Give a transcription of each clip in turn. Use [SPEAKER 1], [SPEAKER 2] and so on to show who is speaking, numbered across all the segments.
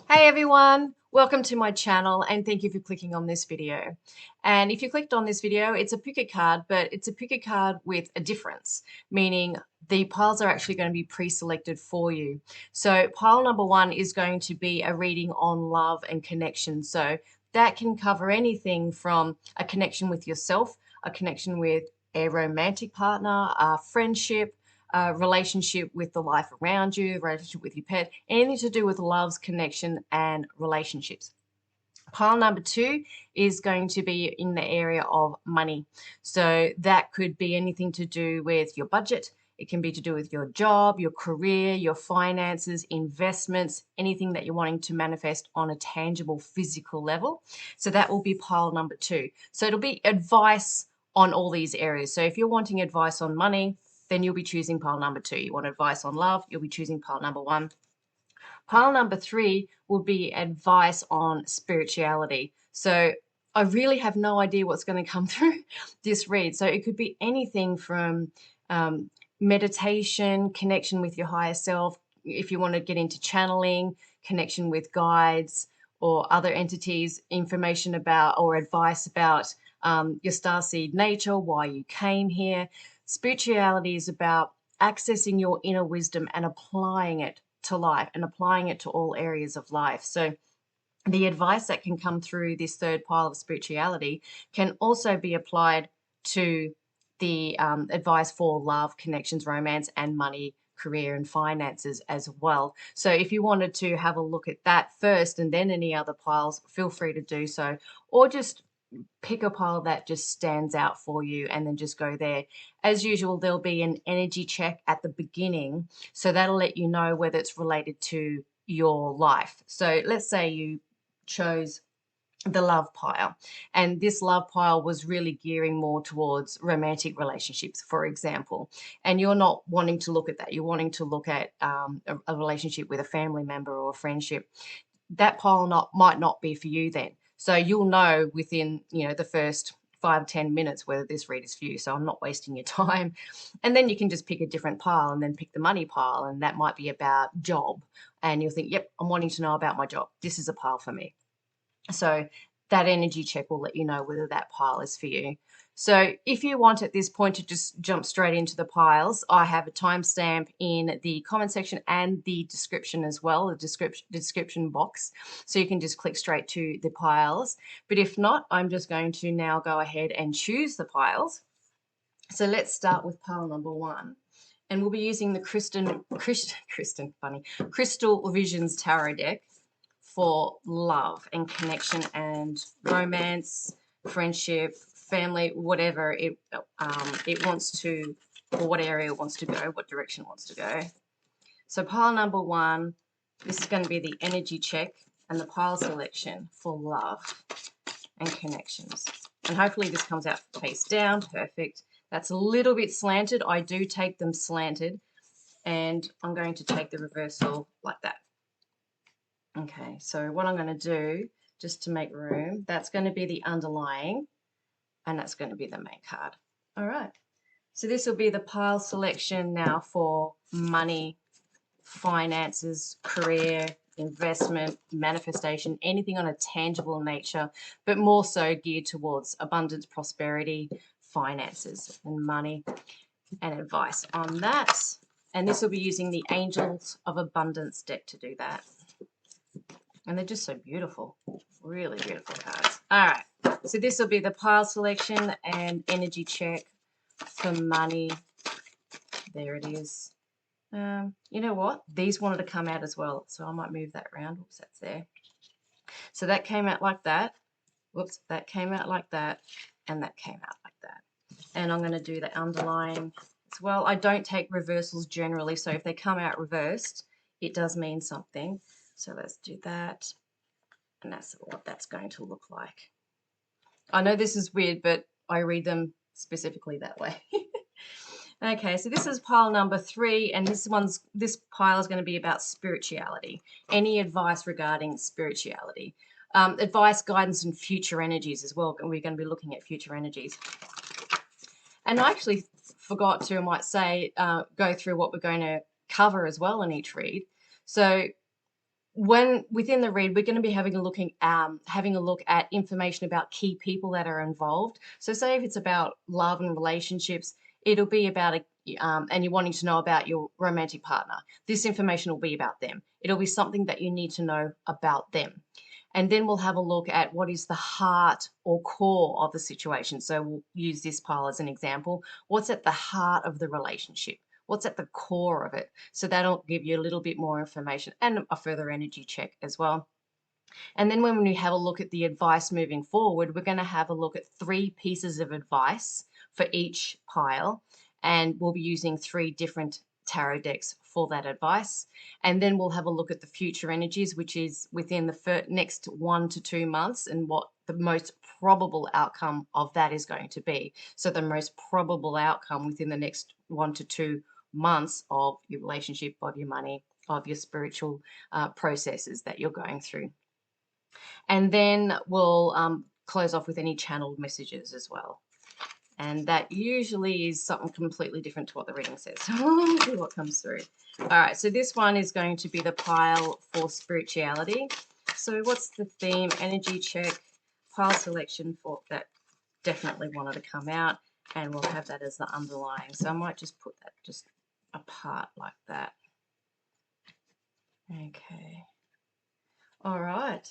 [SPEAKER 1] Hey everyone, welcome to my channel and thank you for clicking on this video. And if you clicked on this video, it's a pick a card, but it's a pick a card with a difference, meaning the piles are actually going to be pre-selected for you. So pile number one is going to be a reading on love and connection. So that can cover anything from a connection with yourself, a connection with a romantic partner, a friendship, relationship with the life around you, relationship with your pet, anything to do with loves, connection, and relationships. Pile number two is going to be in the area of money. So that could be anything to do with your budget. It can be to do with your job, your career, your finances, investments, anything that you're wanting to manifest on a tangible physical level. So that will be pile number two. So it'll be advice on all these areas. So if you're wanting advice on money, then you'll be choosing pile number two. You want advice on love, you'll be choosing pile number one. Pile number three will be advice on spirituality. So I really have no idea what's going to come through this read. So it could be anything from meditation, connection with your higher self, if you want to get into channeling, connection with guides or other entities, information about or advice about your starseed nature, why you came here. Spirituality is about accessing your inner wisdom and applying it to life and applying it to all areas of life. So the advice that can come through this third pile of spirituality can also be applied to the advice for love, connections, romance, and money, career, and finances as well. So if you wanted to have a look at that first and then any other piles, feel free to do so, or just pick a pile that just stands out for you and then just go there. As usual, there'll be an energy check at the beginning, so that'll let you know whether it's related to your life. So let's say you chose the love pile, and this love pile was really gearing more towards romantic relationships, for example, and you're not wanting to look at that. You're wanting to look at a relationship with a family member or a friendship. That pile might not be for you then. So you'll know within, the first 5-10 minutes whether this read is for you. So I'm not wasting your time. And then you can just pick a different pile and then pick the money pile. And that might be about job. And you'll think, yep, I'm wanting to know about my job. This is a pile for me. So that energy check will let you know whether that pile is for you. So if you want at this point to just jump straight into the piles, I have a timestamp in the comment section and the description as well, the description box. So you can just click straight to the piles. But if not, I'm just going to now go ahead and choose the piles. So let's start with pile number one. And we'll be using the Krysten, Crystal Visions Tarot deck for love and connection and romance, friendship, family, whatever it wants to, or what area it wants to go, what direction it wants to go. So pile number one, this is going to be the energy check and the pile selection for love and connections. And hopefully this comes out face down, perfect. That's a little bit slanted. I do take them slanted, and I'm going to take the reversal like that. Okay, so what I'm going to do, just to make room, that's going to be the underlying, and that's going to be the main card. All right, so this will be the pile selection now for money, finances, career, investment, manifestation, anything on a tangible nature, but more so geared towards abundance, prosperity, finances, and money, and advice on that. And this will be using the Angels of Abundance deck to do that. And they're just so beautiful, really beautiful cards. All right, so this will be the pile selection and energy check for money. There it is. You know what? These wanted to come out as well, so I might move that around. Oops, that's there. So that came out like that. Whoops, that came out like that, and that came out like that. And I'm going to do the underlying as well. I don't take reversals generally, so if they come out reversed, it does mean something. So let's do that, and that's what that's going to look like. I know this is weird, but I read them specifically that way. Okay, so this is pile number three, and this pile is going to be about spirituality. Any advice regarding spirituality. Advice, guidance, and future energies as well. We're going to be looking at future energies. And I actually forgot to, I might say, go through what we're going to cover as well in each read. So when within the read, we're going to be having a look at information about key people that are involved. So say if it's about love and relationships, it'll be about and you're wanting to know about your romantic partner. This information will be about them. It'll be something that you need to know about them. And then we'll have a look at what is the heart or core of the situation. So we'll use this pile as an example. What's at the heart of the relationship? What's at the core of it? So that'll give you a little bit more information and a further energy check as well. And then when we have a look at the advice moving forward, we're going to have a look at 3 pieces of advice for each pile. And we'll be using 3 different tarot decks for that advice. And then we'll have a look at the future energies, which is within the next 1 to 2 months, and what the most probable outcome of that is going to be. So the most probable outcome within the next 1 to 2 months of your relationship, of your money, of your spiritual processes that you're going through. And then we'll close off with any channeled messages as well. And that usually is something completely different to what the reading says. We'll see what comes through. All right, so this one is going to be the pile for spirituality. So what's the theme? Energy check, pile selection for that definitely wanted to come out. And we'll have that as the underlying. So I might just put that just apart like that. Okay. All right.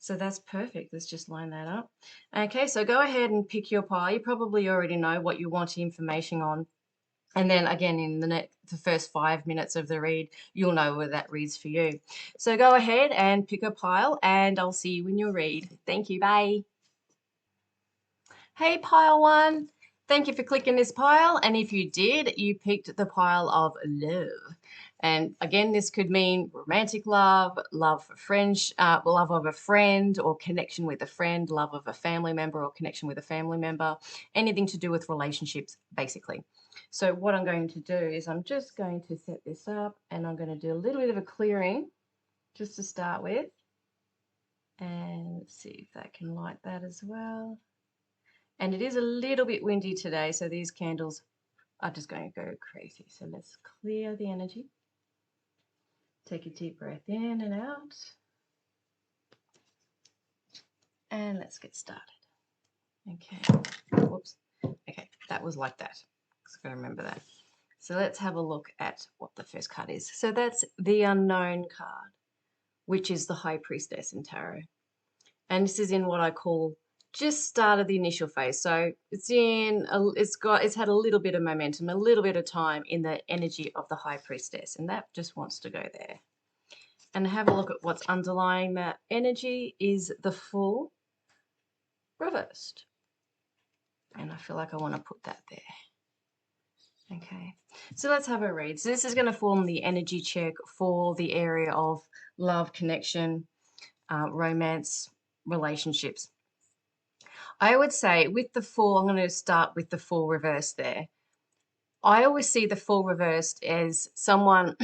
[SPEAKER 1] So that's perfect. Let's just line that up. Okay, so go ahead and pick your pile. You probably already know what you want information on. And then again, in the first 5 minutes of the read, you'll know where that reads for you. So go ahead and pick a pile, and I'll see you in your read. Thank you. Bye. Hey, pile 1. Thank you for clicking this pile. And if you did, you picked the pile of love. And again, this could mean romantic love, love for friends, love of a friend or connection with a friend, love of a family member or connection with a family member, anything to do with relationships, basically. So what I'm going to do is I'm just going to set this up, and I'm going to do a little bit of a clearing just to start with. And see if that can light that as well. And it is a little bit windy today, so these candles are just going to go crazy. So let's clear the energy. Take a deep breath in and out. And let's get started. Okay. Whoops. Okay, that was like that. Just got to remember that. So let's have a look at what the first card is. So that's the unknown card, which is the High Priestess in tarot. And this is in what I call just started the initial phase. So it's had a little bit of momentum, a little bit of time in the energy of the High Priestess, and that just wants to go there. And have a look at what's underlying that energy is the Fool reversed. And I feel like I want to put that there. Okay, so let's have a read. So this is going to form the energy check for the area of love, connection, romance, relationships. I would say with the Fool, I'm going to start with the Fool reversed there. I always see the Fool reversed as someone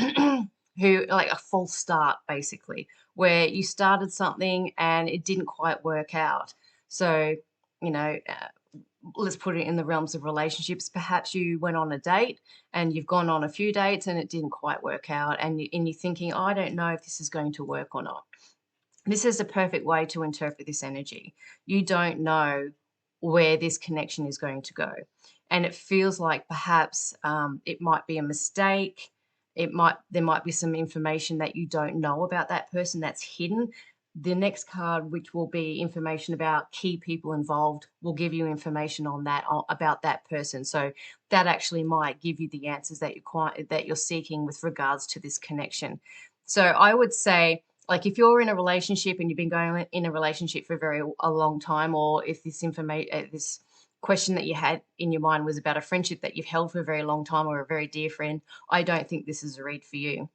[SPEAKER 1] who, like a false start, basically, where you started something and it didn't quite work out. So, you know, let's put it in the realms of relationships. Perhaps you went on a date and you've gone on a few dates and it didn't quite work out, and you're thinking, oh, I don't know if this is going to work or not. This is a perfect way to interpret this energy. You don't know where this connection is going to go. And it feels like perhaps it might be a mistake. There might be some information that you don't know about that person that's hidden. The next card, which will be information about key people involved, will give you information on that, about that person. So that actually might give you the answers that you're seeking with regards to this connection. So I would say, like, if you're in a relationship and you've been going in a relationship for a long time, or if this question that you had in your mind was about a friendship that you've held for a very long time or a very dear friend, I don't think this is a read for you.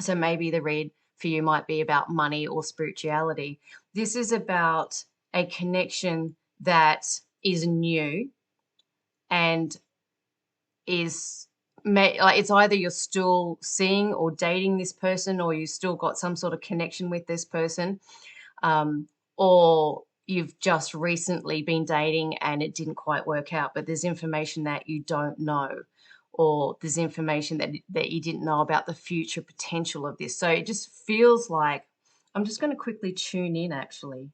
[SPEAKER 1] So maybe the read for you might be about money or spirituality. This is about a connection that is new and is like, it's either you're still seeing or dating this person, or you still got some sort of connection with this person, or you've just recently been dating and it didn't quite work out, but there's information that you don't know, or there's information that you didn't know about the future potential of this. So it just feels like I'm just going to quickly tune in, actually.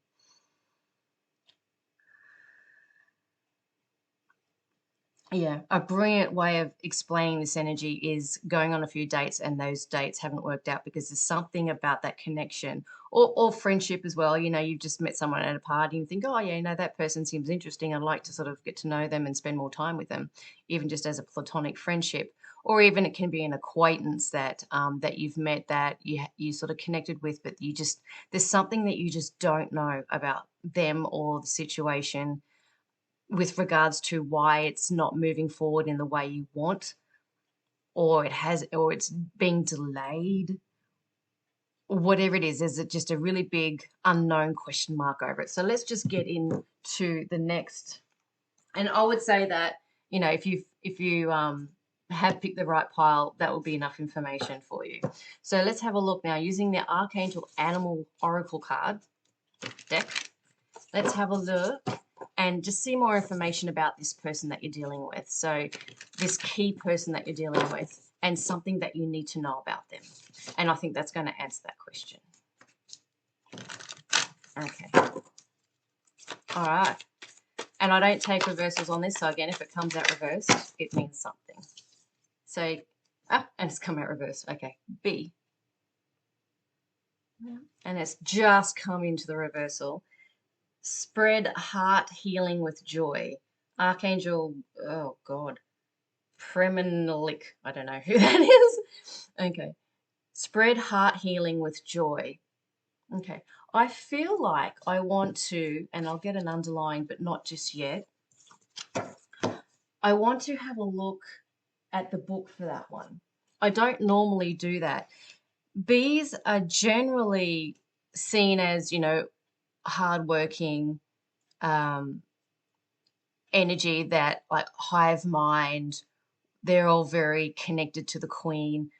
[SPEAKER 1] Yeah, a brilliant way of explaining this energy is going on a few dates and those dates haven't worked out because there's something about that connection or friendship as well. You know, you've just met someone at a party and you think, oh, yeah, you know, that person seems interesting. I'd like to sort of get to know them and spend more time with them, even just as a platonic friendship. Or even it can be an acquaintance that that you've met that you sort of connected with, but you just there's something that you just don't know about them or the situation with regards to why it's not moving forward in the way you want, or it's being delayed, or whatever it is just a really big unknown question mark over it. So let's just get into the next. And I would say that, you know, if you have picked the right pile, that will be enough information for you. So let's have a look now using the Archangel Animal Oracle card deck. Let's have a look and just see more information about this person that you're dealing with. So this key person that you're dealing with and something that you need to know about them. And I think that's going to answer that question. Okay. All right. And I don't take reversals on this. So again, if it comes out reversed, it means something. So, and it's come out reversed. Okay. B. And it's just come into the reversal. Spread heart healing with joy. Archangel, oh God, 𝓦𝓔𝓛𝓒𝓞𝓜�. I don't know who that is. Okay. Spread heart healing with joy. Okay. I feel like I want to, and I'll get an underlying, but not just yet. I want to have a look at the book for that one. I don't normally do that. Bees are generally seen as, you know, hardworking, energy that like hive mind. They're all very connected to the queen.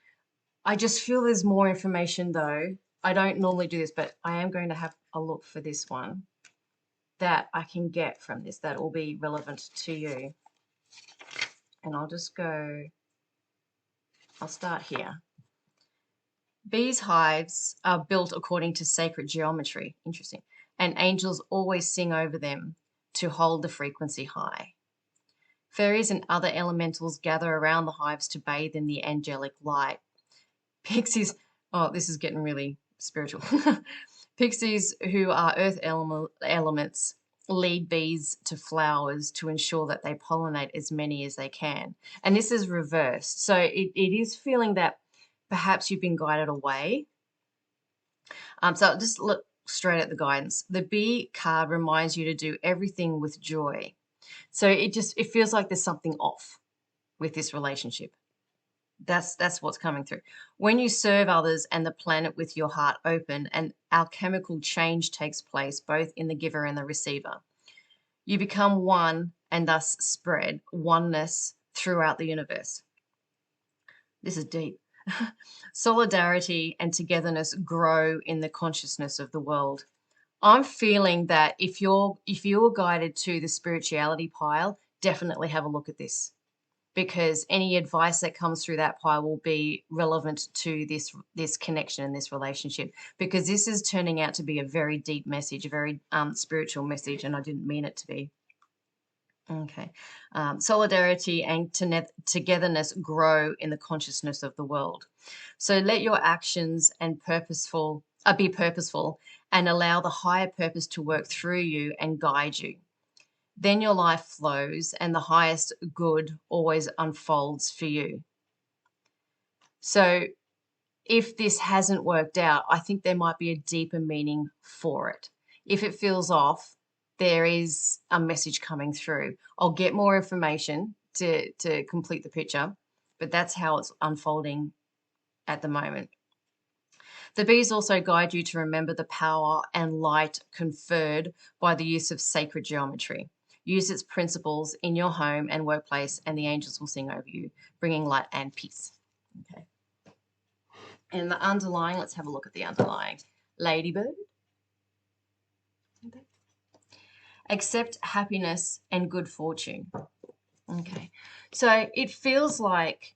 [SPEAKER 1] I just feel there's more information though. I don't normally do this, but I am going to have a look for this one that I can get from this that will be relevant to you. And I'll start here. Bees' hives are built according to sacred geometry. Interesting. And angels always sing over them to hold the frequency high. Fairies and other elementals gather around the hives to bathe in the angelic light. Pixies, oh, this is getting really spiritual. Pixies, who are earth elements, lead bees to flowers to ensure that they pollinate as many as they can. And this is reversed. So it is feeling that perhaps you've been guided away. So just look straight at the guidance. The bee card reminds you to do everything with joy. So it feels like there's something off with this relationship. That's what's coming through. When you serve others and the planet with your heart open, an alchemical change takes place both in the giver and the receiver. You become one and thus spread oneness throughout the universe. This is deep. Solidarity and togetherness grow in the consciousness of the world. I'm feeling that if you're guided to the spirituality pile, definitely have a look at this, because any advice that comes through that pile will be relevant to this connection and this relationship, because this is turning out to be a very deep message, a very spiritual message, and I didn't mean it to be. Okay. Solidarity and togetherness grow in the consciousness of the world. So let your actions and be purposeful and allow the higher purpose to work through you and guide you. Then your life flows and the highest good always unfolds for you. So if this hasn't worked out, I think there might be a deeper meaning for it. If it feels off, there is a message coming through. I'll get more information to complete the picture, but that's how it's unfolding at the moment. The bees also guide you to remember the power and light conferred by the use of sacred geometry. Use its principles in your home and workplace, and the angels will sing over you, bringing light and peace. Okay. And the underlying, let's have a look at the underlying. Ladybird. Okay. Accept happiness and good fortune. Okay. So it feels like,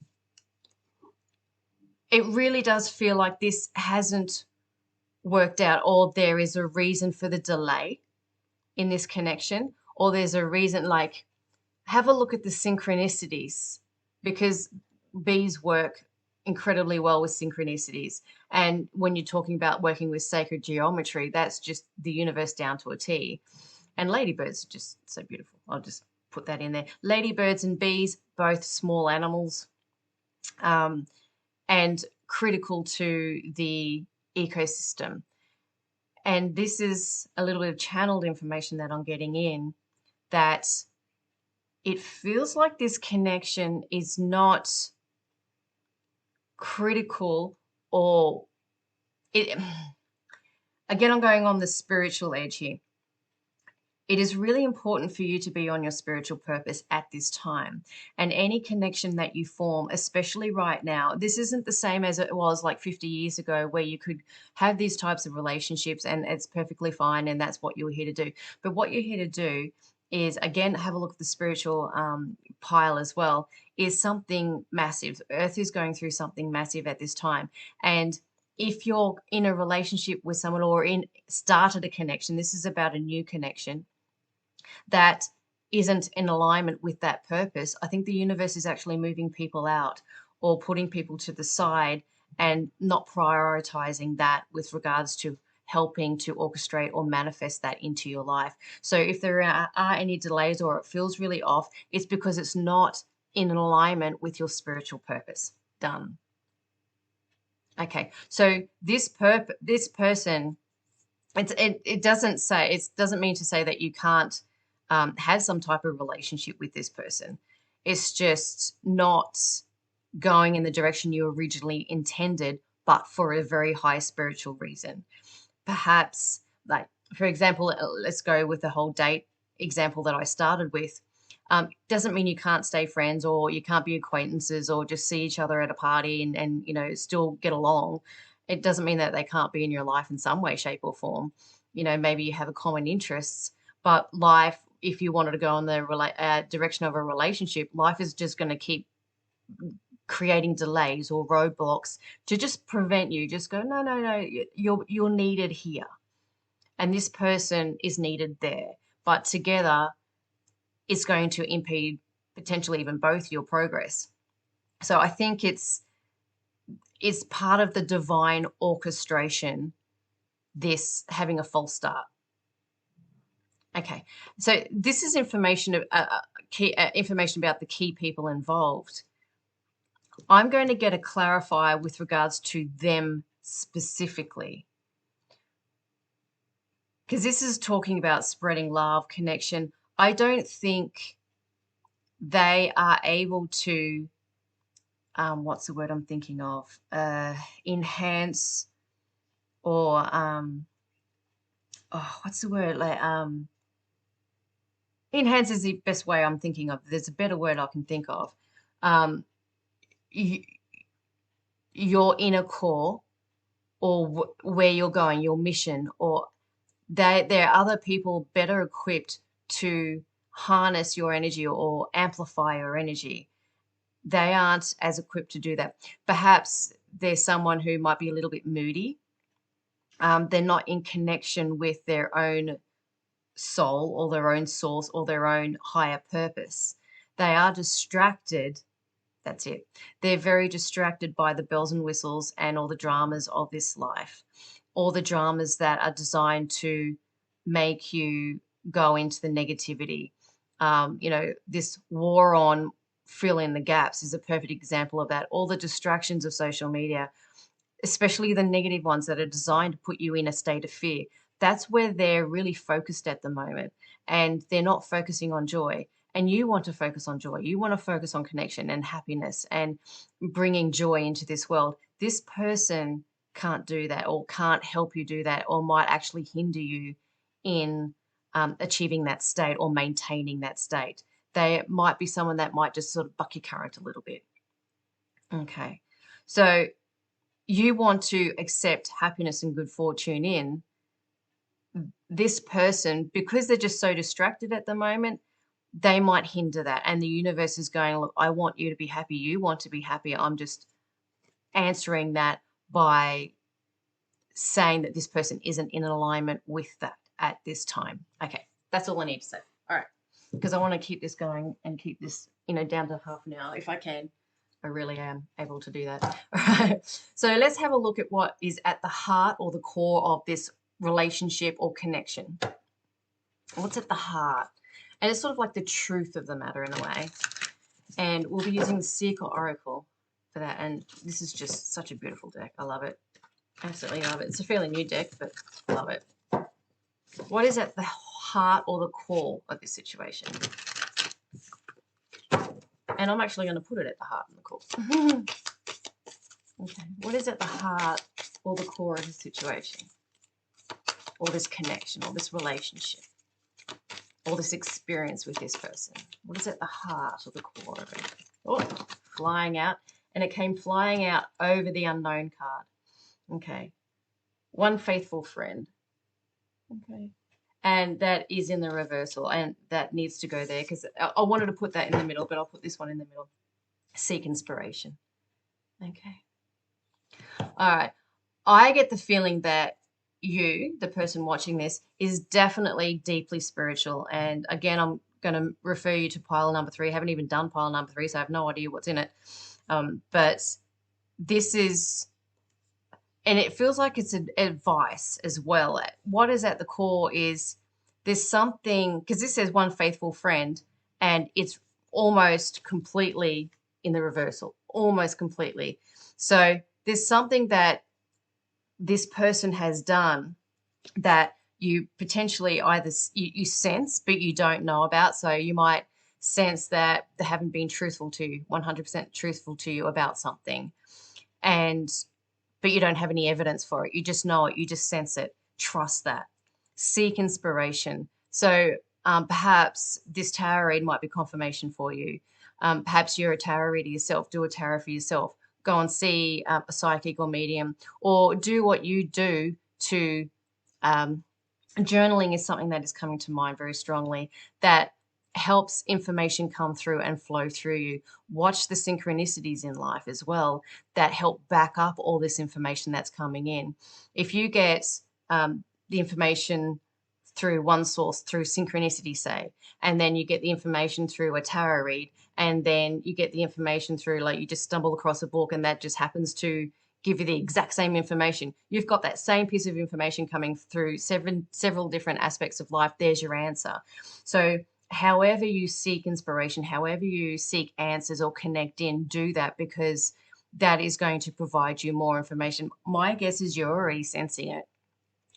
[SPEAKER 1] it really does feel like this hasn't worked out, or there is a reason for the delay in this connection, or there's a reason, like, have a look at the synchronicities, because bees work incredibly well with synchronicities. And when you're talking about working with sacred geometry, that's just the universe down to a T. And ladybirds are just so beautiful. I'll just put that in there. Ladybirds and bees, both small animals, and critical to the ecosystem. And this is a little bit of channeled information that I'm getting in, that it feels like this connection is not critical, or it, again, I'm going on the spiritual edge here. It is really important for you to be on your spiritual purpose at this time. And any connection that you form, especially right now, this isn't the same as it was like 50 years ago, where you could have these types of relationships and it's perfectly fine and that's what you're here to do. But what you're here to do is, again, have a look at the spiritual pile as well, is something massive. Earth is going through something massive at this time. And if you're in a relationship with someone, or started a connection, this is about a new connection that isn't in alignment with that purpose, I think the universe is actually moving people out or putting people to the side and not prioritizing that with regards to helping to orchestrate or manifest that into your life. So if there are any delays or it feels really off, it's because it's not in alignment with your spiritual purpose. Done. Okay, so this person, it doesn't mean to say that you can't have some type of relationship with this person. It's just not going in the direction you originally intended, but for a very high spiritual reason. Perhaps, like, for example, let's go with the whole date example that I started with. Doesn't mean you can't stay friends, or you can't be acquaintances, or just see each other at a party and still get along. It doesn't mean that they can't be in your life in some way, shape, or form. Maybe you have a common interests, but life, if you wanted to go in the direction of a relationship, life is just going to keep creating delays or roadblocks to just prevent you. Just go, no, you're needed here, and this person is needed there, but together it's going to impede potentially even both your progress. So I think it's part of the divine orchestration, this having a false start. Okay, so this is information about the key people involved. I'm going to get a clarifier with regards to them specifically, because this is talking about spreading love, connection. I don't think they are able to, what's the word I'm thinking of? Enhance, or what's the word? Like, enhance is the best way I'm thinking of. There's a better word I can think of. Your inner core, or where you're going, your mission, or there are other people better equipped to harness your energy or amplify your energy. They aren't as equipped to do that. Perhaps there's someone who might be a little bit moody. They're not in connection with their own soul or their own source or their own higher purpose. They are distracted. That's it. They're very distracted by the bells and whistles and all the dramas of this life, all the dramas that are designed to make you go into the negativity. This war on fill in the gaps is a perfect example of that. All the distractions of social media, especially the negative ones that are designed to put you in a state of fear, that's where they're really focused at the moment, and they're not focusing on joy. And you want to focus on joy. You want to focus on connection and happiness and bringing joy into this world. This person can't do that, or can't help you do that, or might actually hinder you in achieving that state or maintaining that state. They might be someone that might just sort of buck your current a little bit. Okay. So you want to accept happiness and good fortune in this person, because they're just so distracted at the moment. They might hinder that, and the universe is going, look, I want you to be happy. You want to be happy. I'm just answering that by saying that this person isn't in alignment with that at this time. Okay, that's all I need to say. All right, because I want to keep this going and keep this, down to half an hour if I can. I really am able to do that. All right, so let's have a look at what is at the heart or the core of this relationship or connection. What's at the heart? And it's sort of like the truth of the matter in a way. And we'll be using the Secret Oracle for that. And this is just such a beautiful deck. I love it. Absolutely love it. It's a fairly new deck, but I love it. What is at the heart or the core of this situation? And I'm actually going to put it at the heart and the core. Okay. What is at the heart or the core of the situation? Or this connection, or this relationship, or this experience with this person? What is at the heart or the core of it? Oh, flying out. And it came flying out over the unknown card. Okay. One faithful friend. Okay. And that is in the reversal, and that needs to go there because I wanted to put that in the middle, but I'll put this one in the middle. Seek inspiration. Okay. All right. I get the feeling that you, the person watching this, is definitely deeply spiritual. And again, I'm going to refer you to pile number 3. I haven't even done pile number 3, so I have no idea what's in it. But this is, and it feels like it's an advice as well. What is at the core is there's something, because this says one faithful friend, and it's almost completely in the reversal, almost completely. So there's something that this person has done that you potentially either you sense but you don't know about. So you might sense that they haven't been truthful to you, 100% truthful to you about something, but you don't have any evidence for it. You just know it. You just sense it. Trust that. Seek inspiration. So perhaps this tarot read might be confirmation for you. Perhaps you're a tarot reader yourself. Do a tarot for yourself. Go and see a psychic or medium, or do what you do to journaling is something that is coming to mind very strongly, that helps information come through and flow through you. Watch the synchronicities in life as well that help back up all this information that's coming in. If you get the information through one source, through synchronicity, say, and then you get the information through a tarot read, and then you get the information through, like, you just stumble across a book and that just happens to give you the exact same information. You've got that same piece of information coming through several different aspects of life. There's your answer. So however you seek inspiration, however you seek answers or connect in, do that, because that is going to provide you more information. My guess is you're already sensing it.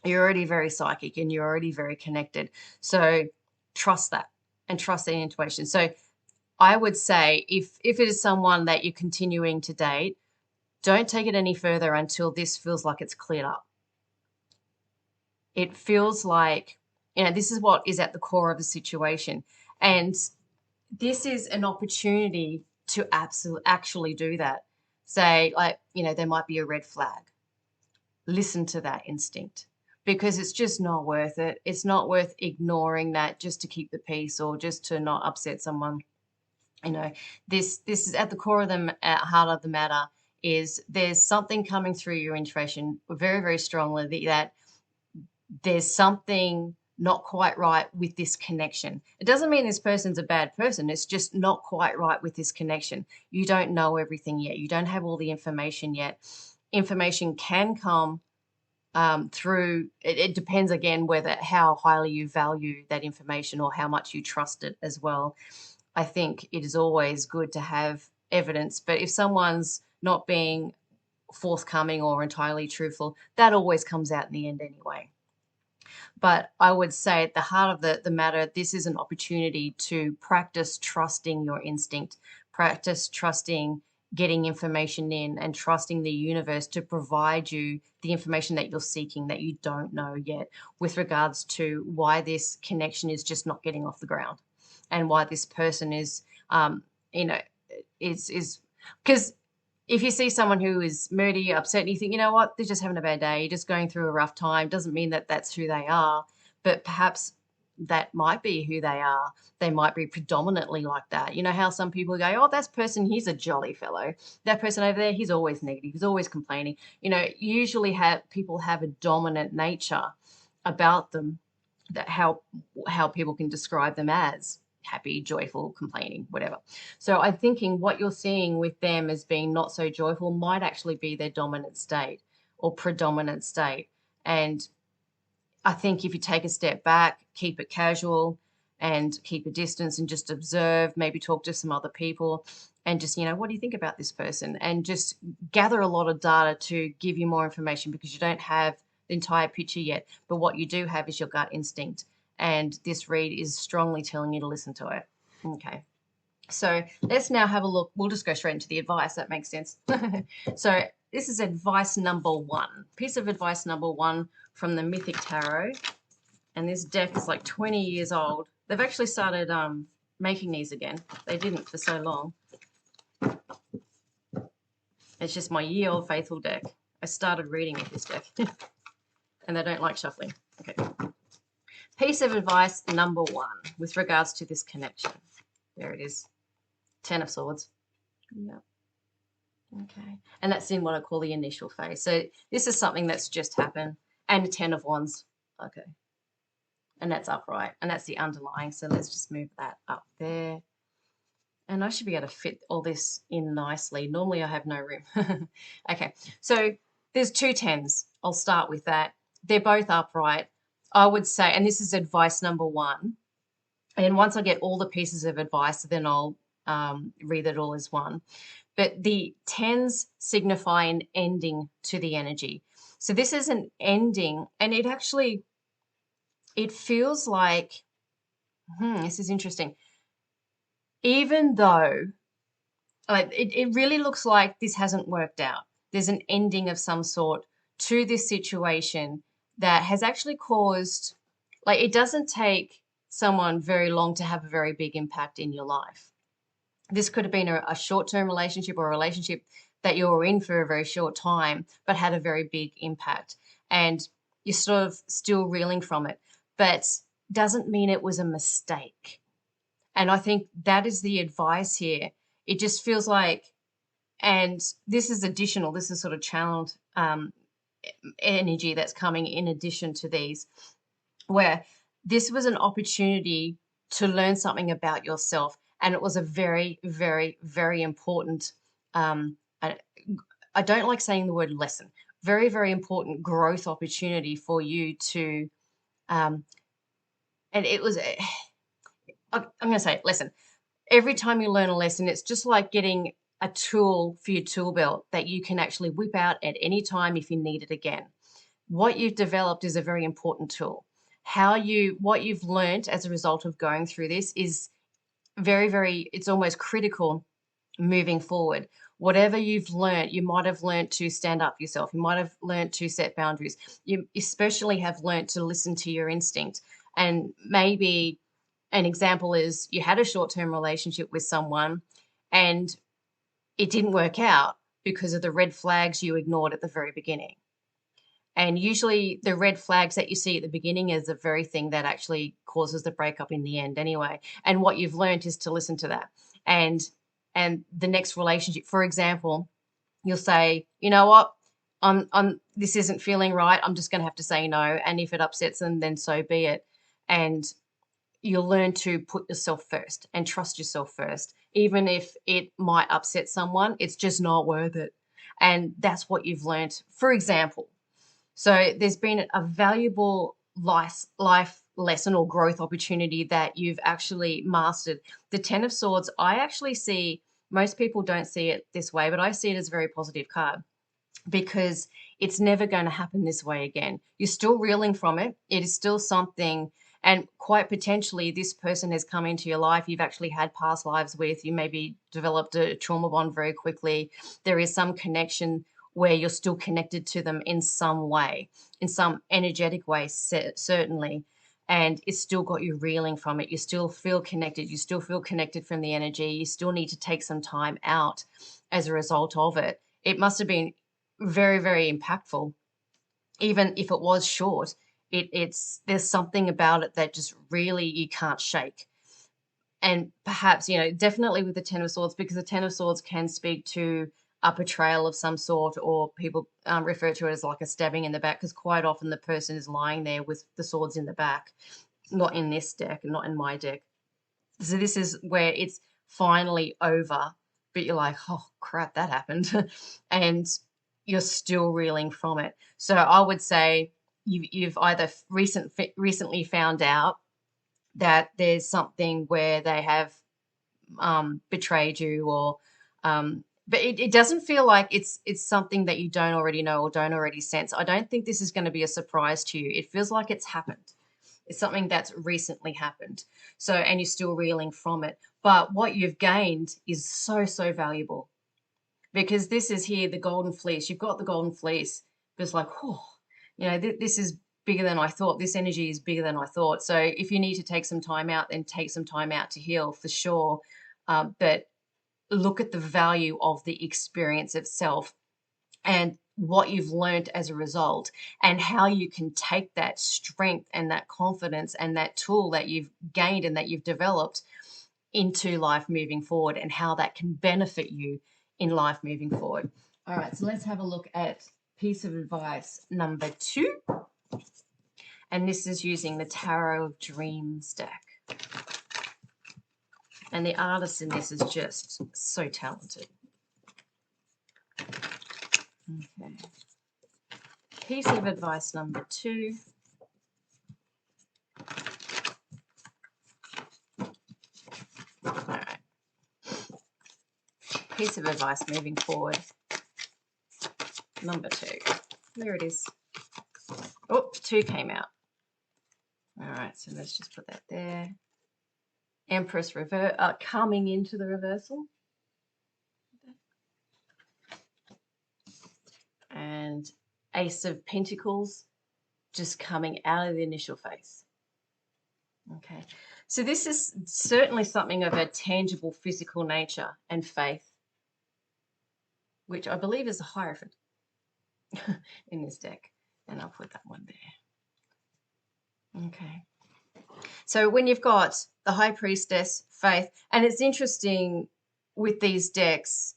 [SPEAKER 1] You're already very psychic and you're already very connected. So trust that and trust that intuition. So I would say if it is someone that you're continuing to date, don't take it any further until this feels like it's cleared up. It feels like, this is what is at the core of the situation. And this is an opportunity to actually do that. Say, like, there might be a red flag. Listen to that instinct, because it's just not worth it. It's not worth ignoring that just to keep the peace or just to not upset someone. This is at the core of the heart of the matter. Is there's something coming through your intuition very, very strongly that there's something not quite right with this connection. It doesn't mean this person's a bad person. It's just not quite right with this connection. You don't know everything yet. You don't have all the information yet. Information can come through. It depends, again, how highly you value that information or how much you trust it as well. I think it is always good to have evidence, but if someone's not being forthcoming or entirely truthful, that always comes out in the end anyway. But I would say at the heart of the matter, this is an opportunity to practice trusting your instinct, practice trusting getting information in, and trusting the universe to provide you the information that you're seeking that you don't know yet, with regards to why this connection is just not getting off the ground, and why this person is because if you see someone who is moody, upset, and you think, what, they're just having a bad day, you're just going through a rough time, doesn't mean that that's who they are. But perhaps that might be who they are. They might be predominantly like that. You know how some people go, oh, that person, he's a jolly fellow. That person over there, he's always negative. He's always complaining. You know, usually people have a dominant nature about them, that how people can describe them as happy, joyful, complaining, whatever. So I'm thinking what you're seeing with them as being not so joyful might actually be their dominant state or predominant state. And I think if you take a step back, keep it casual and keep a distance and just observe, maybe talk to some other people and just, you know, what do you think about this person? And just gather a lot of data to give you more information, because you don't have the entire picture yet. But what you do have is your gut instinct. And this read is strongly telling you to listen to it. Okay. So let's now have a look. We'll just go straight into the advice. That makes sense. So this is advice number 1. Piece of advice number 1 from the Mythic Tarot. And this deck is like 20 years old. They've actually started making these again. They didn't for so long. It's just my year-old faithful deck. I started reading with this deck. And they don't like shuffling. Okay. Piece of advice number 1 with regards to this connection. There it is. 10 of Swords. Yeah. Okay. And that's in what I call the initial phase. So this is something that's just happened. And 10 of Wands. Okay. And that's upright. And that's the underlying. So let's just move that up there. And I should be able to fit all this in nicely. Normally I have no room. Okay. So there's 2 10s. I'll start with that. They're both upright. I would say, and this is advice number 1. And once I get all the pieces of advice, then I'll read it all as one. But the 10s signify an ending to the energy. So this is an ending, and it feels like, this is interesting. Even though it really looks like this hasn't worked out. There's an ending of some sort to this situation that has actually caused, like, it doesn't take someone very long to have a very big impact in your life. This could have been a short-term relationship or a relationship that you were in for a very short time, but had a very big impact. And you're sort of still reeling from it, but doesn't mean it was a mistake. And I think that is the advice here. It just feels like, and this is additional, this is sort of channeled energy that's coming in addition to these, where this was an opportunity to learn something about yourself. And it was a very, very, very important, I don't like saying the word lesson, very, very important growth opportunity for you to, and it was, I'm going to say lesson. Every time you learn a lesson, it's just like getting a tool for your tool belt that you can actually whip out at any time if you need it again. What you've developed is a very important tool. What you've learned as a result of going through this is very, very, it's almost critical moving forward. Whatever you've learned, you might have learned to stand up for yourself. You might have learned to set boundaries. You especially have learned to listen to your instinct. And maybe an example is you had a short-term relationship with someone and it didn't work out because of the red flags you ignored at the very beginning. And usually the red flags that you see at the beginning is the very thing that actually causes the breakup in the end anyway. And what you've learned is to listen to that. And the next relationship, for example, you'll say, you know what, this isn't feeling right. I'm just going to have to say no. And if it upsets them, then so be it. And you'll learn to put yourself first and trust yourself first. Even if it might upset someone, it's just not worth it. And that's what you've learned, for example. So there's been a valuable life lesson or growth opportunity that you've actually mastered. The 10 of Swords, I actually see, most people don't see it this way, but I see it as a very positive card because it's never going to happen this way again. You're still reeling from it. It is still something, and quite potentially this person has come into your life. You've actually had past lives with, you maybe developed a trauma bond very quickly. There is some connection where you're still connected to them in some way, in some energetic way, certainly. And it's still got you reeling from it. You still feel connected. You still feel connected from the energy. You still need to take some time out as a result of it. It must have been very, very impactful. Even if it was short, There's something about it that just really you can't shake. And perhaps, you know, definitely with the Ten of Swords, because the Ten of Swords can speak to a betrayal of some sort, or people refer to it as like a stabbing in the back, because quite often the person is lying there with the swords in the back, not in this deck and not in my deck. So this is where it's finally over, but you're like, oh crap, that happened. And you're still reeling from it. So I would say you've either recently found out that there's something where they have betrayed you, or but it doesn't feel like it's something that you don't already know or don't already sense. I don't think this is going to be a surprise to you. It feels like it's happened. It's something that's recently happened. So, and you're still reeling from it. But what you've gained is so, so valuable, because this is here, the golden fleece. You've got the golden fleece. It's like, oh, you know, this is bigger than I thought. This energy is bigger than I thought. So if you need to take some time out, then take some time out to heal for sure. But look at the value of the experience itself and what you've learned as a result, and how you can take that strength and that confidence and that tool that you've gained and that you've developed into life moving forward, and how that can benefit you in life moving forward. All right, so let's have a look at piece of advice number 2. And this is using the Tarot of Dreams deck. And the artist in this is just so talented. Okay. Piece of advice number 2. All right. Piece of advice moving forward. Number 2. There it is. Oh, 2 came out. All right, so let's just put that there. Empress coming into the reversal. And Ace of Pentacles just coming out of the initial face. Okay, so this is certainly something of a tangible physical nature and faith, which I believe is a Hierophant in this deck. And I'll put that one there. Okay. So when you've got the High Priestess, faith, and it's interesting with these decks,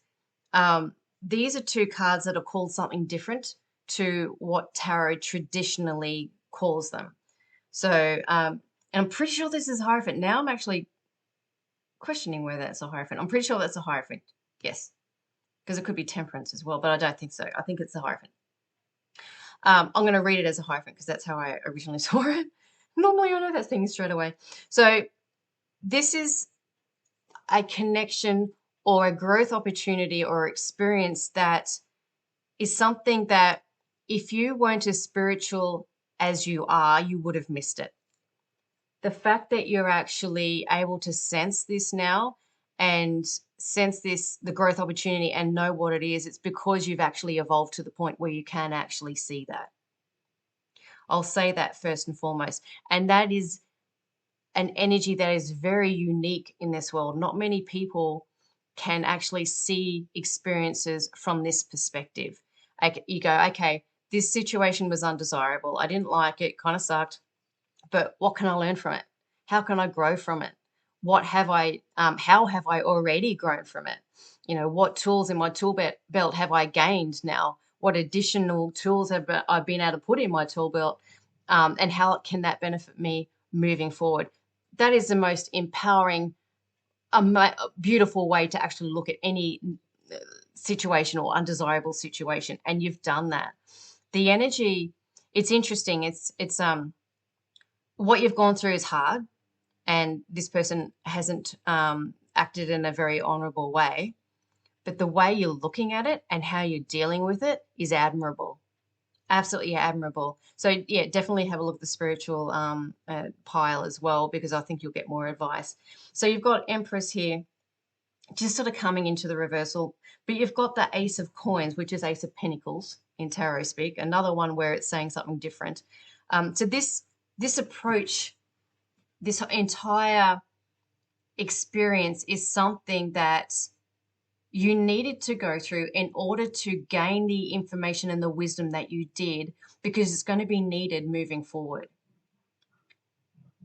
[SPEAKER 1] these are 2 cards that are called something different to what tarot traditionally calls them. So and I'm pretty sure this is Hierophant. Now I'm actually questioning whether that's a Hierophant. I'm pretty sure that's a Hierophant. Yes, because it could be Temperance as well, but I don't think so. I think it's a Hierophant. I'm going to read it as a Hierophant because that's how I originally saw it. Normally I know that thing straight away. So this is a connection or a growth opportunity or experience that is something that if you weren't as spiritual as you are, you would have missed it. The fact that you're actually able to sense this now and sense this, the growth opportunity, and know what it is, it's because you've actually evolved to the point where you can actually see that. I'll say that first and foremost. And that is an energy that is very unique in this world. Not many people can actually see experiences from this perspective. You go, okay, this situation was undesirable. I didn't like it, kind of sucked, but what can I learn from it? How can I grow from it? What have I, how have I already grown from it? You know, what tools in my tool belt have I gained now? What additional tools have I been able to put in my tool belt? And how can that benefit me moving forward? That is the most empowering, beautiful way to actually look at any situation or undesirable situation. And you've done that. The energy, it's interesting. It's what you've gone through is hard, and this person hasn't acted in a very honorable way, but the way you're looking at it and how you're dealing with it is admirable. Absolutely admirable. So yeah, definitely have a look at the spiritual pile as well, because I think you'll get more advice. So you've got Empress here just sort of coming into the reversal, but you've got the Ace of Coins, which is Ace of Pentacles in tarot speak, another one where it's saying something different. So this approach, this entire experience is something that you needed to go through in order to gain the information and the wisdom that you did, because it's going to be needed moving forward.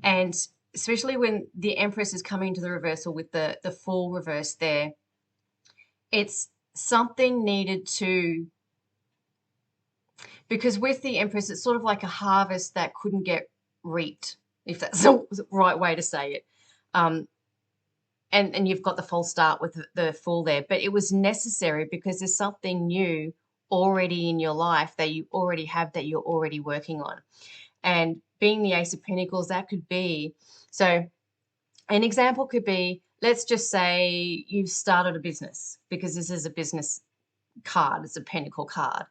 [SPEAKER 1] And especially when the Empress is coming to the reversal with the full reverse there, it's something needed to, because with the Empress, it's sort of like a harvest that couldn't get reaped, if that's the right way to say it. And you've got the false start with the Fool there, but it was necessary because there's something new already in your life that you already have, that you're already working on. And being the Ace of Pentacles, that could be, so an example could be, let's just say you've started a business, because this is a business card, it's a pentacle card,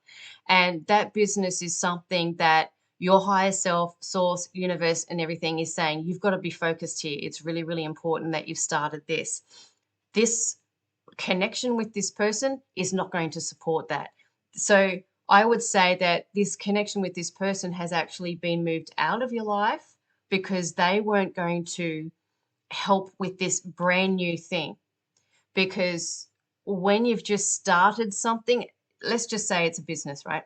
[SPEAKER 1] and that business is something that your higher self, source, universe, and everything is saying, you've got to be focused here. It's really, really important that you've started this. This connection with this person is not going to support that. So I would say that this connection with this person has actually been moved out of your life, because they weren't going to help with this brand new thing. Because when you've just started something, let's just say it's a business, right?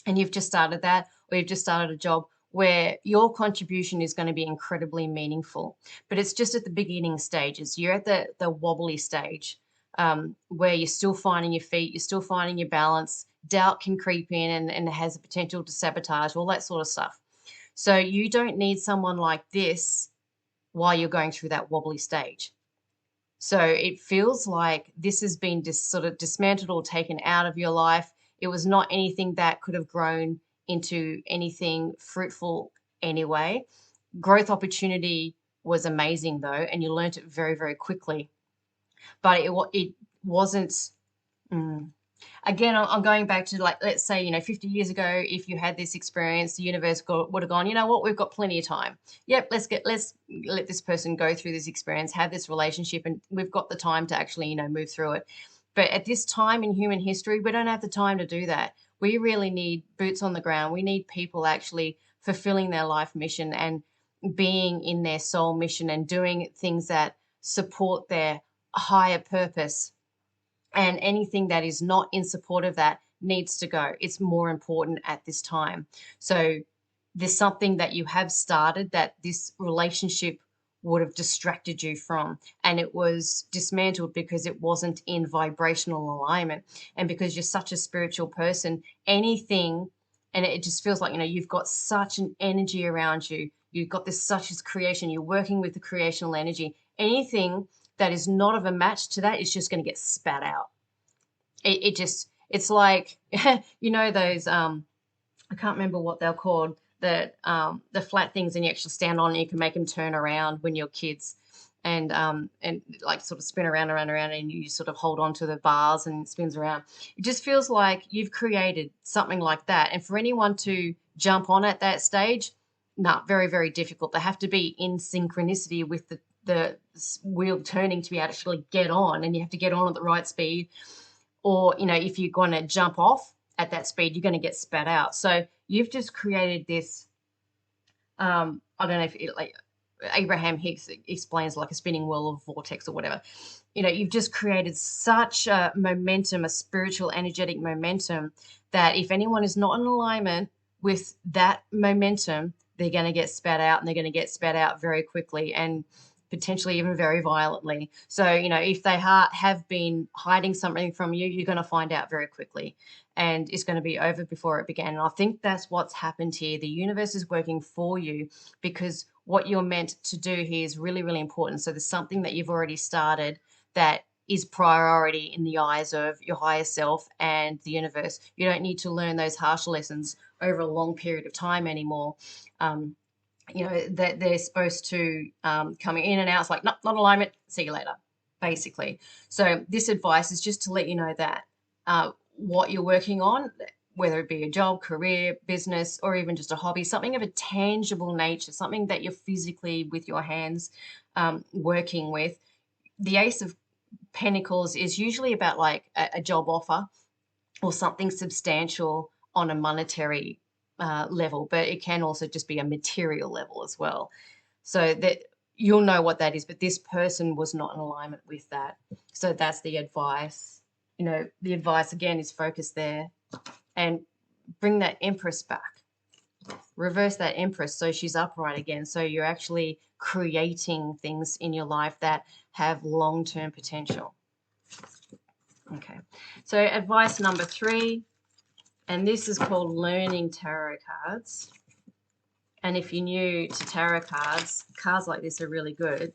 [SPEAKER 1] And you've just started that, or you've just started a job where your contribution is going to be incredibly meaningful, but it's just at the beginning stages. You're at the wobbly stage, where you're still finding your feet, you're still finding your balance. Doubt can creep in and has the potential to sabotage, all that sort of stuff. So you don't need someone like this while you're going through that wobbly stage. So it feels like this has been sort of dismantled or taken out of your life. It was not anything that could have grown into anything fruitful anyway. Growth opportunity was amazing though, and you learned it very, very quickly. But it wasn't. Again, I'm going back to, like, let's say, 50 years ago, if you had this experience, the universe would have gone, you know what, we've got plenty of time. Yep, let's let this person go through this experience, have this relationship, and we've got the time to actually, move through it. But at this time in human history, we don't have the time to do that. We really need boots on the ground. We need people actually fulfilling their life mission and being in their soul mission and doing things that support their higher purpose. And anything that is not in support of that needs to go. It's more important at this time. So there's something that you have started that this relationship would have distracted you from, and it was dismantled because it wasn't in vibrational alignment. And because you're such a spiritual person, anything, and it just feels like, you've got such an energy around you. You've got this such as creation. You're working with the creational energy. Anything that is not of a match to that is just going to get spat out. It's like, those, I can't remember what they're called, the flat things, and you actually stand on and you can make them turn around when you're kids, and like sort of spin around, and you sort of hold on to the bars and it spins around. It just feels like you've created something like that. And for anyone to jump on at that stage, very, very difficult. They have to be in synchronicity with the wheel turning to be able to actually get on, and you have to get on at the right speed. Or, if you're going to jump off at that speed, you're going to get spat out. So you've just created this, I don't know if like Abraham Hicks explains, like a spinning wheel of vortex or whatever. You've just created such a momentum, a spiritual, energetic momentum, that if anyone is not in alignment with that momentum, they're going to get spat out, and they're going to get spat out very quickly, and potentially even very violently. So, if they have been hiding something from you, you're going to find out very quickly, and it's going to be over before it began. And I think that's what's happened here. The universe is working for you, because what you're meant to do here is really, really important. So there's something that you've already started that is priority in the eyes of your higher self and the universe. You don't need to learn those harsh lessons over a long period of time anymore. That they're supposed to come in and out. It's like, not alignment, see you later, basically. So this advice is just to let you know that what you're working on, whether it be a job, career, business, or even just a hobby, something of a tangible nature, something that you're physically with your hands working with. The Ace of Pentacles is usually about like a job offer or something substantial on a monetary level, but it can also just be a material level as well. So that you'll know what that is, but this person was not in alignment with that. So that's the advice. You know, the advice again is focus there and bring that Empress back. Reverse that Empress so she's upright again. So you're actually creating things in your life that have long-term potential. Okay, so advice number 3, and this is called learning tarot cards. And if you're new to tarot cards, cards like this are really good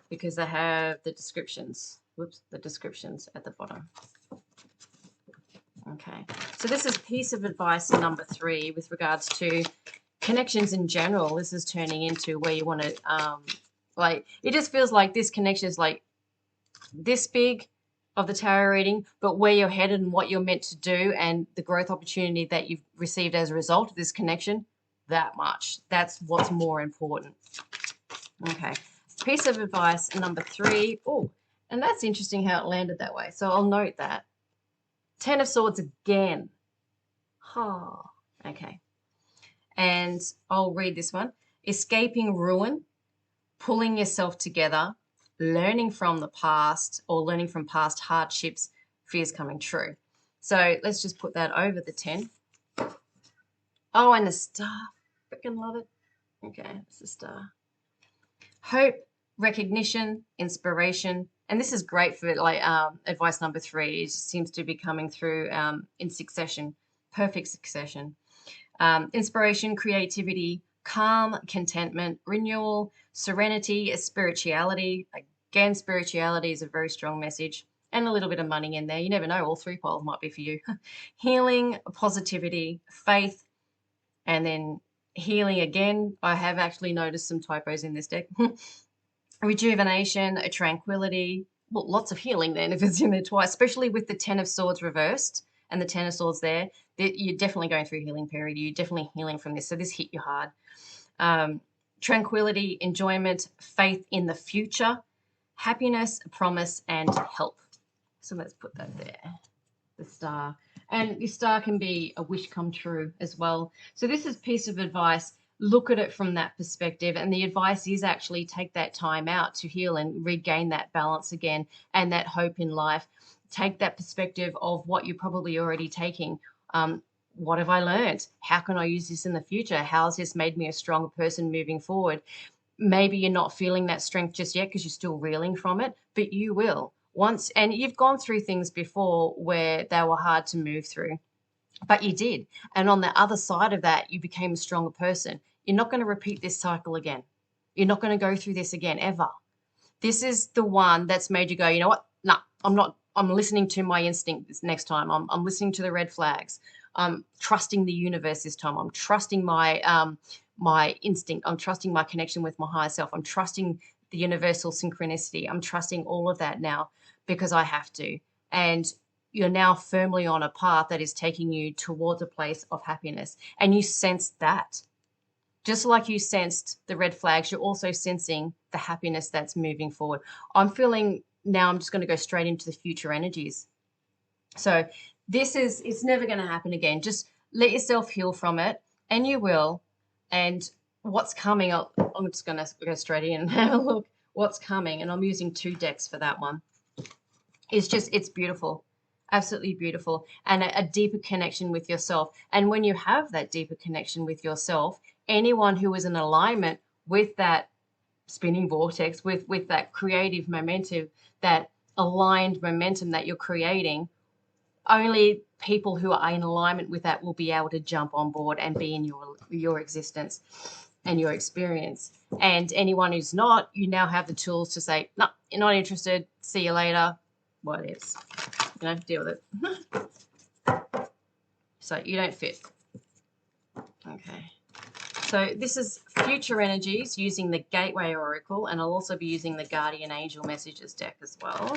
[SPEAKER 1] because they have the descriptions. Whoops, the descriptions at the bottom. Okay, so this is piece of advice number 3 with regards to connections in general. This is turning into where you want to, like, it just feels like this connection is like this big of the tarot reading, but where you're headed and what you're meant to do and the growth opportunity that you've received as a result of this connection, that much. That's what's more important. Okay, piece of advice number 3. Oh, and that's interesting how it landed that way. So I'll note that. 10 of Swords again. Oh, okay. And I'll read this one. Escaping ruin, pulling yourself together, learning from the past or learning from past hardships, fears coming true. So let's just put that over the 10. Oh, and the star. Freaking love it. Okay, it's the star. Hope, recognition, inspiration. And this is great for like advice number 3. It seems to be coming through in succession, perfect succession. Inspiration, creativity, calm, contentment, renewal, serenity, spirituality. Again, spirituality is a very strong message. And a little bit of money in there. You never know, all 3 poles might be for you. Healing, positivity, faith, and then healing again. I have actually noticed some typos in this deck. Rejuvenation, tranquility. Well, lots of healing then if it's in there twice, especially with the 10 of Swords reversed and the 10 of Swords there. You're definitely going through a healing period. You're definitely healing from this. So this hit you hard. Tranquility, enjoyment, faith in the future, happiness, promise, and help. So let's put that there, the star. And the star can be a wish come true as well. So this is piece of advice. Look at it from that perspective. And the advice is actually take that time out to heal and regain that balance again and that hope in life. Take that perspective of what you're probably already taking. What have I learned? How can I use this in the future? How has this made me a stronger person moving forward? Maybe you're not feeling that strength just yet because you're still reeling from it, but you will. Once, and you've gone through things before where they were hard to move through, but you did. And on the other side of that, you became a stronger person. You're not going to repeat this cycle again. You're not going to go through this again, ever. This is the one that's made you go, you know what? No, I'm not. I'm listening to my instinct this next time. I'm listening to the red flags. I'm trusting the universe this time. I'm trusting my my instinct. I'm trusting my connection with my higher self. I'm trusting the universal synchronicity. I'm trusting all of that now because I have to. And you're now firmly on a path that is taking you towards a place of happiness. And you sense that. Just like you sensed the red flags, you're also sensing the happiness that's moving forward. I'm feeling now I'm just going to go straight into the future energies. So this is, it's never going to happen again. Just let yourself heal from it, and you will. And what's coming, I'm just going to go straight in and have a look what's coming. And I'm using 2 decks for that one. It's just, it's beautiful. Absolutely beautiful. And a deeper connection with yourself. And when you have that deeper connection with yourself, anyone who is in alignment with that spinning vortex, with that creative momentum, that aligned momentum that you're creating, only people who are in alignment with that will be able to jump on board and be in your existence and your experience. And anyone who's not, you now have the tools to say, no, you're not interested, see you later, what is, you know, deal with it. So you don't fit. Okay. So this is future energies using the Gateway Oracle, and I'll also be using the Guardian Angel Messages deck as well.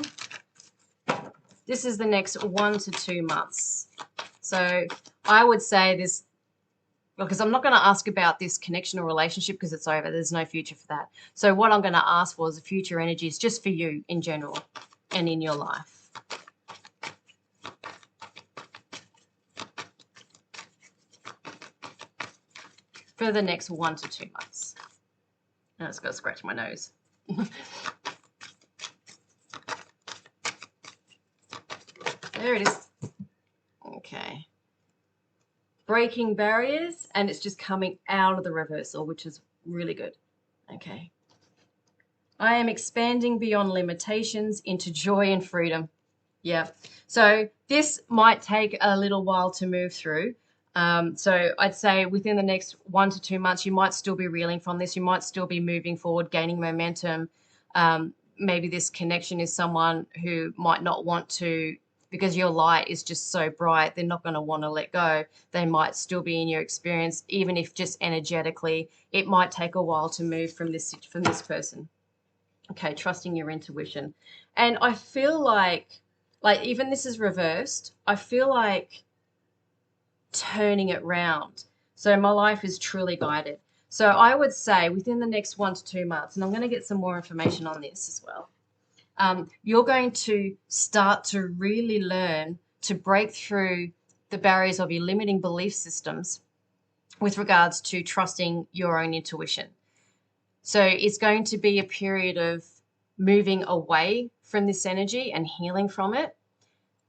[SPEAKER 1] This is the next 1 to 2 months. So I would say this, because I'm not going to ask about this connection or relationship because it's over. There's no future for that. So what I'm going to ask for is the future energies just for you in general and in your life. For the next 1 to 2 months. I just got to scratch my nose. There it is. Okay. Breaking barriers, and it's just coming out of the reversal, which is really good. Okay. I am expanding beyond limitations into joy and freedom. Yeah. So this might take a little while to move through. So I'd say within the next 1 to 2 months, you might still be reeling from this. You might still be moving forward, gaining momentum. Maybe this connection is someone who might not want to, because your light is just so bright, they're not going to want to let go. They might still be in your experience, even if just energetically, it might take a while to move from this person. Okay, trusting your intuition. And I feel like even this is reversed, I feel like turning it round. So my life is truly guided. So I would say within the next 1 to 2 months, and I'm going to get some more information on this as well, you're going to start to really learn to break through the barriers of your limiting belief systems with regards to trusting your own intuition. So it's going to be a period of moving away from this energy and healing from it,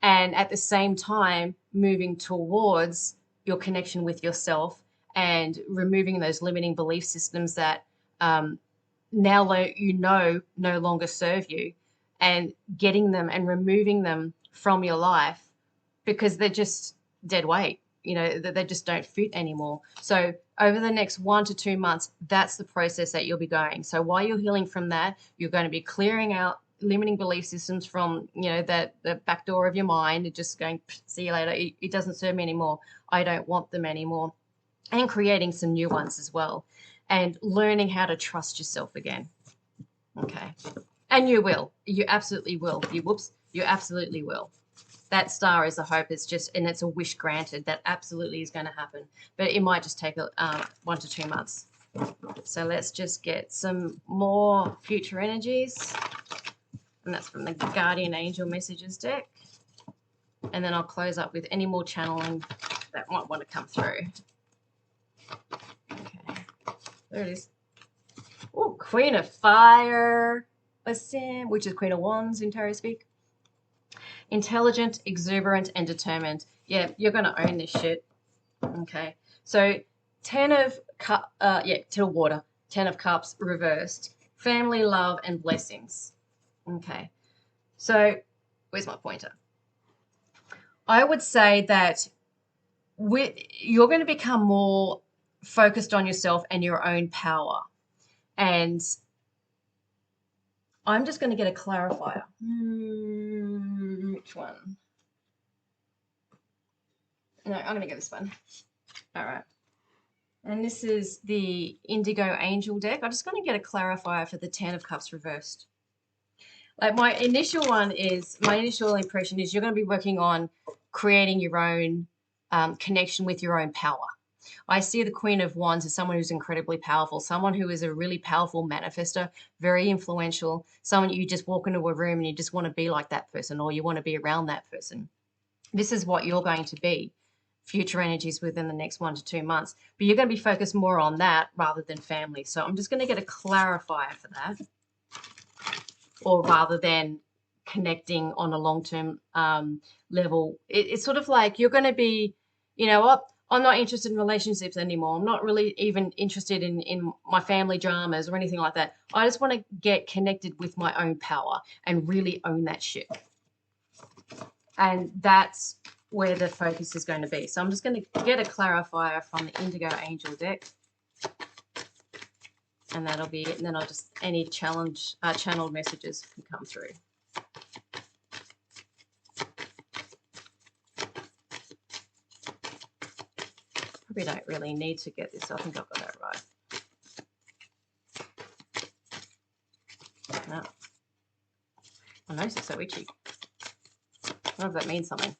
[SPEAKER 1] and at the same time moving towards your connection with yourself and removing those limiting belief systems that now you know no longer serve you, and getting them and removing them from your life because they're just dead weight. You know, they just don't fit anymore. So over the next 1 to 2 months, that's the process that you'll be going. So while you're healing from that, you're going to be clearing out limiting belief systems from, you know, the back door of your mind. You're just going, see you later. It doesn't serve me anymore. I don't want them anymore. And creating some new ones as well. And learning how to trust yourself again. Okay. And you will. You absolutely will. You absolutely will. That star is a hope. It's just, and it's a wish granted. That absolutely is going to happen. But it might just take 1 to 2 months. So let's just get some more future energies. And that's from the Guardian Angel Messages deck. And then I'll close up with any more channeling that might want to come through. Okay. There it is. Oh, Queen of Fire, which is Queen of Wands in Tarot speak. Intelligent, exuberant, and determined. Yeah, you're going to own this shit. Okay. So 10 of cups, 10 of water, 10 of cups reversed. Family, love, and blessings. Okay. So where's my pointer? I would say that you're going to become more focused on yourself and your own power. And I'm just going to get a clarifier. Which one? No, I'm going to get this one. All right. And this is the Indigo Angel deck. I'm just going to get a clarifier for the 10 of Cups reversed. Like my initial impression is you're going to be working on creating your own connection with your own power. I see the Queen of Wands as someone who's incredibly powerful, someone who is a really powerful manifester, very influential, someone you just walk into a room and you just want to be like that person, or you want to be around that person. This is what you're going to be, future energies within the next 1 to 2 months. But you're going to be focused more on that rather than family. So I'm just going to get a clarifier for that, or rather than connecting on a long-term level. It's sort of like you're going to be, you know what, I'm not interested in relationships anymore. I'm not really even interested in my family dramas or anything like that. I just want to get connected with my own power and really own that shit. And that's where the focus is going to be. So I'm just going to get a clarifier from the Indigo Angel deck. And that'll be it. And then I'll just, any channeled messages can come through. Probably don't really need to get this. I think I've got that right. No. My nose is so itchy. I don't know if that means something.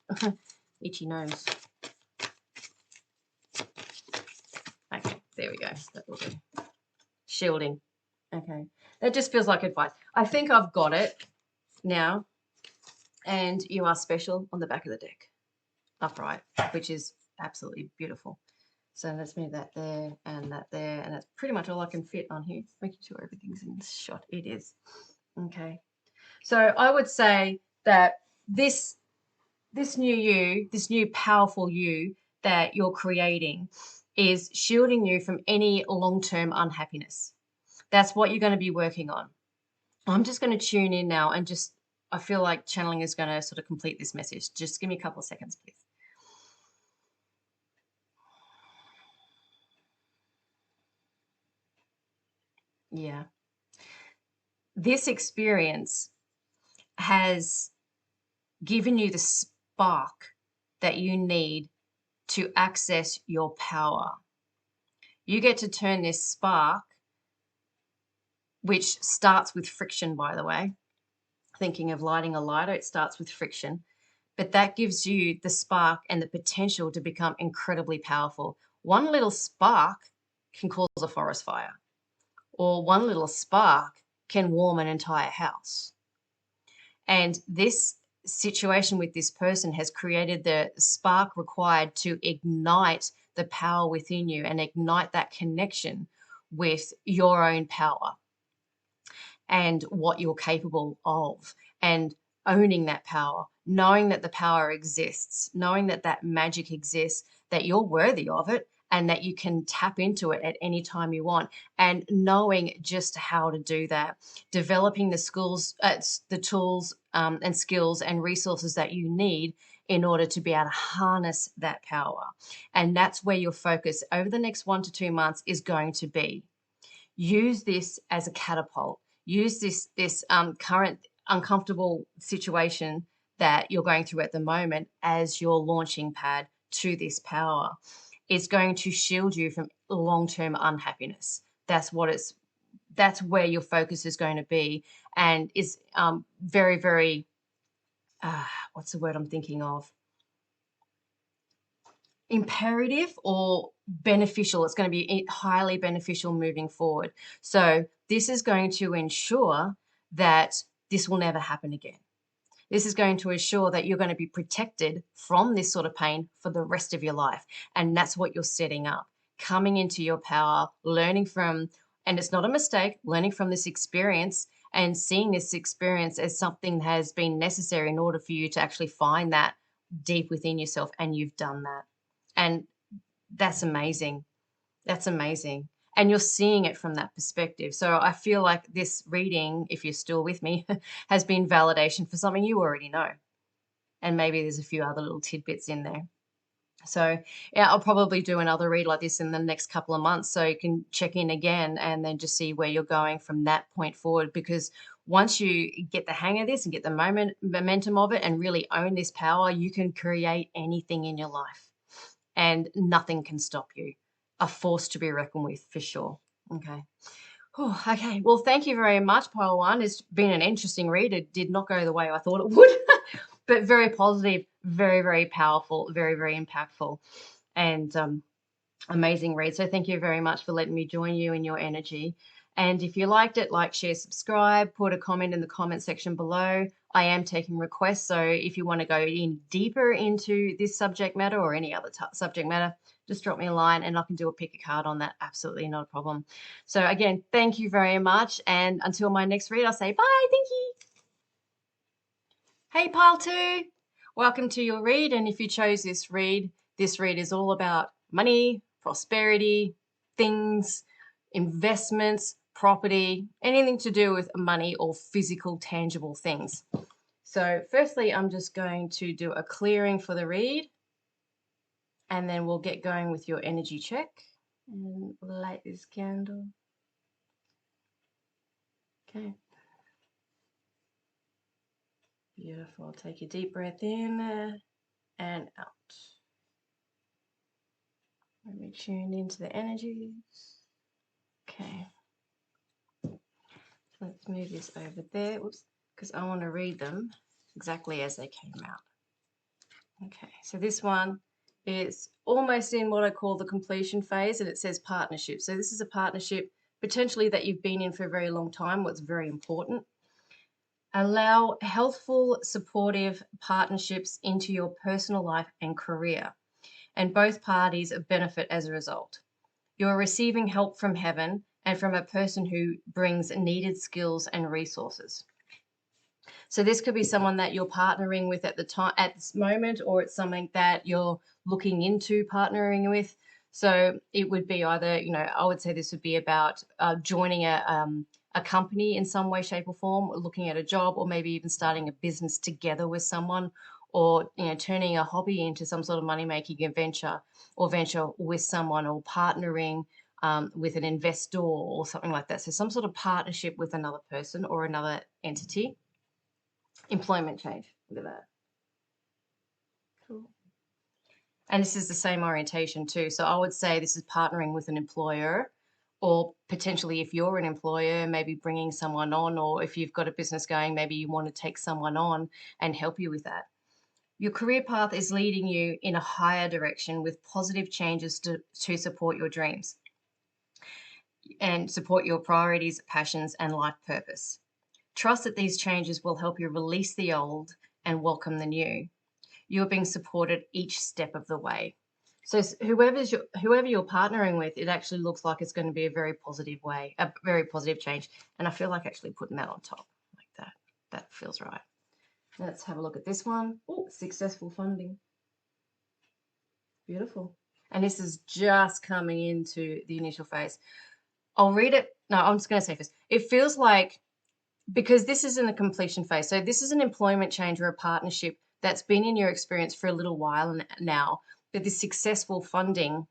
[SPEAKER 1] Itchy nose. Okay, there we go. That will do. Shielding. Okay. That just feels like advice. I think I've got it now. And you are special on the back of the deck. Upright, which is absolutely beautiful. So let's move that there, and that's pretty much all I can fit on here. Making sure everything's in shot. It is. Okay. So I would say that this new you, this new powerful you that you're creating is shielding you from any long-term unhappiness. That's what you're going to be working on. I'm just going to tune in now and just, I feel like channeling is going to sort of complete this message. Just give me a couple of seconds, please. Yeah. This experience has given you the spark that you need to access your power. You get to turn this spark, which starts with friction, by the way. Thinking of lighting a lighter, it starts with friction. But that gives you the spark and the potential to become incredibly powerful. One little spark can cause a forest fire, or one little spark can warm an entire house. And this situation with this person has created the spark required to ignite the power within you and ignite that connection with your own power and what you're capable of, and owning that power, knowing that the power exists, knowing that that magic exists, that you're worthy of it, and that you can tap into it at any time you want, and knowing just how to do that, developing the skills, the tools and skills and resources that you need in order to be able to harness that power. And that's where your focus over the next 1 to 2 months is going to be. Use this as a catapult. Use this current uncomfortable situation that you're going through at the moment as your launching pad to this power. It's going to shield you from long-term unhappiness. That's where your focus is going to be, and is very, very, what's the word I'm thinking of? Imperative or beneficial. It's going to be highly beneficial moving forward. So this is going to ensure that this will never happen again. This is going to ensure that you're going to be protected from this sort of pain for the rest of your life. And that's what you're setting up. Coming into your power, learning from, and it's not a mistake, learning from this experience and seeing this experience as something that has been necessary in order for you to actually find that deep within yourself. And you've done that. And that's amazing. That's amazing. And you're seeing it from that perspective. So I feel like this reading, if you're still with me, has been validation for something you already know. And maybe there's a few other little tidbits in there. So yeah, I'll probably do another read like this in the next couple of months, so you can check in again and then just see where you're going from that point forward. Because once you get the hang of this and get the momentum of it and really own this power, you can create anything in your life. And nothing can stop you. A force to be reckoned with, for sure. Okay. Oh, okay. Well, thank you very much, Pile One. It's been an interesting read. It did not go the way I thought it would, but very positive, very, very powerful, very, very impactful, and amazing read. So thank you very much for letting me join you in your energy. And if you liked it, like, share, subscribe, put a comment in the comment section below. I am taking requests, so if you want to go in deeper into this subject matter or any other subject matter, just drop me a line and I can do a pick a card on that. Absolutely not a problem. So again, thank you very much. And until my next read, I'll say bye. Thank you. Hey, Pile 2. Welcome to your read. And if you chose this read is all about money, prosperity, things, investments, property, anything to do with money or physical, tangible things. So firstly, I'm just going to do a clearing for the read, and then we'll get going with your energy check. And light this candle. Okay. Beautiful. Take a deep breath in and out. Let me tune into the energies. Okay. Let's move this over there. Whoops, because I want to read them exactly as they came out. Okay, so this one is almost in what I call the completion phase, and it says partnership. So this is a partnership potentially that you've been in for a very long time, what's very important. Allow healthful, supportive partnerships into your personal life and career. and both parties benefit as a result. You are receiving help from heaven and from a person who brings needed skills and resources. So this could be someone that you're partnering with at the time, at this moment, or it's something that you're looking into partnering with. So it would be either, I would say this would be about joining a company in some way, shape, or form, or looking at a job, or maybe even starting a business together with someone, or turning a hobby into some sort of money-making venture with someone, or partnering with an investor or something like that. So some sort of partnership with another person or another entity. Employment change. Look at that. Cool. And this is the same orientation too. So I would say this is partnering with an employer, or potentially if you're an employer, maybe bringing someone on, or if you've got a business going, maybe you want to take someone on and help you with that. Your career path is leading you in a higher direction with positive changes to support your dreams and support your priorities, passions, and life purpose. Trust that these changes will help you release the old and welcome the new. You're being supported each step of the way. So whoever you're partnering with, it actually looks like it's going to be a very positive way, a very positive change. And I feel like actually putting that on top like that. That feels right. Let's have a look at this one. Oh, successful funding. Beautiful. And this is just coming into the initial phase. I'll read it. No, I'm just going to say this. It feels like, because this is in the completion phase. So this is an employment change or a partnership that's been in your experience for a little while now, but this successful funding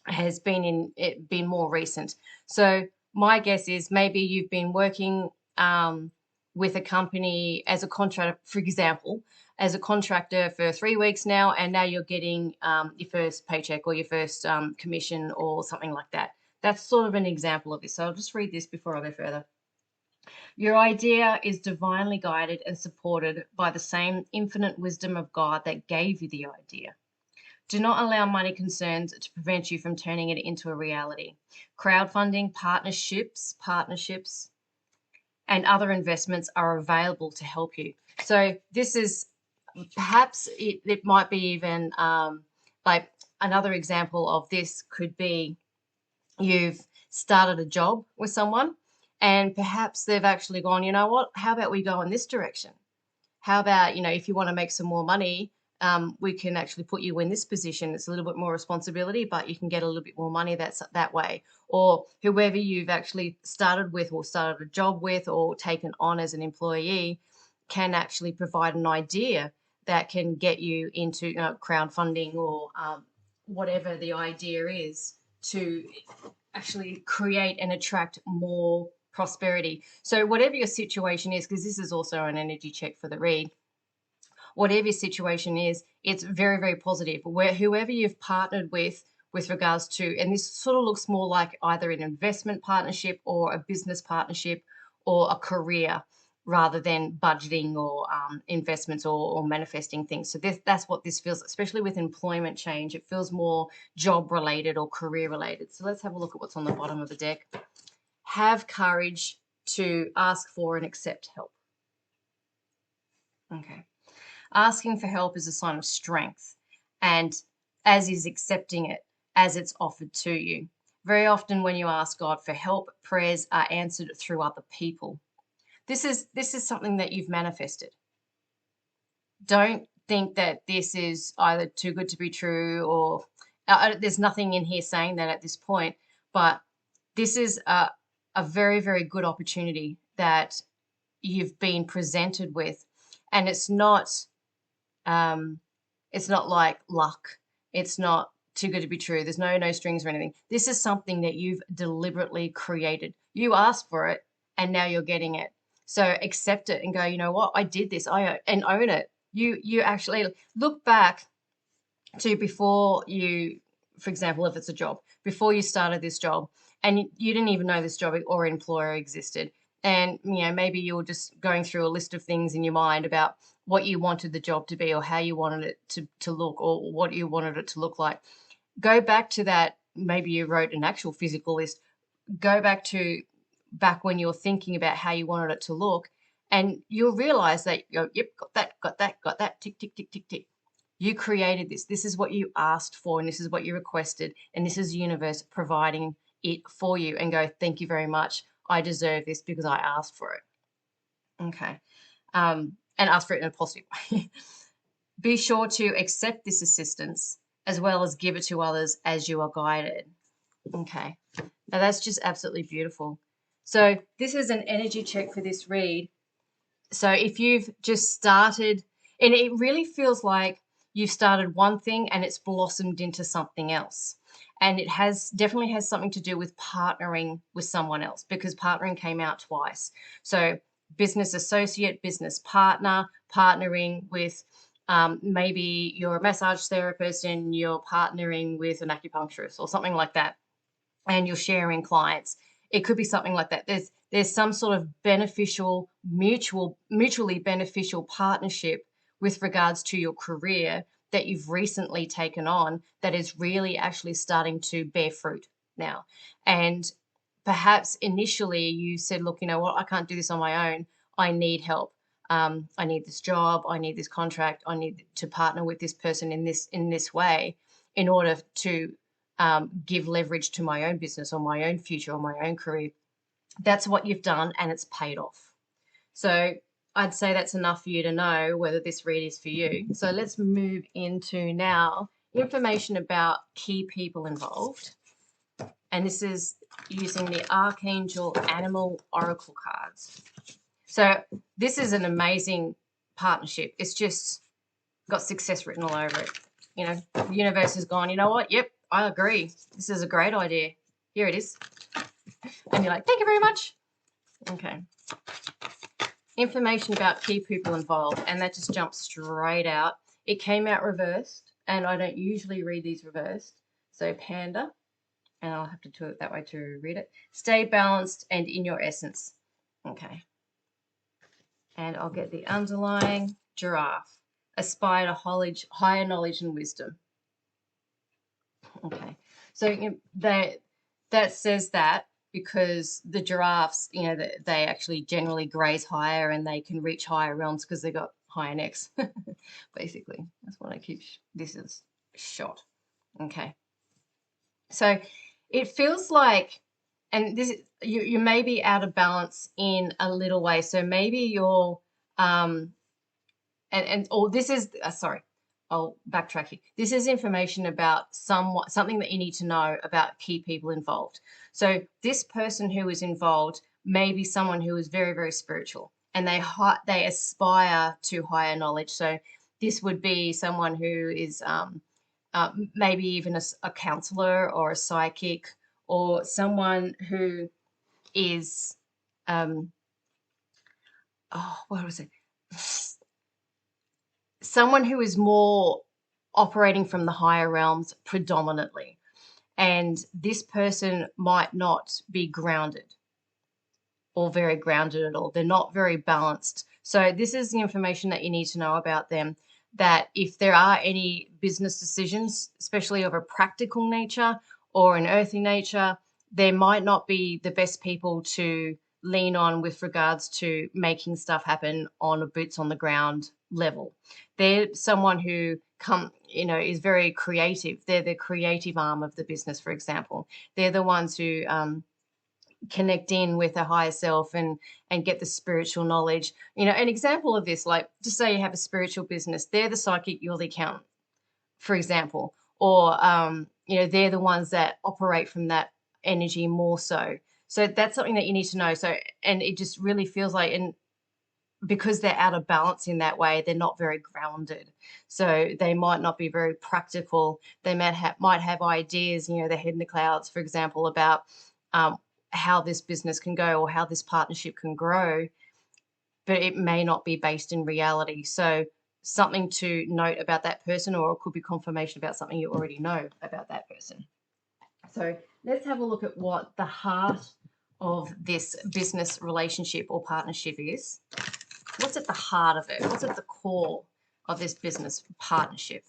[SPEAKER 1] has been more recent. So my guess is maybe you've been working with a company as a contractor, for example, as a contractor for 3 weeks now, and now you're getting your first paycheck or your first commission or something like that. That's sort of an example of this. So I'll just read this before I go further. Your idea is divinely guided and supported by the same infinite wisdom of God that gave you the idea. Do not allow money concerns to prevent you from turning it into a reality. Crowdfunding, partnerships, and other investments are available to help you. So this is perhaps it might be even like another example of this could be you've started a job with someone, and perhaps they've actually gone, you know what, how about we go in this direction? How about, if you want to make some more money, we can actually put you in this position. It's a little bit more responsibility, but you can get a little bit more money that way. Or whoever you've actually started with or started a job with or taken on as an employee can actually provide an idea that can get you into crowdfunding or whatever the idea is to actually create and attract more prosperity. So whatever your situation is, because this is also an energy check for the read, whatever your situation is, it's very, very positive. Whoever you've partnered with regards to, and this sort of looks more like either an investment partnership or a business partnership or a career rather than budgeting or investments or manifesting things. So that's what this feels, especially with employment change. It feels more job related or career related. So let's have a look at what's on the bottom of the deck. Have courage to ask for and accept help. Okay. Asking for help is a sign of strength, and as is accepting it as it's offered to you. Very often when you ask God for help, prayers are answered through other people. This is something that you've manifested. Don't think that this is either too good to be true or there's nothing in here saying that at this point, but this is a very, very good opportunity that you've been presented with, and it's not like luck. It's not too good to be true. There's no strings or anything. This is something that you've deliberately created. You asked for it, and now you're getting it. So accept it and go, you know what? I did this. And own it. You actually look back to before you, for example, if it's a job, before you started this job, and you didn't even know this job or employer existed. And, maybe you were just going through a list of things in your mind about what you wanted the job to be or how you wanted it to look or what you wanted it to look like. Go back to that. Maybe you wrote an actual physical list. Go back when you're thinking about how you wanted it to look, and you'll realize that, yep, got that, tick, tick, tick, tick. You created this. This is what you asked for, and this is what you requested, and this is the universe providing it for you. And go, thank you very much. I deserve this because I asked for it. Okay. And ask for it in a positive way. Be sure to accept this assistance as well as give it to others as you are guided. Okay. Now that's just absolutely beautiful. So this is an energy check for this read. So if you've just started, and it really feels like you've started one thing and it's blossomed into something else. And it definitely has something to do with partnering with someone else, because partnering came out twice. So business associate, business partner, partnering with maybe you're a massage therapist and you're partnering with an acupuncturist or something like that, and you're sharing clients. It could be something like that. There's some sort of beneficial, mutually beneficial partnership with regards to your career that you've recently taken on that is really actually starting to bear fruit now. And perhaps initially you said, look, you know what, I can't do this on my own. I need help. I need this job. I need this contract. I need to partner with this person in this way in order to give leverage to my own business or my own future or my own career. That's what you've done, and it's paid off. So I'd say that's enough for you to know whether this read is for you. So let's move into now information about key people involved. And this is using the Archangel Animal Oracle cards. So this is an amazing partnership. It's just got success written all over it. You know, the universe has gone, you know what? Yep, I agree. This is a great idea. Here it is. And you're like, thank you very much. Okay. Information about key people involved. And that just jumps straight out. It came out reversed, and I don't usually read these reversed. So Panda, and I'll have to do it that way to read it. Stay balanced and in your essence. Okay. And I'll get the underlying Giraffe. Aspire to higher knowledge and wisdom. Okay. So that says that because the giraffes, you know, they actually generally graze higher and they can reach higher realms because they've got higher necks. Basically, that's what I keep. This is shot. Okay. So it feels like, and this you may be out of balance in a little way. So maybe you're this is sorry, I'll backtrack here. This is information about something that you need to know about key people involved. So this person who is involved may be someone who is very, very spiritual, and they aspire to higher knowledge. So this would be someone who is maybe even a counselor or a psychic, or someone who is what was it? Someone who is more operating from the higher realms predominantly. And this person might not be grounded or very grounded at all. They're not very balanced. So this is the information that you need to know about them, that if there are any business decisions, especially of a practical nature or an earthy nature, they might not be the best people to lean on with regards to making stuff happen on a boots on the ground level. They're someone who is very creative. They're the creative arm of the business, for example. They're the ones who connect in with a higher self and get the spiritual knowledge. You know, an example of this, like just say you have a spiritual business, they're the psychic, you're the accountant, for example, or they're the ones that operate from that energy more so. So that's something that you need to know. So, and it just really feels like, and because they're out of balance in that way, they're not very grounded. So they might not be very practical. They might have ideas, their head in the clouds, for example, about how this business can go or how this partnership can grow, but it may not be based in reality. So something to note about that person, or it could be confirmation about something you already know about that person. So let's have a look at what the heart of this business relationship or partnership is. What's at the heart of it? What's at the core of this business partnership?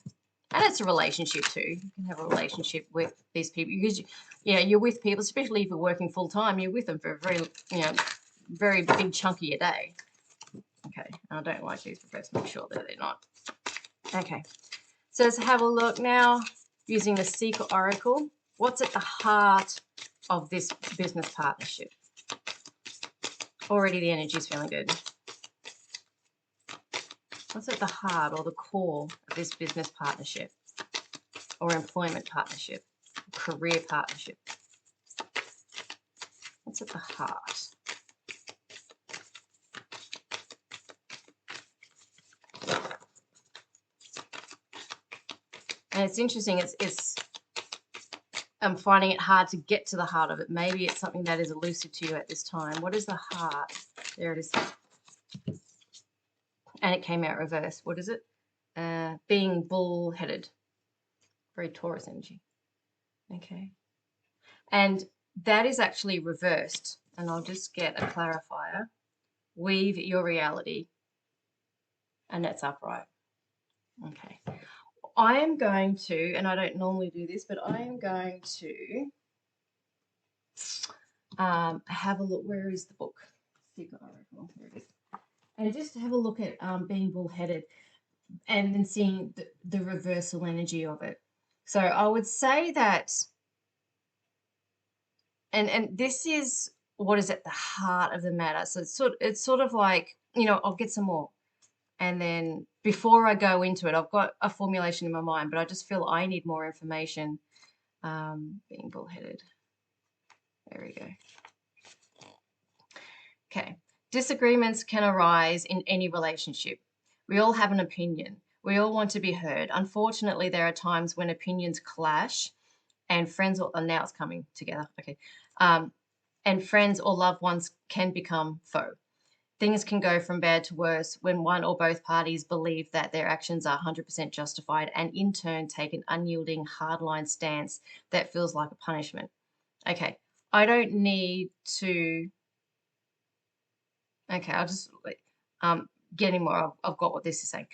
[SPEAKER 1] And it's a relationship too. You can have a relationship with these people because you're with people, especially if you're working full time. You're with them for a very big chunk of your day. Okay, and I don't like these because make sure that they're not. Okay, So let's have a look now using the Secret Oracle. What's at the heart of this business partnership? Already the energy is feeling good. What's at the heart or the core of this business partnership or employment partnership, career partnership? What's at the heart? And it's interesting, I'm finding it hard to get to the heart of it. Maybe it's something that is elusive to you at this time. What is the heart? There it is. And it came out reverse. What is it? Being bull-headed. Very Taurus energy. Okay. And that is actually reversed. And I'll just get a clarifier. Weave your reality. And that's upright. Okay. I am going to, and I don't normally do this, but I am going to have a look. Where is the book? Secret Oracle. Here it is. And just have a look at being bullheaded and then seeing the reversal energy of it. So I would say that, and this is what is at the heart of the matter. So it's sort of like, you know, I'll get some more. And then before I go into it, I've got a formulation in my mind, but I just feel I need more information. Being bullheaded. There we go. Okay. Disagreements can arise in any relationship. We all have an opinion. We all want to be heard. Unfortunately, there are times when opinions clash and friends, now it's coming together. Okay. And friends or loved ones can become foe. Things can go from bad to worse when one or both parties believe that their actions are 100% justified and in turn take an unyielding, hardline stance that feels like a punishment. Okay, I don't need to... Okay, I'll just... get any more. I've got what this is saying.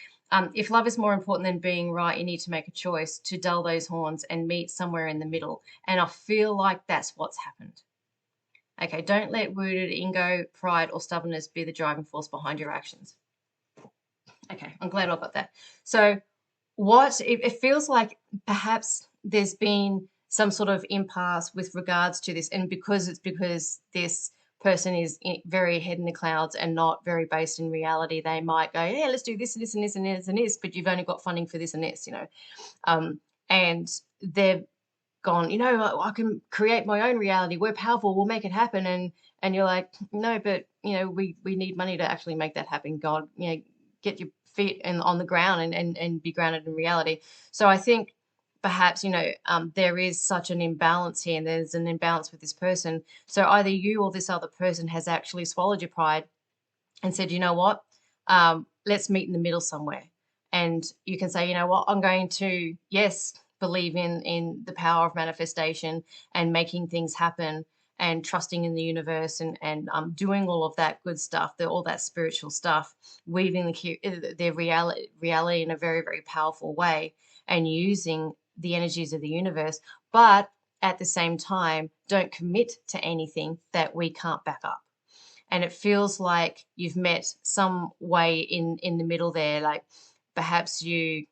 [SPEAKER 1] If love is more important than being right, you need to make a choice to dull those horns and meet somewhere in the middle. And I feel like that's what's happened. Okay, don't let wounded ego, pride, or stubbornness be the driving force behind your actions. Okay, I'm glad I got that. So it feels like perhaps there's been some sort of impasse with regards to this, and because this person is very head in the clouds and not very based in reality, they might go, yeah, let's do this and this and this and this and this, but you've only got funding for this and this, you know. And they've gone, you know, I can create my own reality. We're powerful. We'll make it happen. And you're like, no, but, you know, we need money to actually make that happen. God, you know, get your feet on the ground and be grounded in reality. So I think perhaps, you know, there is such an imbalance here, and there's an imbalance with this person. So either you or this other person has actually swallowed your pride and said, you know what, let's meet in the middle somewhere. And you can say, you know what, I'm going to, yes, believe in the power of manifestation and making things happen and trusting in the universe and doing all of that good stuff, all that spiritual stuff, weaving their reality in a very, very powerful way and using the energies of the universe. But at the same time, don't commit to anything that we can't back up. And it feels like you've met some way in the middle there, like perhaps you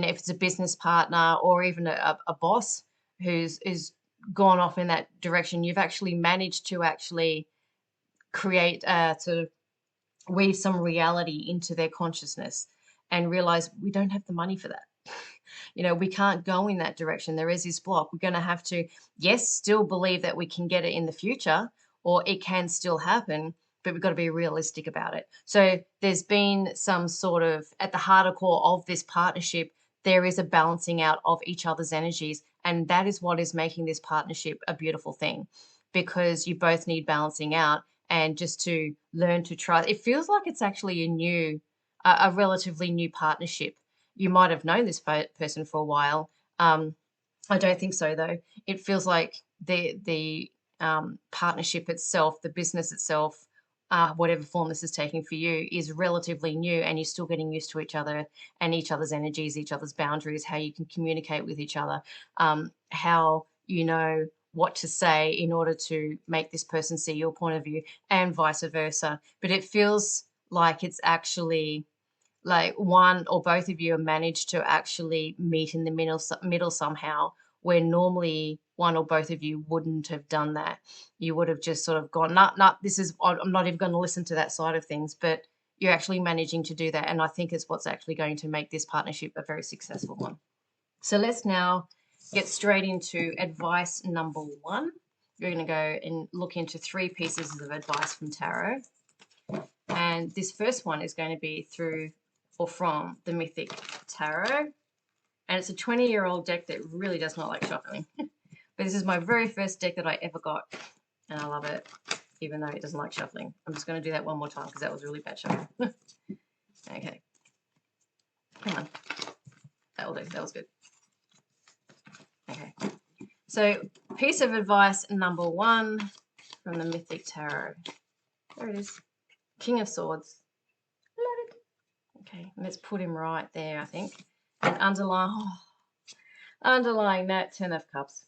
[SPEAKER 1] know, if it's a business partner or even a boss who's gone off in that direction, you've actually managed to actually create sort of weave some reality into their consciousness and realize we don't have the money for that. You know, we can't go in that direction. There is this block. We're going to have to, yes, still believe that we can get it in the future, or it can still happen, but we've got to be realistic about it. So there's been some sort of, at the harder core of this partnership, there is a balancing out of each other's energies. And that is what is making this partnership a beautiful thing, because you both need balancing out and just to learn to trust. It feels like it's actually a relatively new partnership. You might have known this person for a while. I don't think so, though. It feels like the partnership itself, the business itself, whatever form this is taking for you, is relatively new, and you're still getting used to each other and each other's energies, each other's boundaries, how you can communicate with each other, how you know what to say in order to make this person see your point of view, and vice versa. But it feels like it's actually like one or both of you managed to actually meet in the middle somehow, where normally one or both of you wouldn't have done that. You would have just sort of gone, this is, I'm not even going to listen to that side of things, but you're actually managing to do that. And I think it's what's actually going to make this partnership a very successful one. So let's now get straight into advice number 1. You're going to go and look into 3 pieces of advice from tarot. And this first one is going to be through or from the Mythic Tarot. And it's a 20-year-old deck that really does not like shuffling. But this is my very first deck that I ever got. And I love it, even though it doesn't like shuffling. I'm just going to do that one more time because that was really bad shuffling. Okay. Come on. That will do. That was good. Okay. So, piece of advice number 1 from the Mythic Tarot. There it is. King of Swords. Okay, let's put him right there, I think. And underlying that 10 of Cups.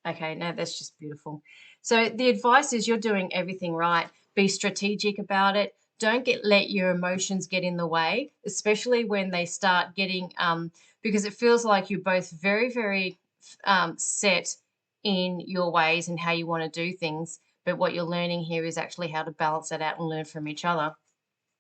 [SPEAKER 1] Okay, now that's just beautiful. So the advice is you're doing everything right. Be strategic about it. Don't let your emotions get in the way, especially when they start getting, because it feels like you're both very, very set in your ways and how you want to do things. But what you're learning here is actually how to balance that out and learn from each other.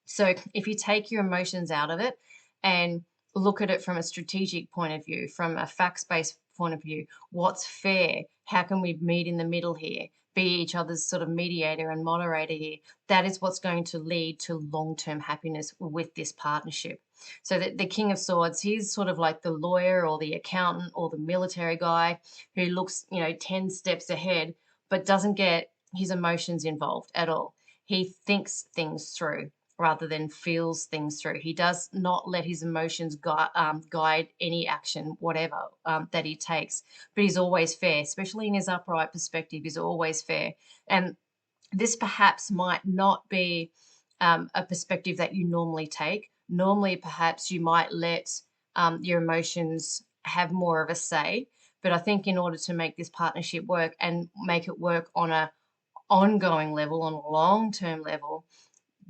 [SPEAKER 1] So if you take your emotions out of it and look at it from a strategic point of view, from a facts-based point of view, what's fair? How can we meet in the middle here? Be each other's sort of mediator and moderator here. That is what's going to lead to long-term happiness with this partnership. So that the King of Swords, he's sort of like the lawyer or the accountant or the military guy who looks, 10 steps ahead, but doesn't get his emotions involved at all. He thinks things through rather than feels things through. He does not let his emotions guide any action, whatever, that he takes. But he's always fair, especially in his upright perspective. He's always fair. And this perhaps might not be a perspective that you normally take. Normally, perhaps you might let your emotions have more of a say. But I think in order to make this partnership work and make it work on an ongoing level, on a long-term level,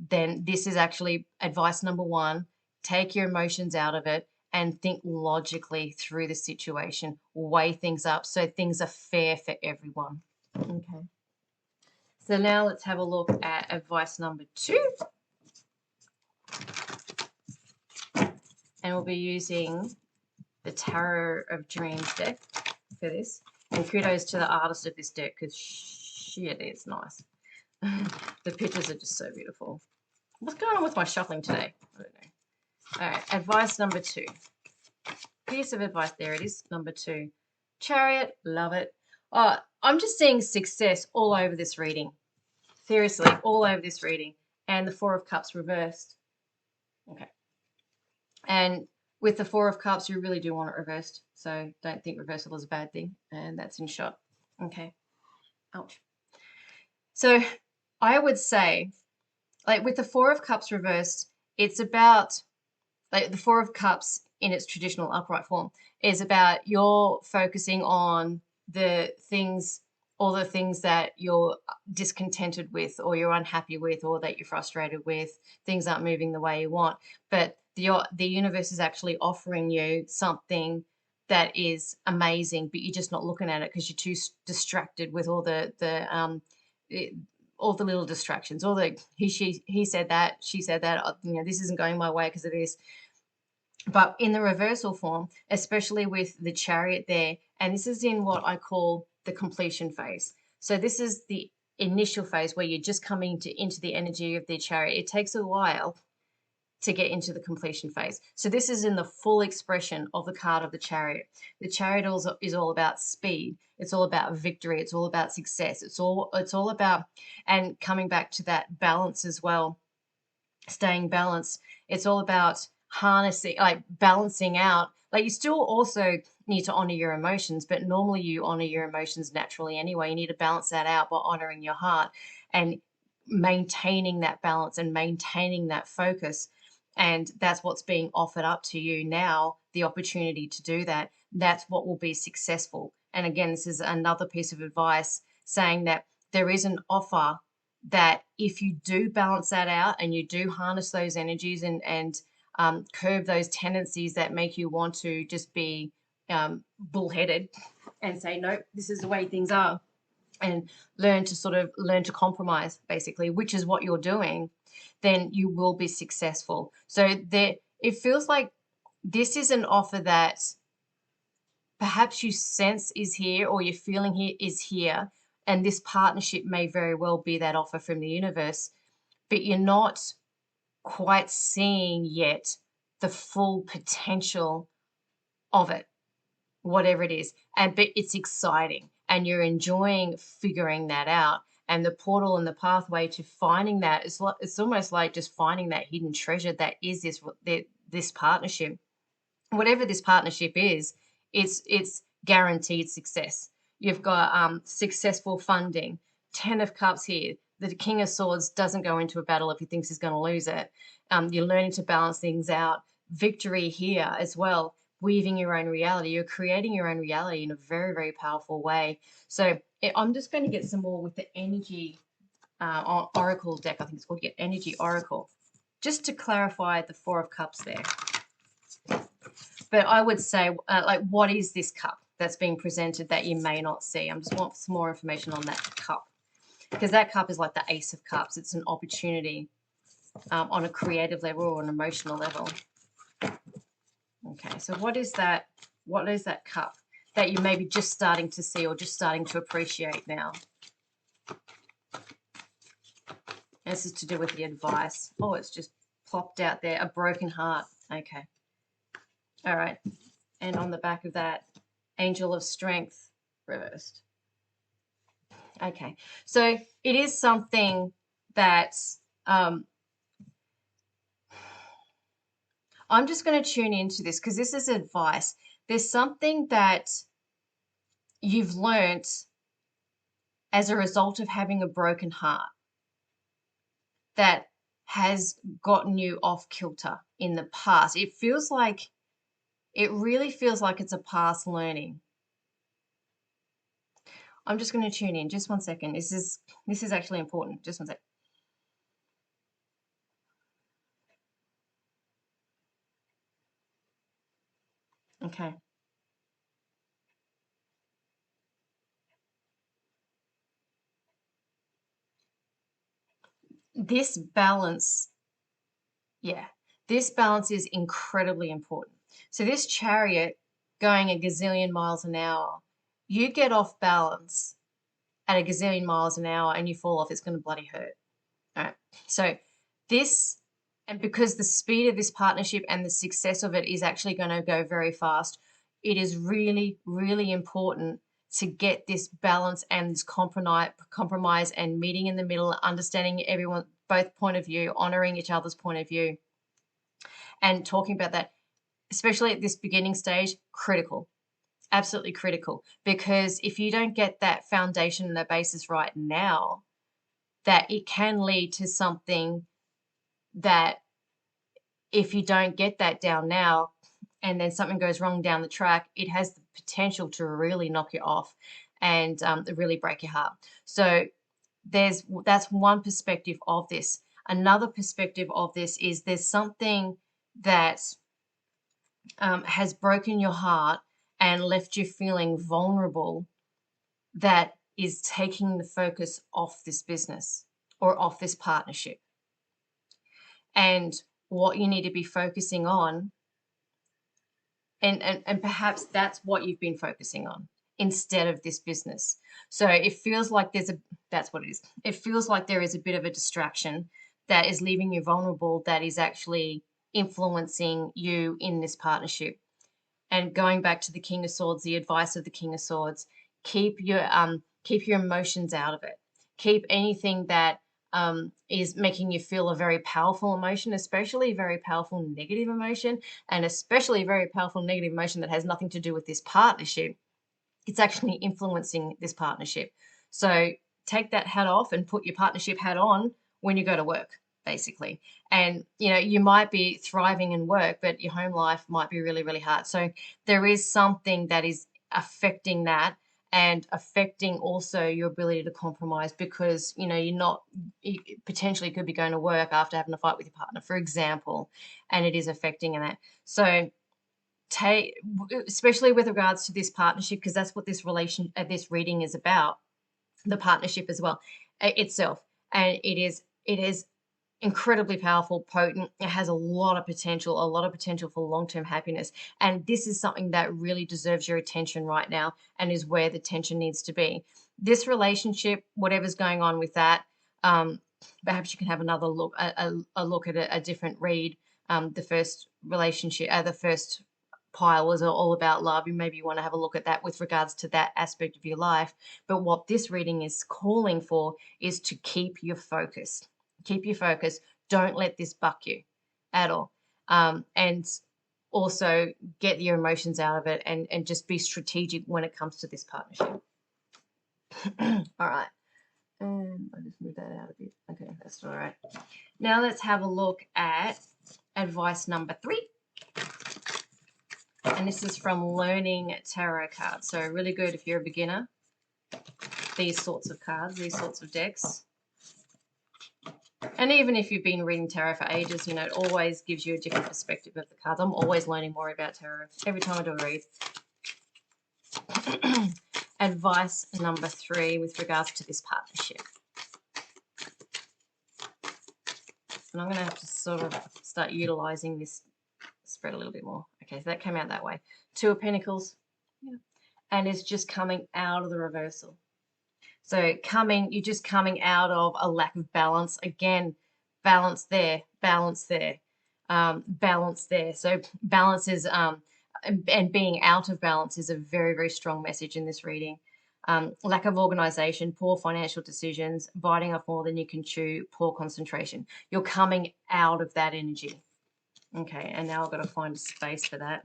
[SPEAKER 1] then this is actually advice number 1. Take your emotions out of it and think logically through the situation. Weigh things up so things are fair for everyone. Okay. So now let's have a look at advice number 2. And we'll be using the Tarot of Dreams deck for this. And kudos to the artist of this deck because shit, it's nice. The pictures are just so beautiful. What's going on with my shuffling today? I don't know. All right, advice number 2. Piece of advice, there it is, number 2. Chariot, love it. Oh, I'm just seeing success all over this reading. Seriously, all over this reading. And the 4 of Cups reversed. Okay. And with the 4 of Cups, you really do want it reversed. So don't think reversal is a bad thing. And that's in shot. Okay. Ouch. So I would say, like with the 4 of Cups reversed, it's about, like the 4 of Cups in its traditional upright form is about you're focusing on the things, all the things that you're discontented with or you're unhappy with or that you're frustrated with. Things aren't moving the way you want. But the universe is actually offering you something that is amazing, but you're just not looking at it because you're too distracted with all all the little distractions, all the he said that, she said that, this isn't going my way because of this. But in the reversal form, especially with the Chariot there, and this is in what I call the completion phase. So this is the initial phase where you're just coming into the energy of the Chariot. It takes a while to get into the completion phase. So this is in the full expression of the card of the Chariot. The Chariot is all about speed. It's all about victory. It's all about success. It's all about, and coming back to that balance as well, staying balanced. It's all about harnessing, like balancing out. Like you still also need to honor your emotions, but normally you honor your emotions naturally anyway. You need to balance that out by honoring your heart and maintaining that balance and maintaining that focus. And that's what's being offered up to you now, the opportunity to do that. That's what will be successful. And again, this is another piece of advice saying that there is an offer that if you do balance that out and you do harness those energies and curb those tendencies that make you want to just be bullheaded and say, no, this is the way things are, and learn to compromise, basically, which is what you're doing, then you will be successful. So there, it feels like this is an offer that perhaps you sense is here, or you're feeling here is here, and this partnership may very well be that offer from the universe, but you're not quite seeing yet the full potential of it, whatever it is. But it's exciting, and you're enjoying figuring that out. And the portal and the pathway to finding that is, it's almost like just finding that hidden treasure that is this partnership. Whatever this partnership is, it's guaranteed success. You've got successful funding. 10 of Cups here. The King of Swords doesn't go into a battle if he thinks he's going to lose it. You're learning to balance things out. Victory here as well. Weaving your own reality. You're creating your own reality in a very, very powerful way. So I'm just going to get some more with the energy oracle deck. I think it's called Energy Oracle. Just to clarify the 4 of Cups there. But I would say, like, what is this cup that's being presented that you may not see? I just want some more information on that cup. Because that cup is like the Ace of Cups. It's an opportunity on a creative level or an emotional level. Okay, so what is that? What is that cup that you may be just starting to see or just starting to appreciate now? And this is to do with the advice. Oh, it's just plopped out there. A broken heart. Okay. All right. And on the back of that, Angel of Strength reversed. Okay. So it is something that I'm just going to tune into this because this is advice. There's something that you've learnt as a result of having a broken heart that has gotten you off kilter in the past. It really feels like it's a past learning. I'm just going to tune in. Just one second. This is actually important. Just one second. Okay. This balance, this balance is incredibly important. So this Chariot going a gazillion miles an hour, you get off balance at a gazillion miles an hour and you fall off, it's going to bloody hurt. All right. So this, and because the speed of this partnership and the success of it is actually going to go very fast, it is really, really important to get this balance and this compromise and meeting in the middle, understanding everyone, both point of view, honoring each other's point of view, and talking about that, especially at this beginning stage, critical. Absolutely critical, because if you don't get that foundation and that basis right now, that it can lead to something that if you don't get that down now and then something goes wrong down the track, it has the potential to really knock you off and really break your heart. So that's one perspective of this. Another perspective of this is there's something that has broken your heart and left you feeling vulnerable that is taking the focus off this business or off this partnership. And what you need to be focusing on, and perhaps that's what you've been focusing on instead of this business. So it feels like that's what it is. It feels like there is a bit of a distraction that is leaving you vulnerable, that is actually influencing you in this partnership. And going back to the King of Swords, the advice of the King of Swords, keep your emotions out of it. Keep anything that is making you feel a very powerful emotion, especially a very powerful negative emotion, and especially a very powerful negative emotion that has nothing to do with this partnership. It's actually influencing this partnership. So take that hat off and put your partnership hat on when you go to work, basically. And, you might be thriving in work, but your home life might be really, really hard. So there is something that is affecting that. and affecting also your ability to compromise, because you potentially could be going to work after having a fight with your partner, for example, and it is affecting in that. So take, especially with regards to this partnership, because that's what this reading is about, the partnership as well itself, and it is incredibly powerful, potent. It has a lot of potential for long-term happiness. And this is something that really deserves your attention right now and is where the tension needs to be. This relationship, whatever's going on with that, perhaps you can have another look, a look at a different read. The first relationship, the first pile was all about love. And maybe you want to have a look at that with regards to that aspect of your life. But what this reading is calling for is to keep your focus. Keep your focus. Don't let this buck you at all. And also get your emotions out of it, and just be strategic when it comes to this partnership. All right. And I'll just move that out a bit. Okay, that's all right. Now let's have a look at advice number 3. And this is from Learning Tarot Cards. So really good if you're a beginner. These sorts of cards, these sorts of decks. And even if you've been reading tarot for ages, it always gives you a different perspective of the cards. I'm always learning more about tarot every time I do a read. Advice number 3 with regards to this partnership. And I'm going to have to sort of start utilizing this spread a little bit more. Okay, so that came out that way. 2 of Pentacles. Yeah. And it's just coming out of the reversal. So you're just coming out of a lack of balance. Again, balance there, balance there, balance there. So balance is, and being out of balance is a very, very strong message in this reading. Lack of organization, poor financial decisions, biting off more than you can chew, poor concentration. You're coming out of that energy. Okay, and now I've got to find a space for that.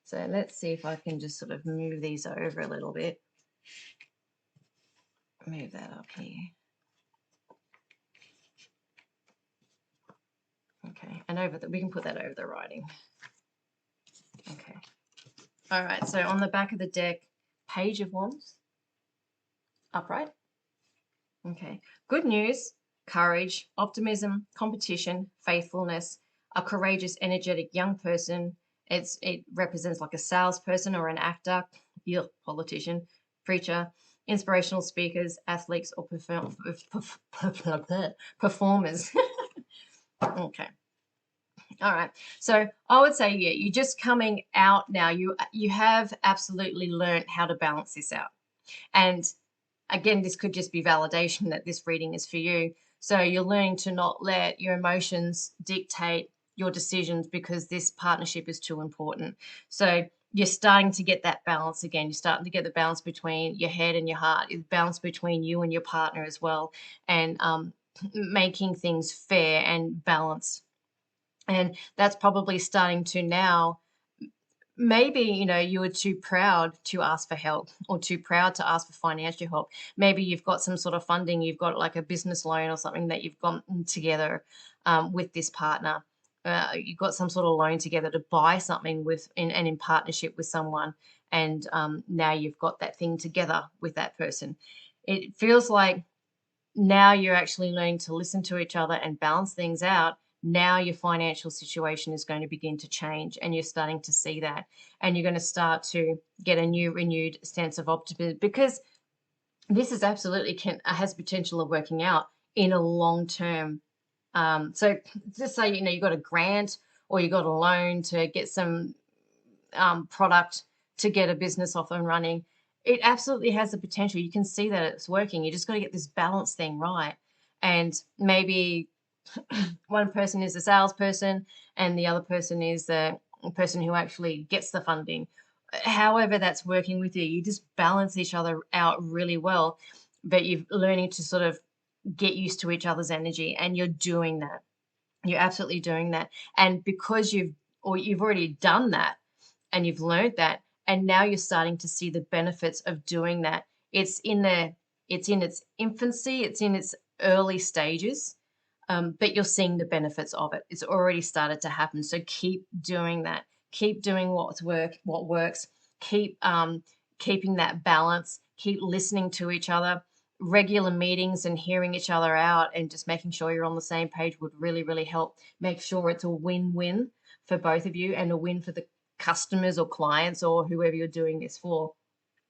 [SPEAKER 1] So let's see if I can just sort of move these over a little bit. Move that up here. Okay, and we can put that over the writing. Okay. All right, so on the back of the deck, Page of Wands, upright. Okay, good news, courage, optimism, competition, faithfulness, a courageous, energetic young person. It represents like a salesperson or an actor, politician, preacher, inspirational speakers, athletes, or performers. Okay. All right. So I would say, yeah, you're just coming out now. You have absolutely learned how to balance this out. And again, this could just be validation that this reading is for you. So you're learning to not let your emotions dictate your decisions, because this partnership is too important. So you're starting to get that balance again. You're starting to get the balance between your head and your heart, the balance between you and your partner as well, and making things fair and balanced. And that's probably starting to now, maybe, you were too proud to ask for help, or too proud to ask for financial help. Maybe you've got some sort of funding, you've got like a business loan or something that you've gotten together with this partner. You've got some sort of loan together to buy something and in partnership with someone. And now you've got that thing together with that person. It feels like now you're actually learning to listen to each other and balance things out. Now your financial situation is going to begin to change, and you're starting to see that, and you're going to start to get a new renewed sense of optimism, because this is absolutely has potential of working out in a long term. So just say, you got a grant or you got a loan to get some product to get a business off and running. It absolutely has the potential. You can see that it's working. You just got to get this balance thing right. And maybe one person is a salesperson and the other person is the person who actually gets the funding. However that's working with you, you just balance each other out really well, but you're learning to sort of get used to each other's energy, and you're doing that. You're absolutely doing that. And because you've already done that and you've learned that, and now you're starting to see the benefits of doing that. It's in its infancy, it's in its early stages. But you're seeing the benefits of it. It's already started to happen. So keep doing that. Keep doing what works. Keep keeping that balance, keep listening to each other. Regular meetings and hearing each other out and just making sure you're on the same page would really, really help. Make sure it's a win-win for both of you and a win for the customers or clients or whoever you're doing this for,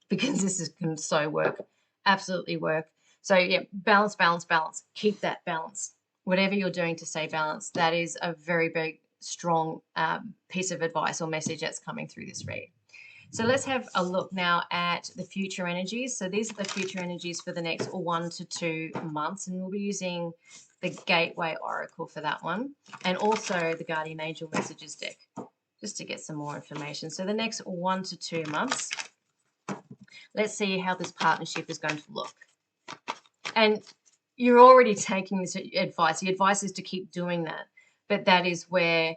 [SPEAKER 1] because can so work, absolutely work. So yeah, balance, balance, balance. Keep that balance. Whatever you're doing to stay balanced, that is a very big, strong piece of advice or message that's coming through this read. So let's have a look now at the future energies. So these are the future energies for the next 1 to 2 months, and we'll be using the Gateway Oracle for that one, and also the Guardian Angel Messages deck, just to get some more information. So the next 1 to 2 months, let's see how this partnership is going to look. And you're already taking this advice. The advice is to keep doing that, but that is where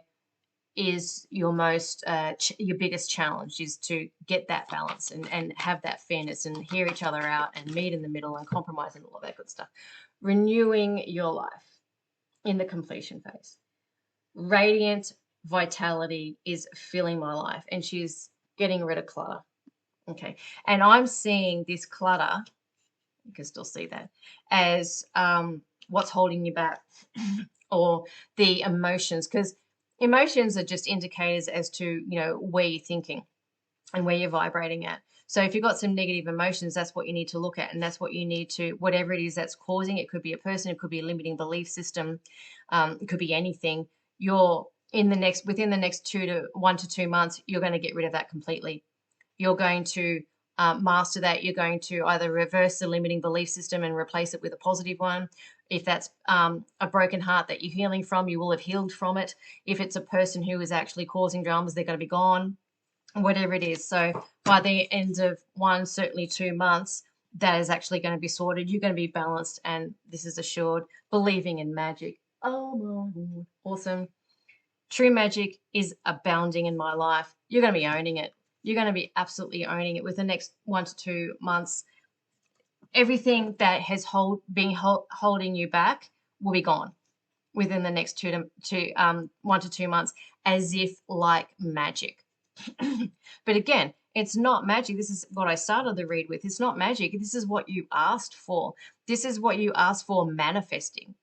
[SPEAKER 1] is your most your biggest challenge, is to get that balance and have that fairness and hear each other out and meet in the middle and compromise and all of that good stuff. Renewing your life in the completion phase. Radiant vitality is filling my life, and she's getting rid of clutter. Okay, and I'm seeing this clutter, you can still see that, as what's holding you back or the emotions, because emotions are just indicators as to, where you're thinking and where you're vibrating at. So if you've got some negative emotions, that's what you need to look at, and that's what you need to, whatever it is that's causing, it could be a person, it could be a limiting belief system, it could be anything. Within the next 1 to 2 months, you're going to get rid of that completely. You're going to master that. You're going to either reverse the limiting belief system and replace it with a positive one. If that's a broken heart that you're healing from, you will have healed from it. If it's a person who is actually causing dramas, they're going to be gone, whatever it is. So by the end of 1, certainly 2 months, that is actually going to be sorted. You're going to be balanced, and this is assured. Believing in magic. Oh my God. Awesome. True magic is abounding in my life. You're going to be owning it. You're going to be absolutely owning it with the next 1 to 2 months. Everything that has been holding you back will be gone within the next 1 to 2 months, as if like magic. But again, it's not magic. This is what I started the read with. It's not magic. This is what you asked for. This is what you asked for manifesting.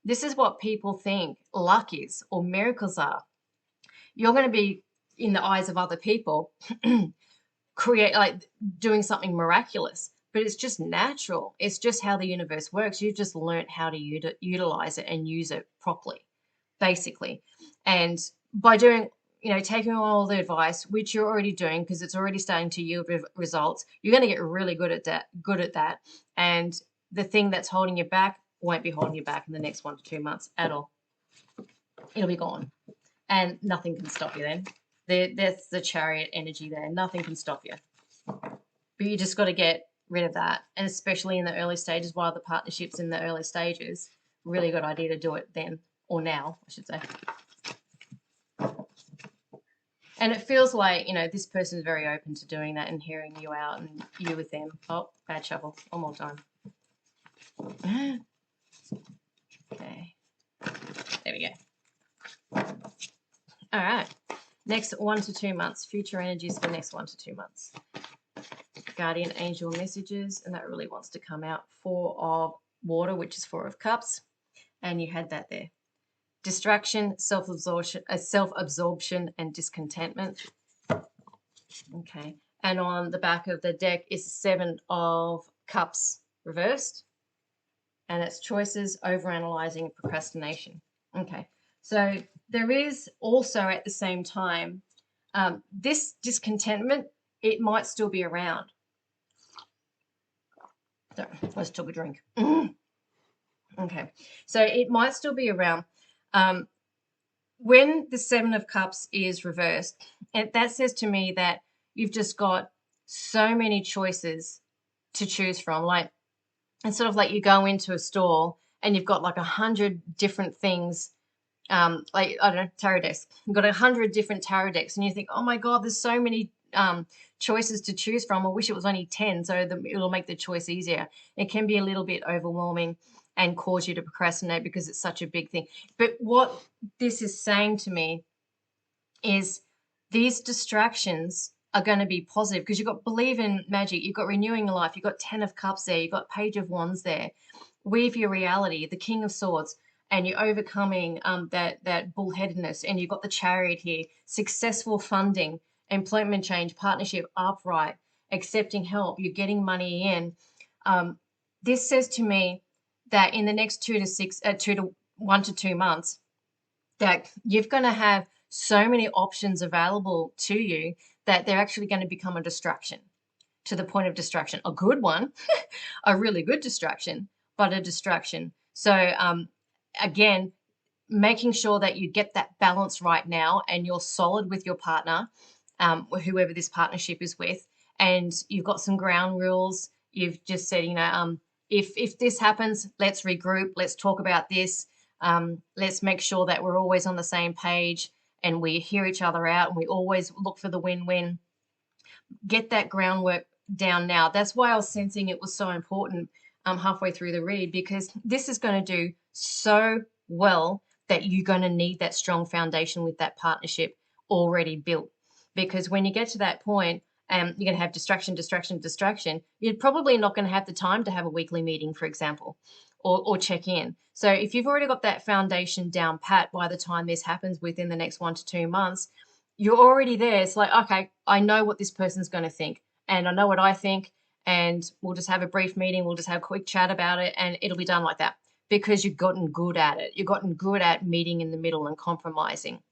[SPEAKER 1] This is what people think luck is or miracles are. You're going to be, in the eyes of other people, doing something miraculous, but it's just natural. It's just how the universe works. You've just learned how to utilize it and use it properly, basically. And by doing, taking all the advice, which you're already doing because it's already starting to yield results, you're going to get really good at that. And the thing that's holding you back won't be holding you back in the next 1 to 2 months at all. It'll be gone, and nothing can stop you then. That's the Chariot energy there. Nothing can stop you. But you just got to get rid of that. And especially in the early stages, while the partnership's in the early stages, really good idea to do it then, or now, I should say. And it feels like, this person is very open to doing that and hearing you out and you with them. Oh, bad shuffle. One more time. Okay. There we go. All right. Next 1 to 2 months. Future energies for the next 1 to 2 months. Guardian Angel Messages, and that really wants to come out. 4 of Water, which is 4 of Cups, and you had that there. Distraction, self-absorption, and discontentment. Okay, and on the back of the deck is 7 of Cups reversed, and it's choices, overanalyzing, and procrastination. Okay, so there is also at the same time this discontentment. It might still be around. So let's take a drink. Okay, so it might still be around. When the 7 of Cups is reversed, and that says to me that you've just got so many choices to choose from. Like, it's sort of like you go into a store and you've got like 100 different things. Like, I don't know, tarot decks. You've got 100 different tarot decks, and you think, oh my God, there's so many choices to choose from. I wish it was only 10, so it'll make the choice easier. It can be a little bit overwhelming and cause you to procrastinate because it's such a big thing. But what this is saying to me is these distractions are going to be positive, because you've got believe in magic, you've got renewing your life, you've got 10 of cups there, you've got page of wands there, weave your reality, the king of swords, and you're overcoming that bullheadedness, and you've got the chariot here, successful funding, employment change, partnership upright, accepting help, you're getting money in. This says to me that in the next 1 to 2 months, that you're going to have so many options available to you that they're actually going to become a distraction, to the point of distraction. A good one, a really good distraction, but a distraction. So again, making sure that you get that balance right now, and you're solid with your partner, whoever this partnership is with, and you've got some ground rules. You've just said, if this happens, let's regroup, let's talk about this. Let's make sure that we're always on the same page and we hear each other out, and we always look for the win-win. Get that groundwork down now. That's why I was sensing it was so important halfway through the read, because this is going to do so well that you're going to need that strong foundation with that partnership already built. Because when you get to that point, you're going to have distraction, you're probably not going to have the time to have a weekly meeting, for example, or check in. So if you've already got that foundation down pat, by the time this happens within the next 1 to 2 months, you're already there. It's like, okay, I know what this person's going to think, and I know what I think, and we'll just have a brief meeting, we'll just have a quick chat about it, and it'll be done like that, because you've gotten good at it. You've gotten good at meeting in the middle and compromising.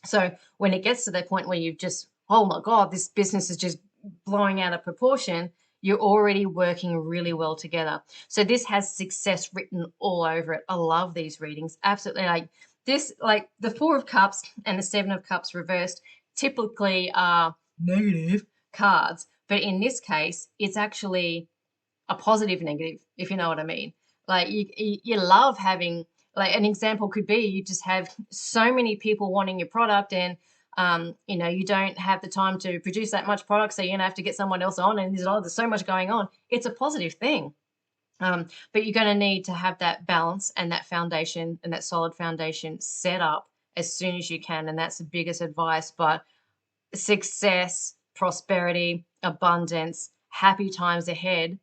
[SPEAKER 1] So when it gets to the point where you've just, oh my God, this business is just blowing out of proportion, you're already working really well together. So this has success written all over it. I love these readings. Absolutely. Like this, like the 4 of Cups and the 7 of Cups reversed typically are negative cards. But in this case, it's actually a positive negative, if you know what I mean. Like you love having, like an example could be, you just have so many people wanting your product, and you don't have the time to produce that much product, so you're gonna have to get someone else on, and there's so much going on. It's a positive thing. But you're going to need to have that balance and that foundation, and that solid foundation set up as soon as you can. And that's the biggest advice. But success, prosperity, abundance, happy times ahead.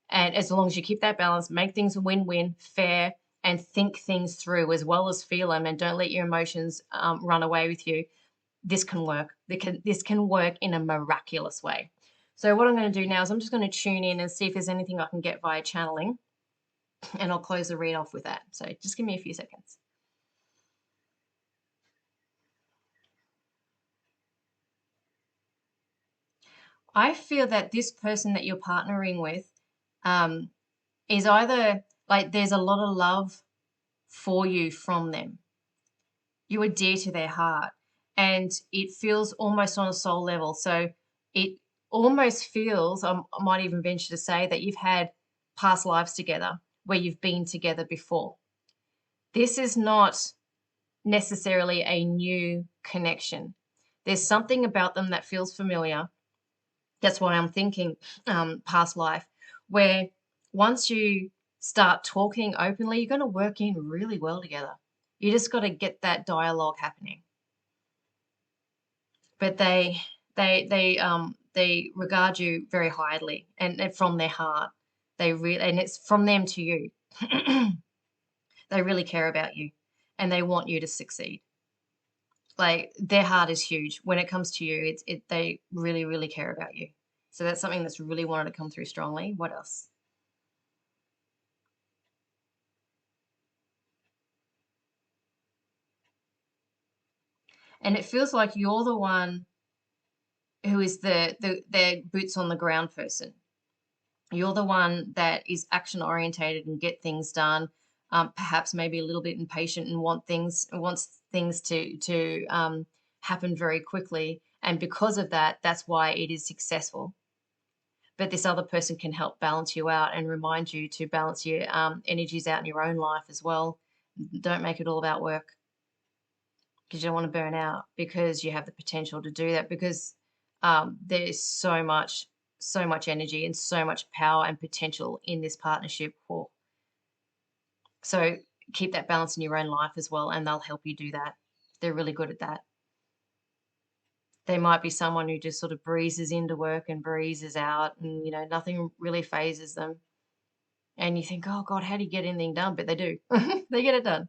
[SPEAKER 1] And as long as you keep that balance, make things a win-win, fair, and think things through as well as feel them, and don't let your emotions run away with you, this can work. This can work in a miraculous way. So what I'm going to do now is I'm just going to tune in and see if there's anything I can get via channeling, and I'll close the read off with that. So just give me a few seconds. I feel that this person that you're partnering with is either like there's a lot of love for you from them. You are dear to their heart, and it feels almost on a soul level. So it almost feels, I might even venture to say, that you've had past lives together where you've been together before. This is not necessarily a new connection. There's something about them that feels familiar. That's why I'm thinking past life, where once you start talking openly, you're going to work in really well together. You just got to get that dialogue happening. But they regard you very highly, and from their heart, and it's from them to you. They really care about you, and they want you to succeed. Like their heart is huge when it comes to you. They really, really care about you. So that's something that's really wanted to come through strongly. What else? And it feels like you're the one who is the boots on the ground person. You're the one that is action orientated and get things done. Perhaps maybe a little bit impatient and wants things to happen very quickly. And because of that, that's why it is successful. But this other person can help balance you out and remind you to balance your energies out in your own life as well. Don't make it all about work, because you don't want to burn out, because you have the potential to do that, because there's so much energy and so much power and potential in this partnership. So keep that balance in your own life as well, and they'll help you do that. They're really good at that. They might be someone who just sort of breezes into work and breezes out, and nothing really phases them. And you think, oh God, how do you get anything done? But they do. They get it done.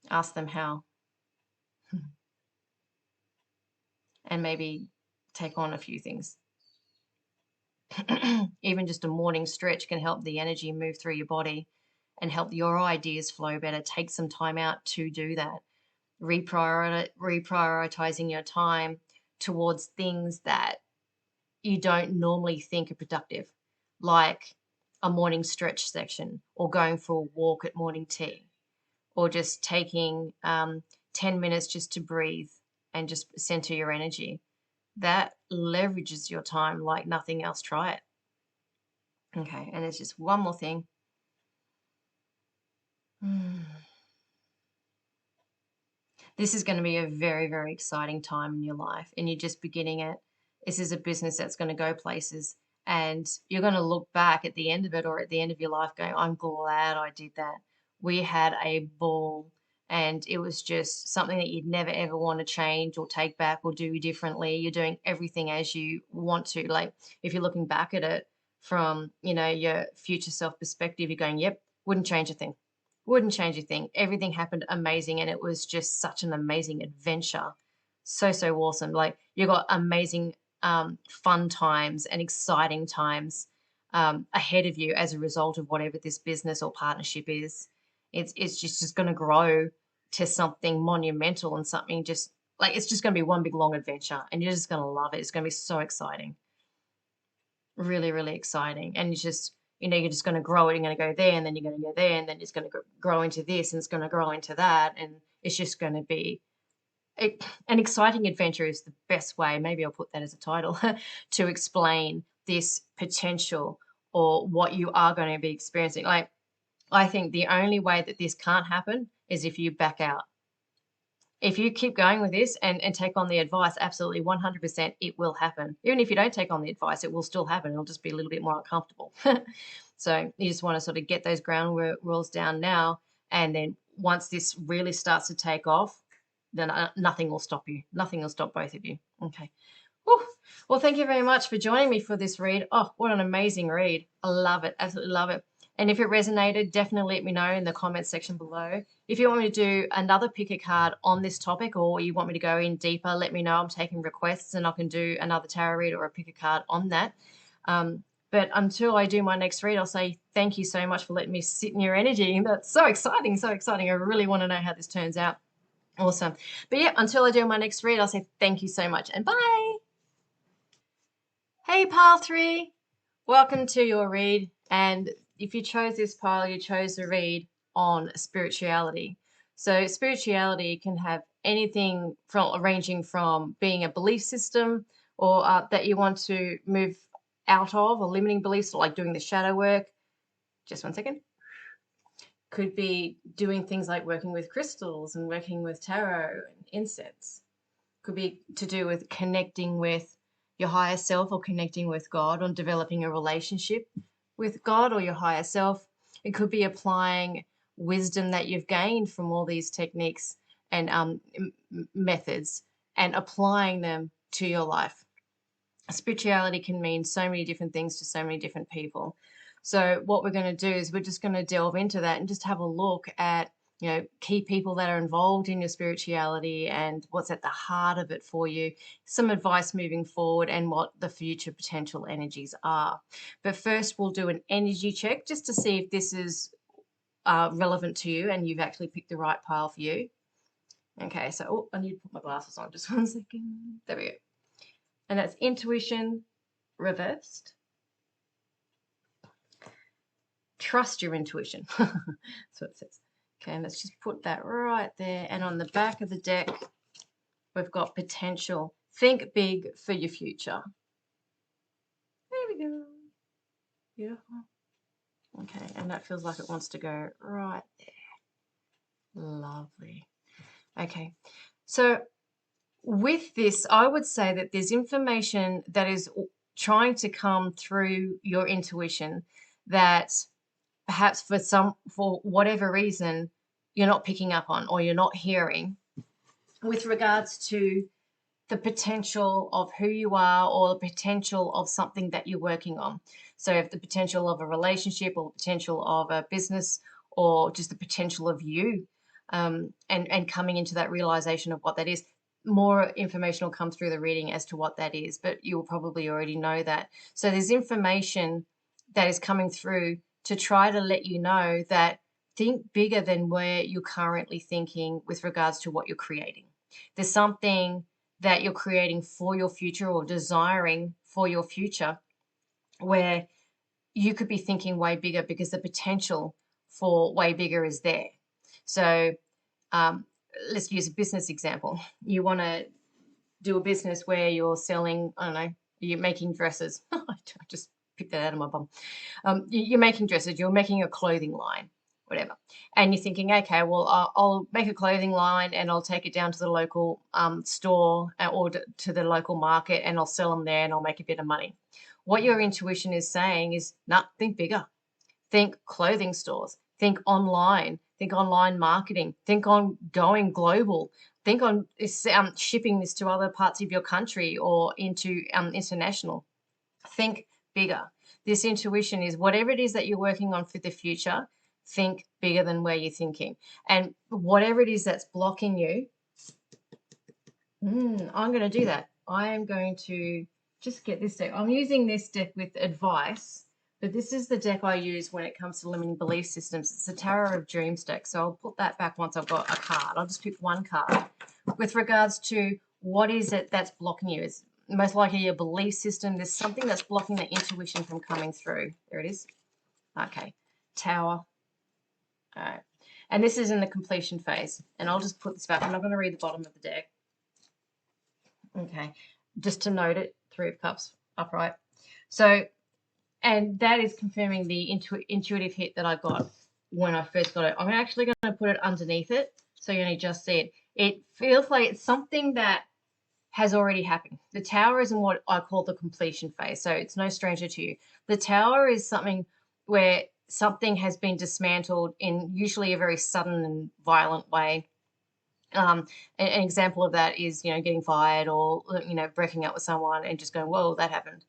[SPEAKER 1] Ask them how. And maybe take on a few things. Even just a morning stretch can help the energy move through your body and help your ideas flow better. Take some time out to do that. Reprioritizing your time towards things that you don't normally think are productive, like a morning stretch section, or going for a walk at morning tea, or just taking 10 minutes just to breathe and just center your energy. That leverages your time like nothing else. Try it. Okay, and there's just one more thing. This is going to be a very, very exciting time in your life, and you're just beginning it. This is a business that's going to go places, and you're going to look back at the end of it, or at the end of your life going, I'm glad I did that. We had a ball, and it was just something that you'd never ever want to change or take back or do differently. You're doing everything as you want to. Like, if you're looking back at it from, your future self perspective, you're going, yep, wouldn't change a thing. Wouldn't change a thing. Everything happened amazing, and it was just such an amazing adventure. So, so awesome. Like, you got amazing fun times and exciting times ahead of you as a result of whatever this business or partnership is. It's just going to grow to something monumental, and something just like, it's just going to be one big long adventure, and you're just going to love it. It's going to be so exciting. Really, really exciting. And it's just, you're just going to grow it. You're going to go there, and then you're going to go there, and then it's going to grow into this, and it's going to grow into that. And it's just going to be an exciting adventure is the best way. Maybe I'll put that as a title to explain this potential, or what you are going to be experiencing. Like, I think the only way that this can't happen is if you back out. If you keep going with this and take on the advice, absolutely 100%, it will happen. Even if you don't take on the advice, it will still happen. It'll just be a little bit more uncomfortable. So you just want to sort of get those ground rules down now. And then once this really starts to take off, then nothing will stop you. Nothing will stop both of you. Okay. Whew. Well, thank you very much for joining me for this read. Oh, what an amazing read. I love it. Absolutely love it. And if it resonated, definitely let me know in the comments section below. If you want me to do another pick a card on this topic, or you want me to go in deeper, let me know. I'm taking requests, and I can do another tarot read or a pick a card on that. But until I do my next read, I'll say thank you so much for letting me sit in your energy. That's so exciting, so exciting. I really want to know how this turns out. Awesome. But yeah, until I do my next read, I'll say thank you so much, and bye. Hey, Pile 3. Welcome to your read. And if you chose this pile, you chose to read on spirituality. So spirituality can have anything from ranging from being a belief system, or that you want to move out of, or limiting beliefs, like doing the shadow work. Just one second. Could be doing things like working with crystals and working with tarot and incense. Could be to do with connecting with your higher self, or connecting with God, or developing a relationship with God or your higher self. It could be applying wisdom that you've gained from all these techniques and methods, and applying them to your life. Spirituality can mean so many different things to so many different people. So what we're going to do is we're just going to delve into that and just have a look at key people that are involved in your spirituality and what's at the heart of it for you, some advice moving forward, and what the future potential energies are. But first, we'll do an energy check just to see if this is relevant to you and you've actually picked the right pile for you. Okay, so I need to put my glasses on. Just one second. There we go. And that's intuition reversed. Trust your intuition. That's what it says. Okay, let's just put that right there. And on the back of the deck, we've got potential. Think big for your future. There we go. Beautiful. Okay, and that feels like it wants to go right there. Lovely. Okay, so with this, I would say that there's information that is trying to come through your intuition that perhaps for whatever reason you're not picking up on, or you're not hearing. with regards to the potential of who you are or the potential of something that you're working on. So if the potential of a relationship or the potential of a business or just the potential of you, and coming into that realization of what that is. More information will come through the reading as to what that is, but you'll probably already know that. So there's information that is coming through to try to let you know that think bigger than where you're currently thinking with regards to what you're creating. There's something that you're creating for your future or desiring for your future where you could be thinking way bigger because the potential for way bigger is there. So let's use a business example. You want to do a business where you're selling, I don't know, you're making dresses. I just picked that out of my bum. You're making dresses, you're making a clothing line, whatever. And you're thinking, okay, well, I'll make a clothing line and I'll take it down to the local store or to the local market and I'll sell them there and I'll make a bit of money. What your intuition is saying is, nah, think bigger. Think clothing stores. Think online marketing, think on going global, think on shipping this to other parts of your country or into international. Think bigger. This intuition is whatever it is that you're working on for the future, think bigger than where you're thinking. And whatever it is that's blocking you, I'm going to do that. I am going to just get this deck. I'm using this deck with advice. But this is the deck I use when it comes to limiting belief systems. It's the Tarot of Dreams deck. So I'll put that back once I've got a card. I'll just pick one card. With regards to what is it that's blocking you? It's most likely your belief system. There's something that's blocking the intuition from coming through. There it is. Okay. Tower. All right. And this is in the completion phase. And I'll just put this back. I'm not going to read the bottom of the deck. Okay. Just to note it, Three of Cups upright. So... and that is confirming the intuitive hit that I got when I first got it. I'm actually going to put it underneath it so you only just see it. It feels like it's something that has already happened. The Tower is in what I call the completion phase, so it's no stranger to you. The Tower is something where something has been dismantled in usually a very sudden and violent way. An example of that is, getting fired or, breaking up with someone and just going, whoa, that happened.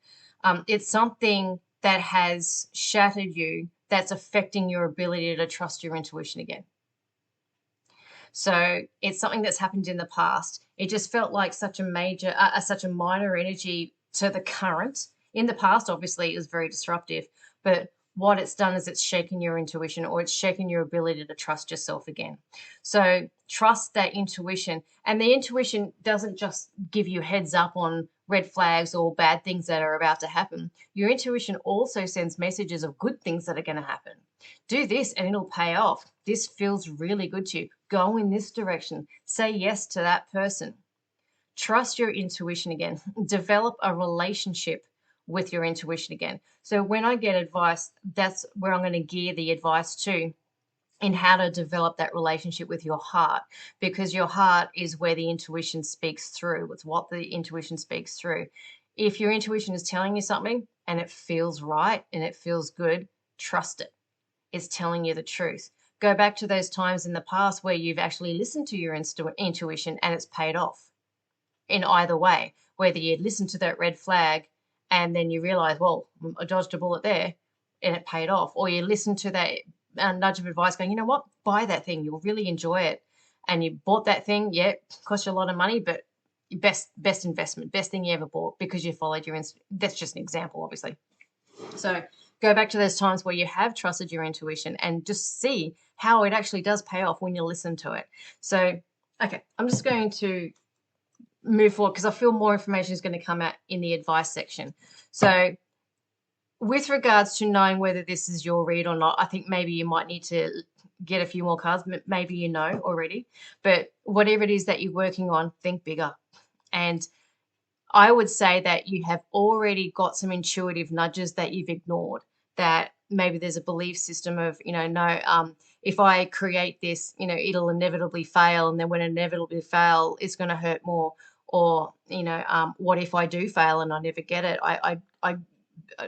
[SPEAKER 1] It's something that has shattered you, that's affecting your ability to trust your intuition again. So it's something that's happened in the past. It just felt like such a minor energy to the current. In the past, obviously, it was very disruptive, but what it's done is it's shaken your intuition or it's shaken your ability to trust yourself again. So trust that intuition. And the intuition doesn't just give you heads up on red flags or bad things that are about to happen. Your intuition also sends messages of good things that are going to happen. Do this and it'll pay off. This feels really good to you. Go in this direction. Say yes to that person. Trust your intuition again. Develop a relationship with your intuition again. So when I get advice, that's where I'm going to gear the advice to, in how to develop that relationship with your heart, because your heart is where the intuition speaks through. It's what the intuition speaks through. If your intuition is telling you something and it feels right and it feels good, trust it. It's telling you the truth. Go back to those times in the past where you've actually listened to your intuition and it's paid off in either way, whether you listen to that red flag and then you realize, well, I dodged a bullet there and it paid off, or you listen to that nudge of advice going, you know what, buy that thing, you'll really enjoy it, and you bought that thing, cost you a lot of money, but best investment, best thing you ever bought because you followed your instinct. That's just an example, obviously. So go back to those times where you have trusted your intuition and just see how it actually does pay off when you listen to it. So, okay, I'm just going to move forward because I feel more information is going to come out in the advice section. So with regards to knowing whether this is your read or not, I think maybe you might need to get a few more cards. Maybe you know already. But whatever it is that you're working on, think bigger. And I would say that you have already got some intuitive nudges that you've ignored, that maybe there's a belief system of, if I create this, it'll inevitably fail. And then when it inevitably fail, it's going to hurt more. Or, what if I do fail and I never get it? I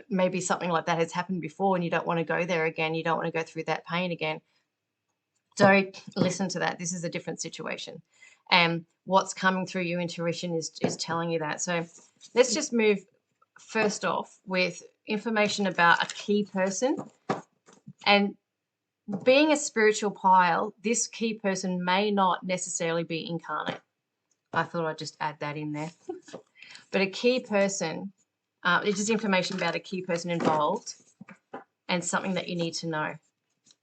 [SPEAKER 1] maybe something like that has happened before and you don't want to go there again. You don't want to go through that pain again. Don't listen to that. This is a different situation. and what's coming through your intuition is telling you that. So let's just move first off with information about a key person. And being a spiritual pile, this key person may not necessarily be incarnate. I thought I'd just add that in there. But a key person, it's just information about a key person involved and something that you need to know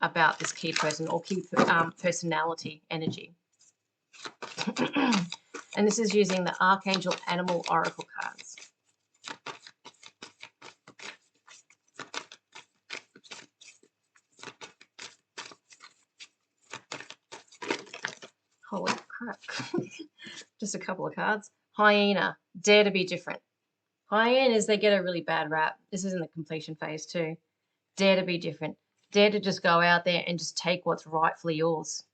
[SPEAKER 1] about this key person or key personality energy. And this is using the Archangel Animal Oracle cards. Holy crap. Just a couple of cards. Hyena, dare to be different. Hyenas, they get a really bad rap. This is in the completion phase too. Dare to be different. Dare to just go out there and just take what's rightfully yours.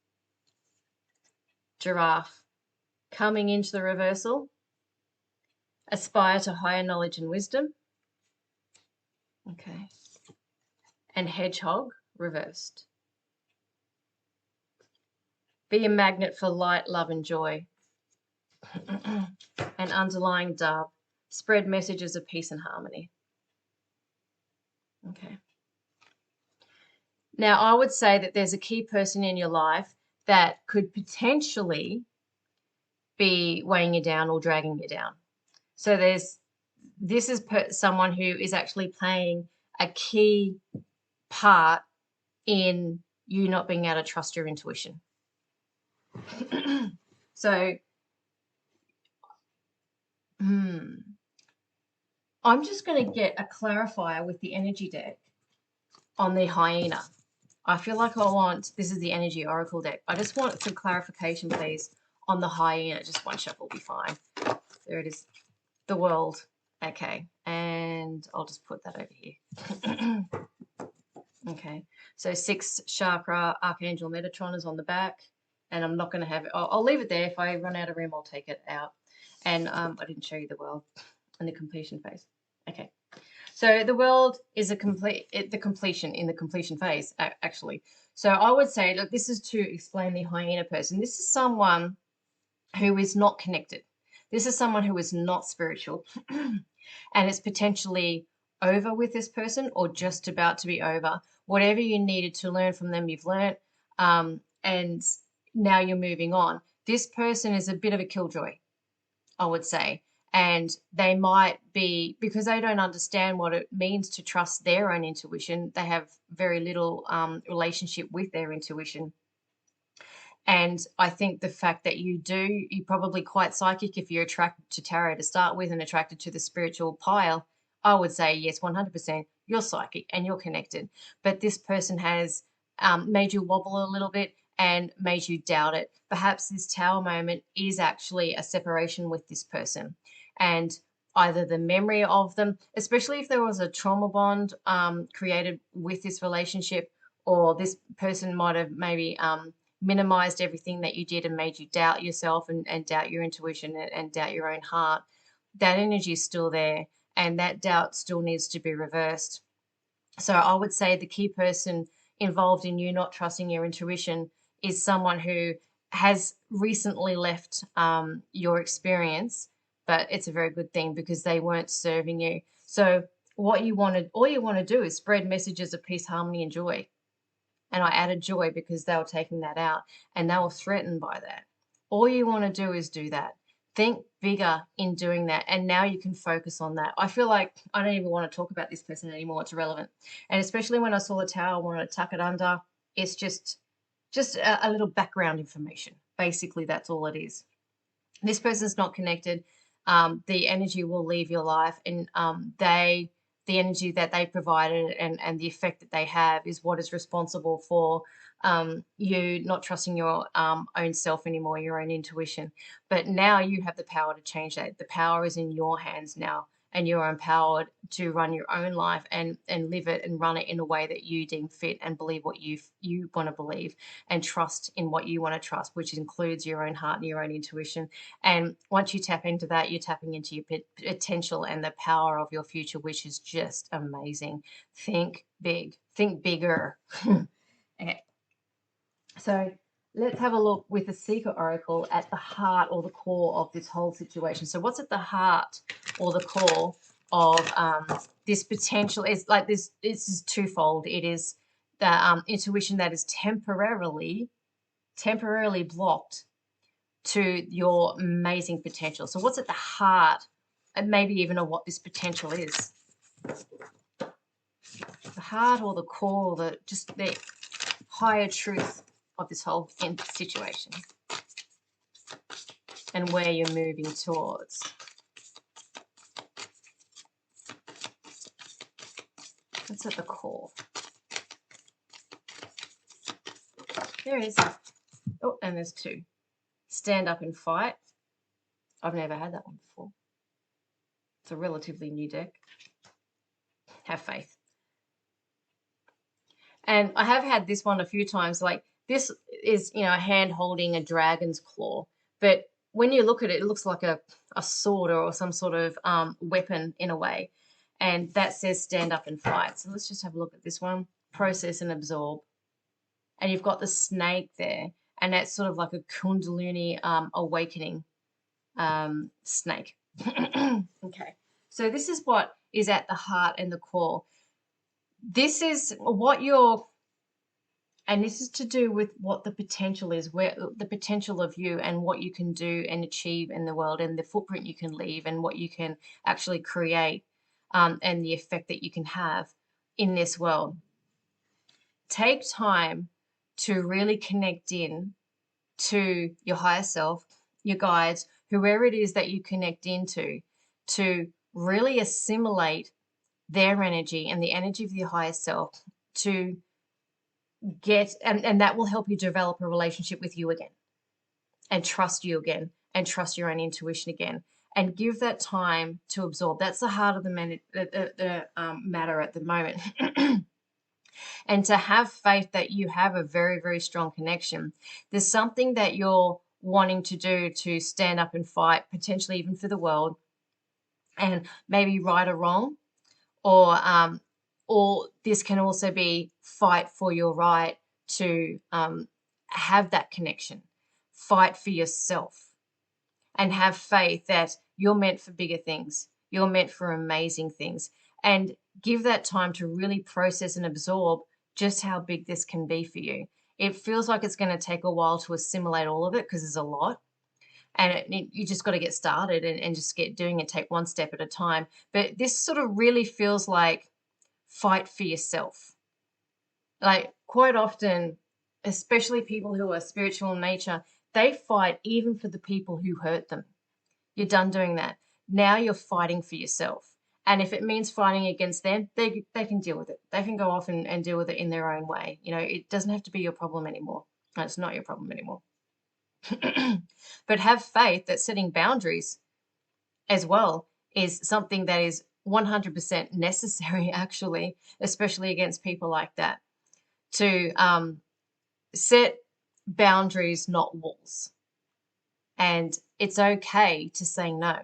[SPEAKER 1] Giraffe, coming into the reversal. Aspire to higher knowledge and wisdom. Okay. And hedgehog, reversed. Be a magnet for light, love, and joy. And underlying dove, spread messages of peace and harmony. Okay. Now, I would say that there's a key person in your life that could potentially be weighing you down or dragging you down. So this is someone who is actually playing a key part in you not being able to trust your intuition. So, I'm just going to get a clarifier with the energy deck on the hyena. I feel like this is the energy oracle deck. I just want some clarification, please, on the hyena. Just one shuffle will be fine. There it is. The world. Okay. And I'll just put that over here. Okay. So 6 chakra, Archangel Metatron is on the back. And I'm not going to have it. I'll leave it there. If I run out of room, I'll take it out. And I didn't show you the world in the completion phase. Okay. So the world is the completion phase, actually. So I would say, look, this is to explain the hyena person. This is someone who is not connected. This is someone who is not spiritual. And it's potentially over with this person or just about to be over. Whatever you needed to learn from them, you've learned. And now you're moving on. This person is a bit of a killjoy, I would say. And they might be, because they don't understand what it means to trust their own intuition, they have very little relationship with their intuition. And I think the fact that you're probably quite psychic if you're attracted to tarot to start with and attracted to the spiritual pile. I would say, yes, 100%, you're psychic and you're connected. But this person has made you wobble a little bit and made you doubt it. Perhaps this tower moment is actually a separation with this person. And either the memory of them, especially if there was a trauma bond created with this relationship, or this person might have maybe minimized everything that you did and made you doubt yourself and doubt your intuition and doubt your own heart. That energy is still there, and that doubt still needs to be reversed. So I would say the key person involved in you not trusting your intuition is someone who has recently left your experience, but it's a very good thing because they weren't serving you. So all you want to do is spread messages of peace, harmony, and joy. And I added joy because they were taking that out and they were threatened by that. All you want to do is do that. Think bigger in doing that. And now you can focus on that. I feel like I don't even want to talk about this person anymore. It's irrelevant. And especially when I saw the tower, I wanted to tuck it under. It's just a little background information. Basically, that's all it is. This person's not connected. The energy will leave your life, and the energy that they provided and the effect that they have is what is responsible for you not trusting your own self anymore, your own intuition. But now you have the power to change that. The power is in your hands now, and you're empowered to run your own life and live it and run it in a way that you deem fit and believe what you want to believe and trust in what you want to trust, which includes your own heart and your own intuition. And once you tap into that, you're tapping into your potential and the power of your future, which is just amazing. Think big, think bigger. Okay. So let's have a look with the Secret Oracle at the heart or the core of this whole situation. So what's at the heart or the core of this potential is like this. This is twofold. It is the intuition that is temporarily blocked to your amazing potential. So what's at the heart and maybe even of what this potential is? The heart or the core or the just the higher truth of this whole situation and where you're moving towards. That's at the core. There is. Oh, and there's two. Stand up and fight. I've never had that one before. It's a relatively new deck. Have faith. And I have had this one a few times. Like this is, you know, a hand holding a dragon's claw. But when you look at it, it looks like a sword or some sort of weapon in a way. And that says stand up and fight. So let's just have a look at this one. Process and absorb. And you've got the snake there. And that's sort of like a Kundalini awakening snake. Okay. So this is what is at the heart and the core. This is what you're, and this is to do with what the potential is, where the potential of you and what you can do and achieve in the world and the footprint you can leave and what you can actually create and the effect that you can have in this world. Take time to really connect in to your higher self, your guides, whoever it is that you connect into, to really assimilate their energy and the energy of your higher self to get, and that will help you develop a relationship with you again and trust you again and trust your own intuition again and give that time to absorb. That's the heart of the matter at the moment. And to have faith that you have a very, very strong connection. There's something that you're wanting to do to stand up and fight, potentially even for the world, and maybe right or wrong, or this can also be fight for your right to have that connection, fight for yourself, and have faith that you're meant for bigger things, you're meant for amazing things, and give that time to really process and absorb just how big this can be for you. It feels like it's going to take a while to assimilate all of it because there's a lot. And you just got to get started and just get doing it, take one step at a time. But this sort of really feels like fight for yourself. Like quite often, especially people who are spiritual in nature, they fight even for the people who hurt them. You're done doing that. Now you're fighting for yourself. And if it means fighting against them, they can deal with it. They can go off and deal with it in their own way. You know, it doesn't have to be your problem anymore. It's not your problem anymore. But have faith that setting boundaries as well is something that is 100% necessary, actually, especially against people like that, to set boundaries, not walls. And it's okay to say no,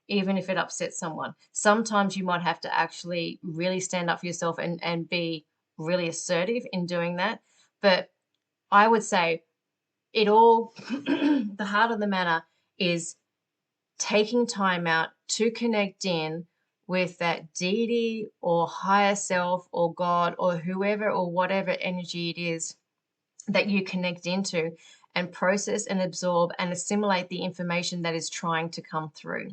[SPEAKER 1] even if it upsets someone. Sometimes you might have to actually really stand up for yourself and be really assertive in doing that. But I would say it all, the heart of the matter is taking time out to connect in with that deity or higher self or God or whoever or whatever energy it is that you connect into, and process and absorb and assimilate the information that is trying to come through.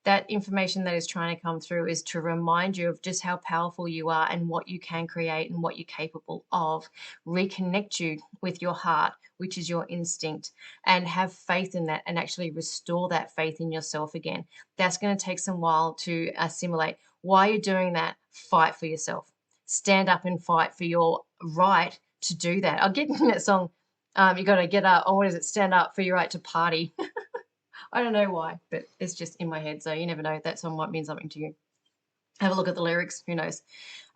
[SPEAKER 1] That information that is trying to come through is to remind you of just how powerful you are and what you can create and what you're capable of. Reconnect you with your heart, which is your instinct, and have faith in that and actually restore that faith in yourself again. That's going to take some while to assimilate. While you're doing that, fight for yourself. Stand up and fight for your right to do that. I'll get in that song. You got to get up. Oh, what is it? Stand up for your right to party. I don't know why, but it's just in my head. So you never know. That song might mean something to you. Have a look at the lyrics. Who knows?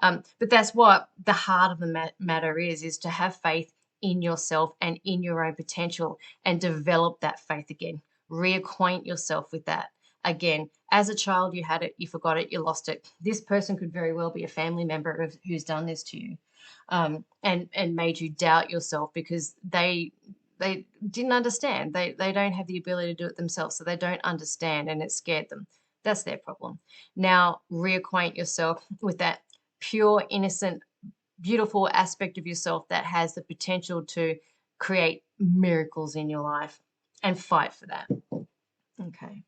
[SPEAKER 1] But that's what the heart of the matter is to have faith in yourself and in your own potential and develop that faith again. Reacquaint yourself with that. Again, as a child, you had it, you forgot it, you lost it. This person could very well be a family member who's done this to you. And made you doubt yourself because they they didn't understand. They don't have the ability to do it themselves, so they don't understand, and it scared them. That's their problem. Now reacquaint yourself with that pure, innocent, beautiful aspect of yourself that has the potential to create miracles in your life, and fight for that. Okay.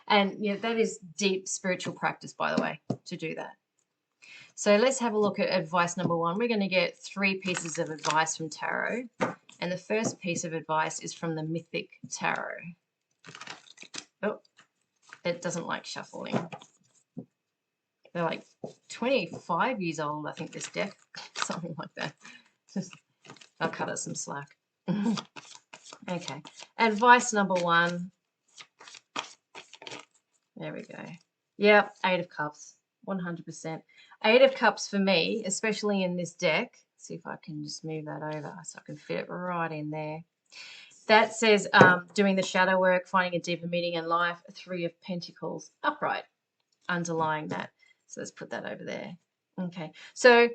[SPEAKER 1] And yeah, that is deep spiritual practice, by the way, to do that. So let's have a look at advice number 1. We're going to get 3 pieces of advice from tarot. And the first piece of advice is from the Mythic Tarot. Oh, it doesn't like shuffling. They're like 25 years old, I think, this deck. Something like that. I'll cut it some slack. Okay. Advice number 1. There we go. Yep, 8 of Cups. 100%. 8 of Cups for me, especially in this deck. See if I can just move that over so I can fit it right in there. That says doing the shadow work, finding a deeper meaning in life. 3 of Pentacles upright, underlying that. So let's put that over there. Okay. So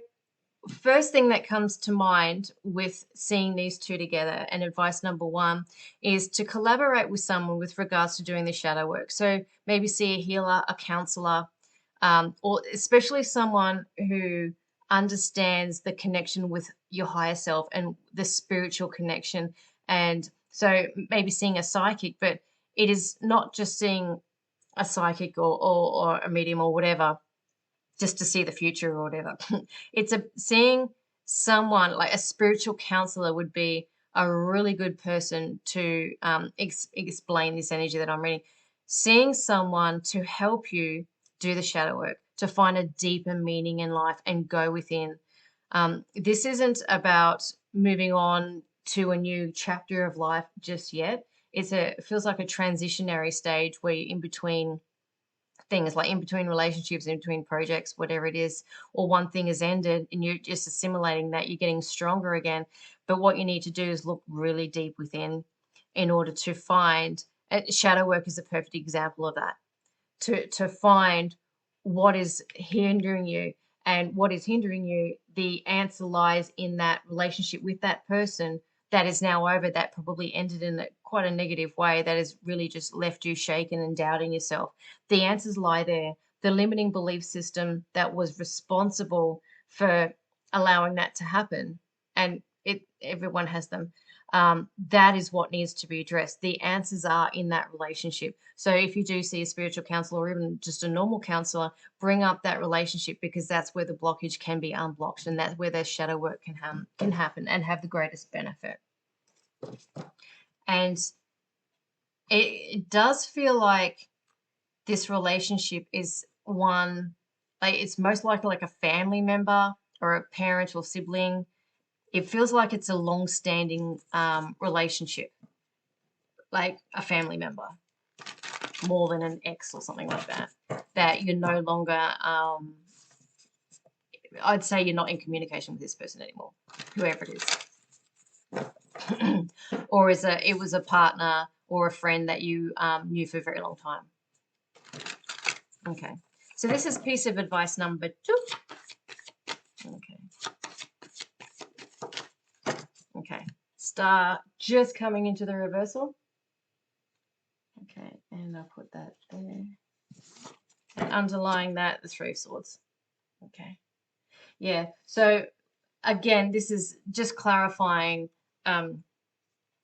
[SPEAKER 1] first thing that comes to mind with seeing these 2 together, and advice number 1 is to collaborate with someone with regards to doing the shadow work. So maybe see a healer, a counselor, or especially someone who understands the connection with your higher self and the spiritual connection. And so maybe seeing a psychic, but it is not just seeing a psychic or a medium or whatever just to see the future or whatever. It's seeing someone like a spiritual counselor would be a really good person to explain this energy that I'm reading. Seeing someone to help you do the shadow work, to find a deeper meaning in life and go within. This isn't about moving on to a new chapter of life just yet. It feels like a transitionary stage where you're in between things, like in between relationships, in between projects, whatever it is, or one thing has ended and you're just assimilating that, you're getting stronger again. But what you need to do is look really deep within in order to find, shadow work is a perfect example of that, to find what is hindering you. And what is hindering you, the answer lies in that relationship with that person that is now over, that probably ended in quite a negative way, that has really just left you shaken and doubting yourself. The answers lie there. The limiting belief system that was responsible for allowing that to happen, and everyone has them, that is what needs to be addressed. The answers are in that relationship. So if you do see a spiritual counselor or even just a normal counselor, bring up that relationship, because that's where the blockage can be unblocked, and that's where the shadow work can happen and have the greatest benefit. And it does feel like this relationship is one, like it's most likely like a family member or a parent or sibling. It feels like it's a long-standing relationship, like a family member, more than an ex or something like that, that you're no longer, I'd say you're not in communication with this person anymore, whoever it is. Or it was a partner or a friend that you knew for a very long time. Okay, so this is piece of advice number 2. Okay. Okay, star just coming into the reversal. Okay, and I'll put that there. And underlying that, the 3 of Swords. Okay. Yeah, so again, this is just clarifying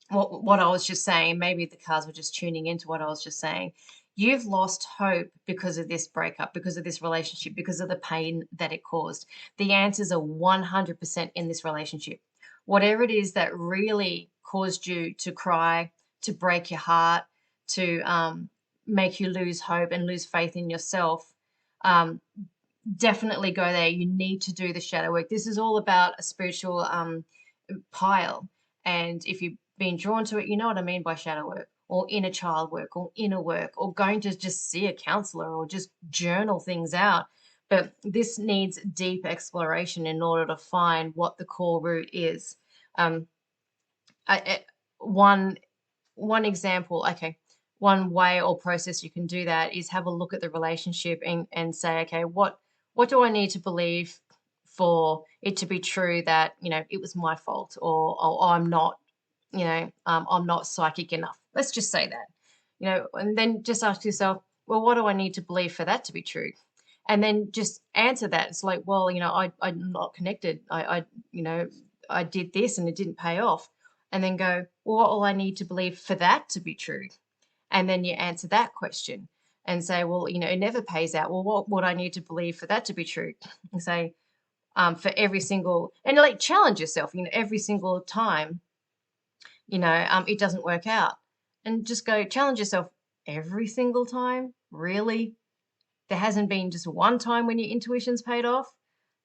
[SPEAKER 1] what I was just saying. Maybe the cards were just tuning into what I was just saying. You've lost hope because of this breakup, because of this relationship, because of the pain that it caused. The answers are 100% in this relationship. Whatever it is that really caused you to cry, to break your heart, to make you lose hope and lose faith in yourself, definitely go there. You need to do the shadow work. This is all about a spiritual pile. And if you've been drawn to it, you know what I mean by shadow work, or inner child work, or inner work, or going to just see a counselor, or just journal things out. But this needs deep exploration in order to find what the core root is. One example, okay, one way or process you can do that is have a look at the relationship and say, okay, what do I need to believe for it to be true that, it was my fault, or I'm not I'm not psychic enough. Let's just say that, and then just ask yourself, well, what do I need to believe for that to be true? And then just answer that. It's like, well, I'm not connected. I did this and it didn't pay off. And then go, well, what will I need to believe for that to be true? And then you answer that question and say, well, it never pays out. Well, what would I need to believe for that to be true? And say, for every single, and like challenge yourself, every single time, it doesn't work out. And just go challenge yourself every single time. Really? There hasn't been just one time when your intuition's paid off,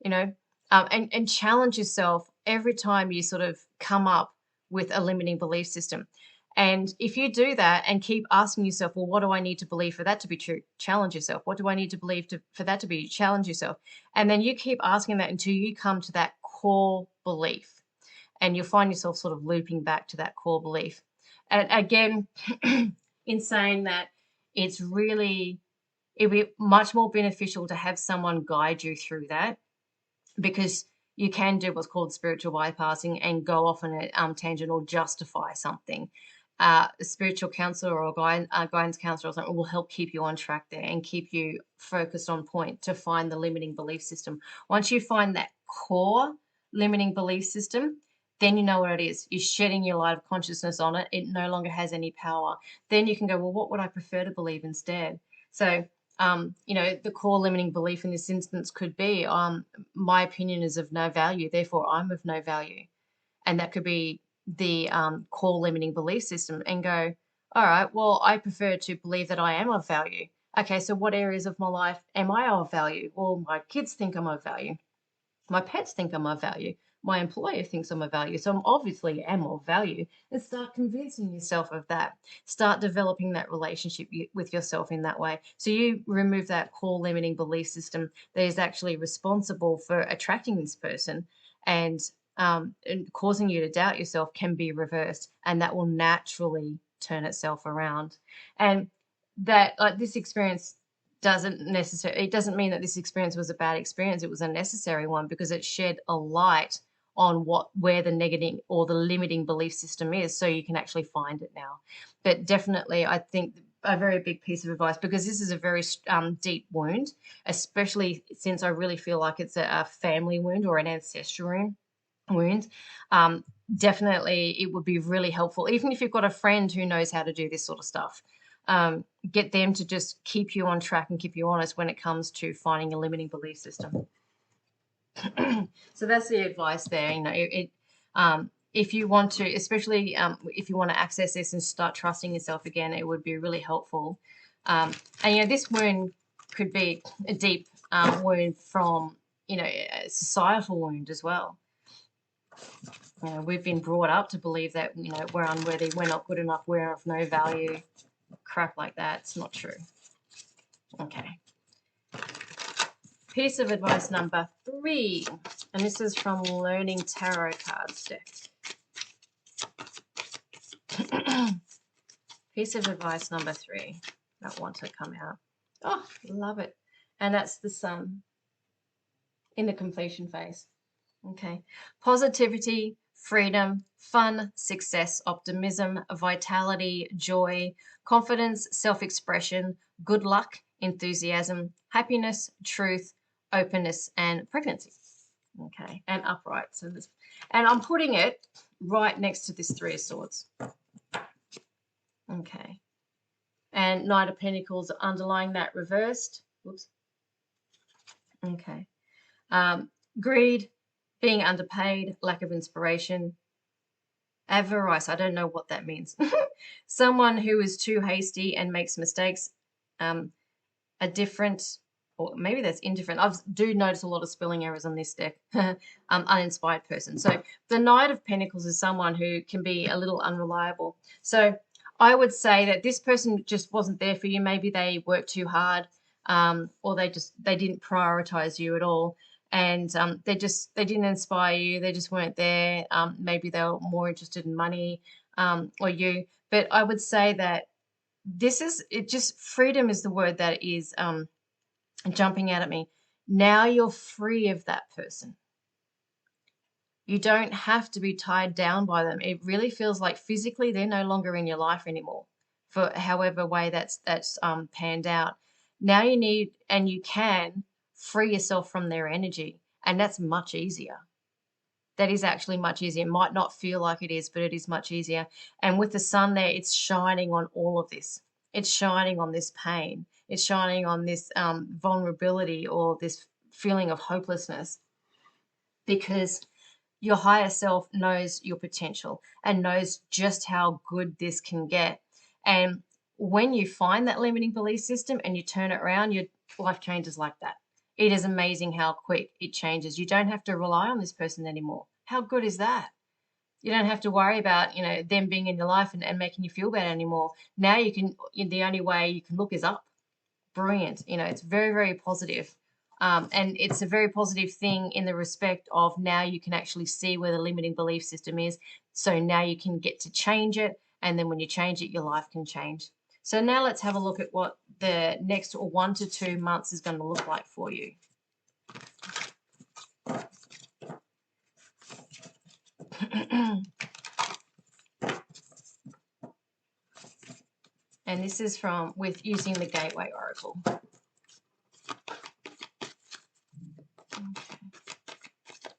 [SPEAKER 1] and challenge yourself every time you sort of come up with a limiting belief system. And if you do that and keep asking yourself, well, what do I need to believe for that to be true? Challenge yourself. What do I need to believe for that to be? Challenge yourself. And then you keep asking that until you come to that core belief. And you'll find yourself sort of looping back to that core belief. And again, in saying that, it'd be much more beneficial to have someone guide you through that, because you can do what's called spiritual bypassing and go off on a tangent or justify something. A spiritual counselor or guidance counselor or something will help keep you on track there and keep you focused on point to find the limiting belief system. Once you find that core limiting belief system, then you know what it is. You're shedding your light of consciousness on it. It no longer has any power. Then you can go, well, what would I prefer to believe instead? So, the core limiting belief in this instance could be, my opinion is of no value, therefore I'm of no value. And that could be the core limiting belief system, and go, all right, well, I prefer to believe that I am of value. Okay, so what areas of my life am I of value? Well, my kids think I'm of value. My pets think I'm of value. My employer thinks I'm of value. So I'm obviously am of value. And start convincing yourself of that. Start developing that relationship with yourself in that way. So you remove that core limiting belief system that is actually responsible for attracting this person, and causing you to doubt yourself can be reversed, and that will naturally turn itself around. And that, like, this experience doesn't mean that this experience was a bad experience. It was a necessary one, because it shed a light on where the negative or the limiting belief system is, so you can actually find it now. But definitely, I think a very big piece of advice, because this is a very deep wound, especially since I really feel like it's a family wound or an ancestral wound. Definitely, it would be really helpful, even if you've got a friend who knows how to do this sort of stuff. Get them to just keep you on track and keep you honest when it comes to finding a limiting belief system. So that's the advice there. If you want to, especially if you want to access this and start trusting yourself again, it would be really helpful. And this wound could be a deep wound from a societal wound as well. We've been brought up to believe that we're unworthy, we're not good enough, we're of no value. Crap like that. It's not true. Okay. Piece of advice number 3, and this is from Learning Tarot Cards deck. Piece of advice number 3. Don't want to come out. Oh, love it. And that's the Sun in the completion phase. Okay. Positivity, freedom, fun, success, optimism, vitality, joy, confidence, self-expression, good luck, enthusiasm, happiness, truth, openness, and pregnancy. Okay, and upright. And I'm putting it right next to this 3 of Swords. Okay. And Knight of Pentacles underlying that, reversed. Whoops. Okay. Greed, being underpaid, lack of inspiration. Avarice, I don't know what that means. Someone who is too hasty and makes mistakes. A different, or maybe that's indifferent. I do notice a lot of spelling errors on this deck. Uninspired person. So the Knight of Pentacles is someone who can be a little unreliable. So I would say that this person just wasn't there for you. Maybe they worked too hard, or they didn't prioritize you at all. And they didn't inspire you. They just weren't there. Maybe they were more interested in money or you. But I would say that freedom is the word that is jumping out at me. Now you're free of that person. You don't have to be tied down by them. It really feels like physically they're no longer in your life anymore, for however way that's panned out. Now you need and you can free yourself from their energy, and that's much easier. That is actually much easier. It might not feel like it is, but it is much easier. And with the sun there, it's shining on all of this. It's shining on this pain. It's shining on this vulnerability or this feeling of hopelessness, because your higher self knows your potential and knows just how good this can get. And when you find that limiting belief system and you turn it around, your life changes like that. It is amazing how quick it changes. You don't have to rely on this person anymore. How good is that? You don't have to worry about, them being in your life and making you feel bad anymore. Now you can, the only way you can look is up. Brilliant. It's very, very positive. And it's a very positive thing in the respect of now you can actually see where the limiting belief system is. So now you can get to change it. And then when you change it, your life can change. So now let's have a look at what the next 1 to 2 months is going to look like for you. And this is with using the Gateway Oracle.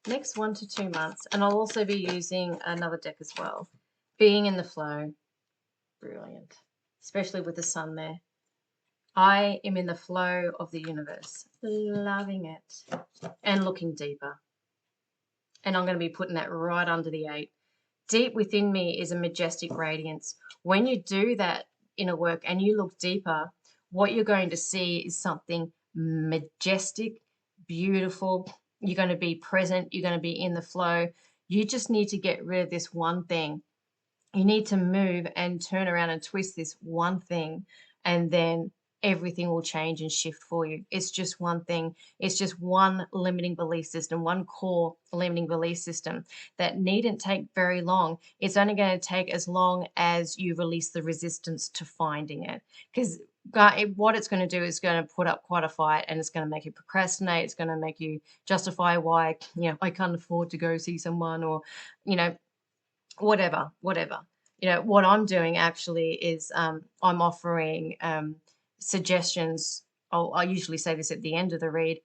[SPEAKER 1] Next 1 to 2 months, and I'll also be using another deck as well. Being in the flow, brilliant, especially with the sun there. I am in the flow of the universe, loving it and looking deeper. And I'm going to be putting that right under the 8. Deep within me is a majestic radiance. When you do that inner work and you look deeper, what you're going to see is something majestic, beautiful. You're going to be present. You're going to be in the flow. You just need to get rid of this one thing. You need to move and turn around and twist this one thing, and then everything will change and shift for you. It's just one thing. It's just one limiting belief system, one core limiting belief system that needn't take very long. It's only going to take as long as you release the resistance to finding it. Because what it's going to do is going to put up quite a fight, and it's going to make you procrastinate. It's going to make you justify why, I can't afford to go see someone, or, whatever. What I'm doing actually is I'm offering suggestions. I usually say this at the end of the read,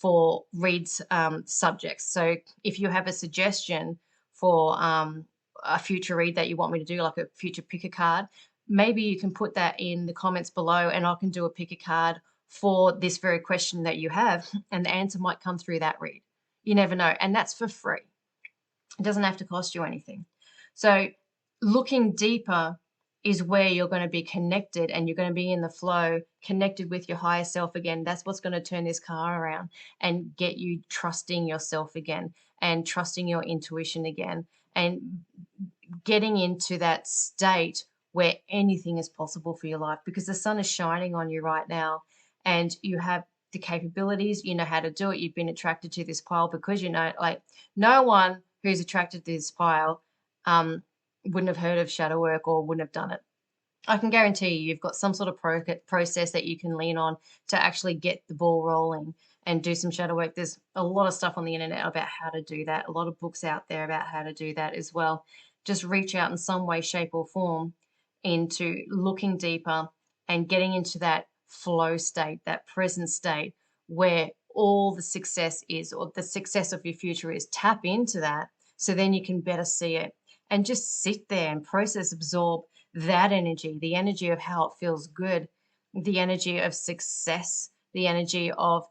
[SPEAKER 1] for reads subjects. So if you have a suggestion for a future read that you want me to do, like a future pick a card, maybe you can put that in the comments below, and I can do a pick a card for this very question that you have, and the answer might come through that read. You never know. And that's for free. It doesn't have to cost you anything. So looking deeper is where you're going to be connected, and you're going to be in the flow, connected with your higher self again. That's what's going to turn this car around and get you trusting yourself again, and trusting your intuition again, and getting into that state where anything is possible for your life, because the sun is shining on you right now, and you have the capabilities, you know how to do it. You've been attracted to this pile because no one who's attracted to this pile wouldn't have heard of shadow work or wouldn't have done it. I can guarantee you've got some sort of process that you can lean on to actually get the ball rolling and do some shadow work. There's a lot of stuff on the internet about how to do that, a lot of books out there about how to do that as well. Just reach out in some way, shape, or form into looking deeper and getting into that flow state, that present state where all the success is, or the success of your future is. Tap into that so then you can better see it, and just sit there and process, absorb that energy, the energy of how it feels good, the energy of success, the energy of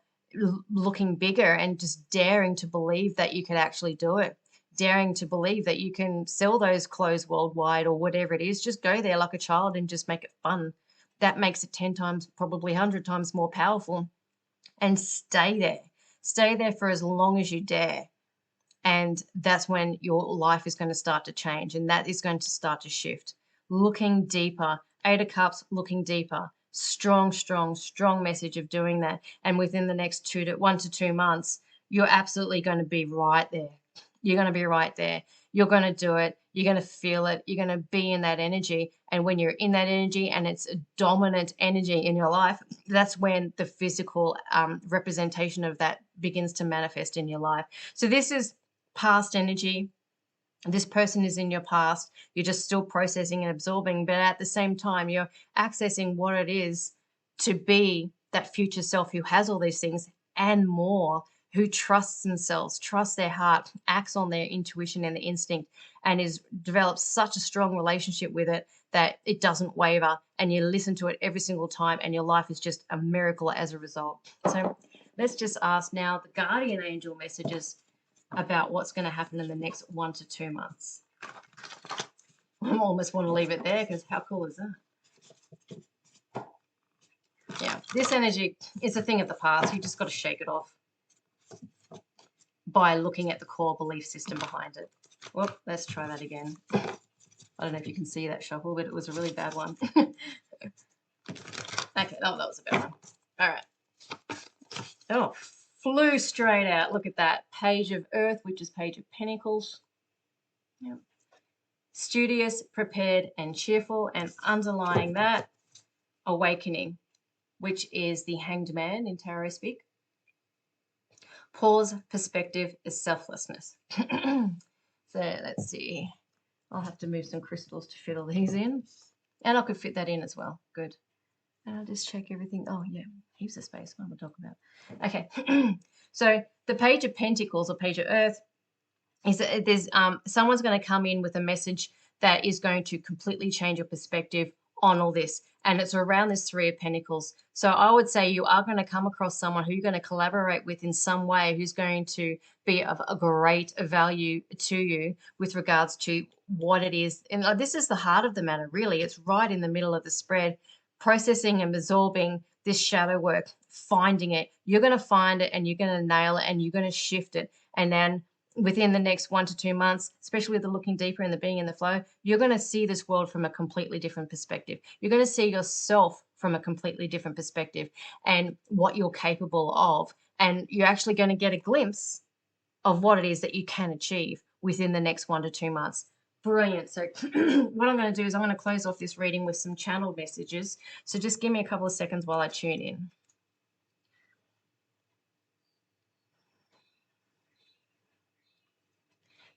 [SPEAKER 1] looking bigger and just daring to believe that you could actually do it, daring to believe that you can sell those clothes worldwide or whatever it is. Just go there like a child and just make it fun. That makes it 10 times, probably 100 times more powerful. And stay there. Stay there for as long as you dare. And that's when your life is going to start to change, and that is going to start to shift. Looking deeper, 8 of Cups, looking deeper. Strong, strong, strong message of doing that. And within the next 1 to 2 months, you're absolutely going to be right there. You're going to be right there. You're going to do it. You're going to feel it. You're going to be in that energy. And when you're in that energy and it's a dominant energy in your life, that's when the physical representation of that begins to manifest in your life. So this is past energy. This person is in your past. You're just still processing and absorbing, but at the same time, you're accessing what it is to be that future self who has all these things and more, who trusts themselves, trusts their heart, acts on their intuition and the instinct, and is develops such a strong relationship with it that it doesn't waver, and you listen to it every single time, and your life is just a miracle as a result. So let's just ask now the guardian angel messages about what's going to happen in the next 1 to 2 months. I almost want to leave it there because how cool is that? Yeah, this energy is a thing of the past. You just got to shake it off by looking at the core belief system behind it. Well, let's try that again. I don't know if you can see that shuffle, but it was a really bad one. Okay, oh, that was a bad one. All right. Oh, flew straight out. Look at that. Page of Earth, which is Page of Pentacles. Yep. Studious, prepared, and cheerful. And underlying that, awakening, which is the Hanged Man in tarot speak. Pause, perspective is selflessness. So let's see. I'll have to move some crystals to fit all these in. And I could fit that in as well. Good. And I'll just check everything. Oh, yeah. Heaps of space. What we'll talk about. Okay. So the Page of Pentacles or Page of Earth is that there's someone's going to come in with a message that is going to completely change your perspective on all this. And it's around this Three of Pentacles. So I would say you are going to come across someone who you're going to collaborate with in some way, who's going to be of a great value to you with regards to what it is. And this is the heart of the matter, really. It's right in the middle of the spread, processing and absorbing this shadow work, finding it. You're going to find it and you're going to nail it and you're going to shift it. And then within the next 1 to 2 months, especially with the looking deeper and the being in the flow, you're going to see this world from a completely different perspective. You're going to see yourself from a completely different perspective and what you're capable of. And you're actually going to get a glimpse of what it is that you can achieve within the next 1 to 2 months. Brilliant. So what I'm going to do is I'm going to close off this reading with some channeled messages. So just give me a couple of seconds while I tune in.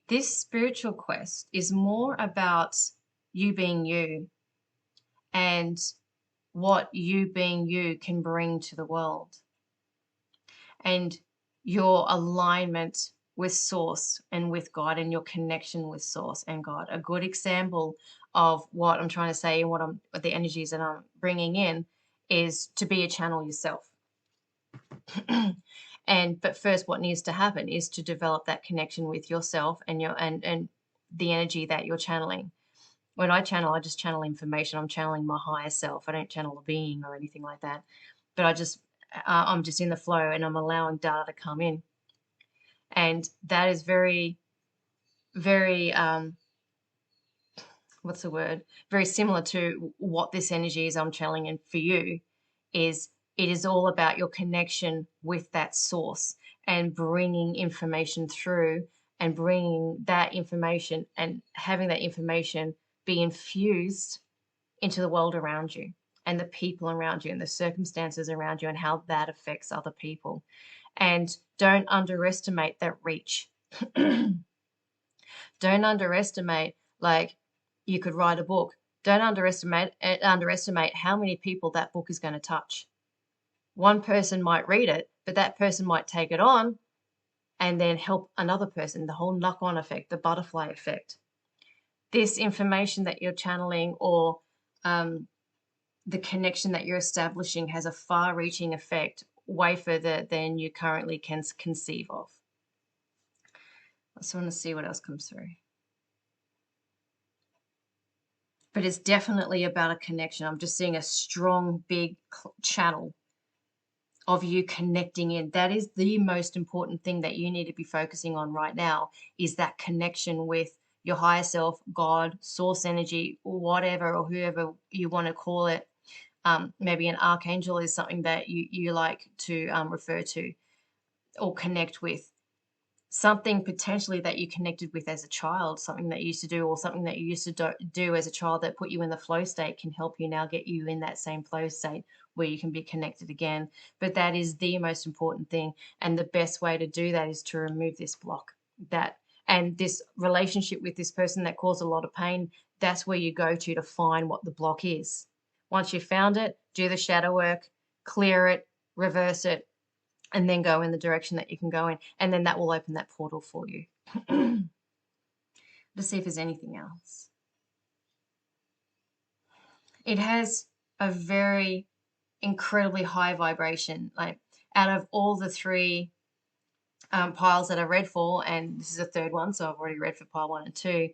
[SPEAKER 1] This spiritual quest is more about you being you and what you being you can bring to the world, and your alignment with Source and with God, and your connection with Source and God. A good example of what I'm trying to say and what the energies that I'm bringing in is to be a channel yourself. But first, what needs to happen is to develop that connection with yourself and and the energy that you're channeling. When I channel, I just channel information. I'm channeling my higher self. I don't channel a being or anything like that. But I'm just in the flow and I'm allowing data to come in. And that is very, very, what's the word? Very similar to what this energy is I'm channeling. And for you is, it is all about your connection with that source and bringing information through and bringing that information and having that information be infused into the world around you and the people around you and the circumstances around you and how that affects other people. And don't underestimate that reach. Don't underestimate, like, you could write a book. Don't underestimate how many people that book is going to touch. One person might read it, but that person might take it on and then help another person, the whole knock-on effect, the butterfly effect. This information that you're channeling or the connection that you're establishing has a far-reaching effect, way further than you currently can conceive of. I just want to see what else comes through. But it's definitely about a connection. I'm just seeing a strong, big channel of you connecting in. That is the most important thing that you need to be focusing on right now, is that connection with your higher self, God, source energy, whatever, or whoever you want to call it. Maybe an archangel is something that you like to refer to or connect with. Something potentially that you connected with as a child, something that you used to do, or something that you used to do as a child that put you in the flow state can help you now get you in that same flow state where you can be connected again. But that is the most important thing. And the best way to do that is to remove this block, that And this relationship with this person that caused a lot of pain, that's where you go to find what the block is. Once you've found it, do the shadow work, clear it, reverse it, and then go in the direction that you can go in. And then that will open that portal for you. Let's see if there's anything else. It has a very incredibly high vibration. Like, out of all the three piles that I read for, and this is the third one, so I've already read for pile 1 and 2,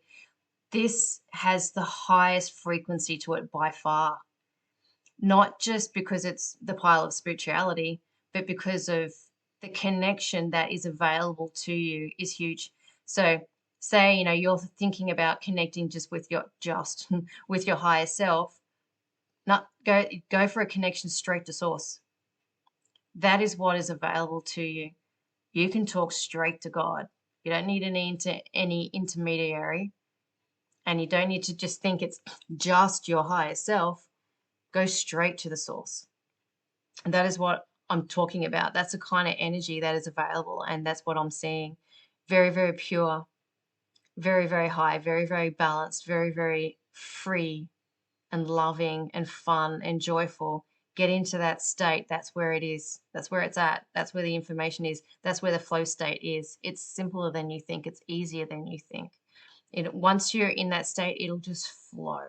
[SPEAKER 1] this has the highest frequency to it by far. Not just because it's the pile of spirituality, but because of the connection that is available to you is huge. So say, you're thinking about connecting just with your higher self. Not go for a connection straight to source. That is what is available to you. You can talk straight to God. You don't need any intermediary, and you don't need to just think it's just your higher self. Go straight to the source. And that is what I'm talking about. That's the kind of energy that is available, and that's what I'm seeing. Very, very pure, very, very high, very, very balanced, very, very free and loving and fun and joyful. Get into that state. That's where it is. That's where it's at. That's where the information is. That's where the flow state is. It's simpler than you think. It's easier than you think. Once you're in that state, it'll just flow.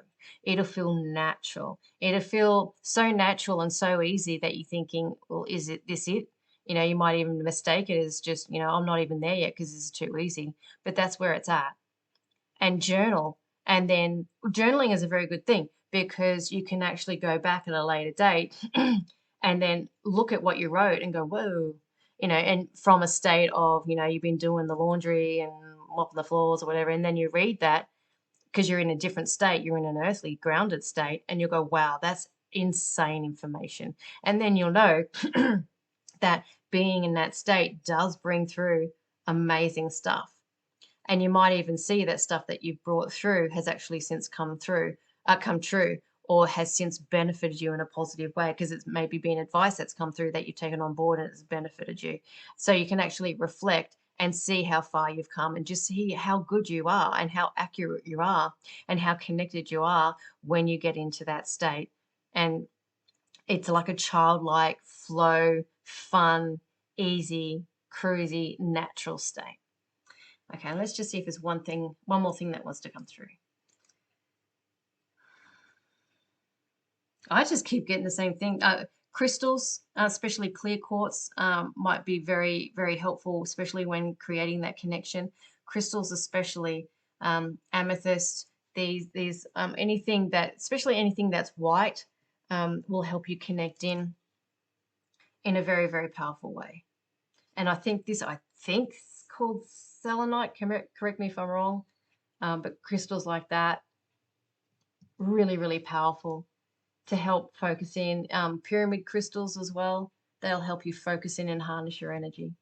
[SPEAKER 1] It'll feel natural. It'll feel so natural and so easy that you're thinking, well, is this it? You might even mistake it as just, I'm not even there yet because this is too easy. But that's where it's at. And journal. And then journaling is a very good thing, because you can actually go back at a later date and then look at what you wrote and go, whoa, and from a state of, you've been doing the laundry and mopping the floors or whatever, and then you read that because you're in a different state, you're in an earthly grounded state, and you'll go, wow, that's insane information. And then you'll know that being in that state does bring through amazing stuff. And you might even see that stuff that you've brought through has actually since come true, or has since benefited you in a positive way, because it's maybe been advice that's come through that you've taken on board and it's benefited you. So you can actually reflect and see how far you've come, and just see how good you are and how accurate you are and how connected you are when you get into that state. And it's like a childlike flow, fun, easy, cruisy, natural state. Okay, let's just see if there's one more thing that wants to come through. I just keep getting the same thing. Crystals, especially clear quartz, might be very, very helpful, especially when creating that connection. Crystals, especially amethyst, these anything that's white, will help you connect in a very, very powerful way. And I think it's called selenite. Correct me if I'm wrong, but crystals like that, really, really powerful to help focus in. Pyramid crystals as well, they'll help you focus in and harness your energy.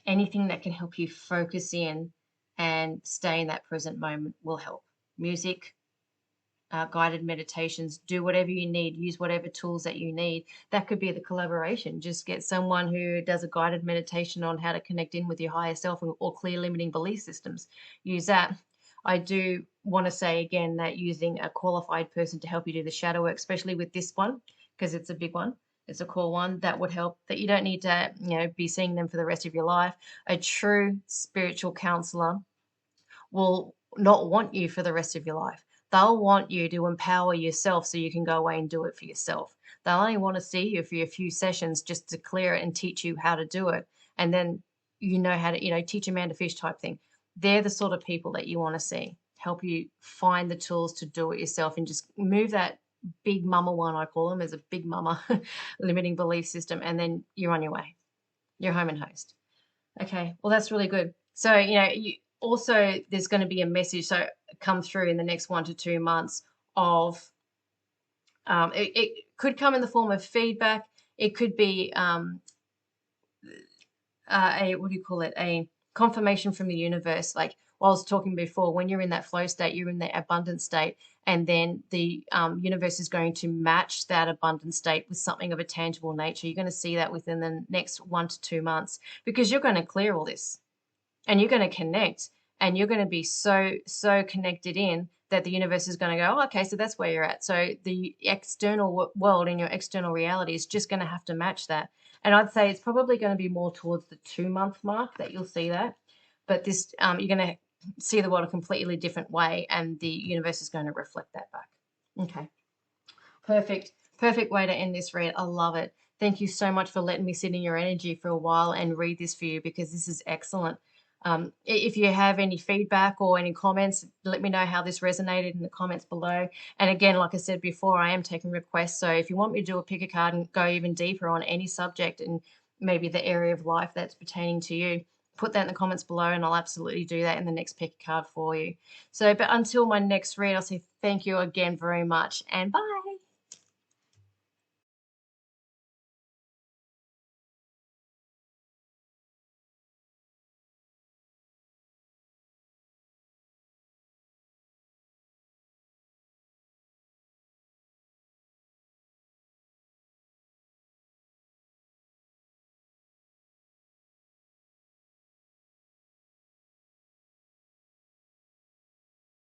[SPEAKER 1] Anything that can help you focus in and stay in that present moment will help. Music, guided meditations, do whatever you need, use whatever tools that you need. That could be the collaboration. Just get someone who does a guided meditation on how to connect in with your higher self, or clear limiting belief systems. Use that. I do want to say again that using a qualified person to help you do the shadow work, especially with this one, because it's a big one, it's a core one, that would help. That you don't need to, be seeing them for the rest of your life. A true spiritual counselor will not want you for the rest of your life. They'll want you to empower yourself so you can go away and do it for yourself. They'll only want to see you for a few sessions just to clear it and teach you how to do it. And then how to, teach a man to fish type thing. They're the sort of people that you want to see, help you find the tools to do it yourself, and just move that big mama one, I call them, as a big mama limiting belief system. And then you're on your way. You're home and host. Okay, well, that's really good. So, also there's going to be a message come through in the next 1 to 2 months of it could come in the form of feedback. It could be a confirmation from the universe, like I was talking before, when you're in that flow state, you're in the abundant state, and then the universe is going to match that abundant state with something of a tangible nature. You're going to see that within the next 1 to 2 months, because you're going to clear all this and you're going to connect, and you're going to be so connected in that the universe is going to go, oh, okay, so that's where you're at. So the external world and your external reality is just going to have to match that. And I'd say it's probably going to be more towards the 2-month mark that you'll see that. But this, you're going to see the world a completely different way, and the universe is going to reflect that back. Okay. Perfect way to end this read. I love it. Thank you so much for letting me sit in your energy for a while and read this for you, because this is excellent. If you have any feedback or any comments, let me know how this resonated in the comments below. And again, like I said before, I am taking requests. So if you want me to do a pick a card and go even deeper on any subject and maybe the area of life that's pertaining to you, put that in the comments below, and I'll absolutely do that in the next pick a card for you. So, but until my next read, I'll say thank you again very much, and bye.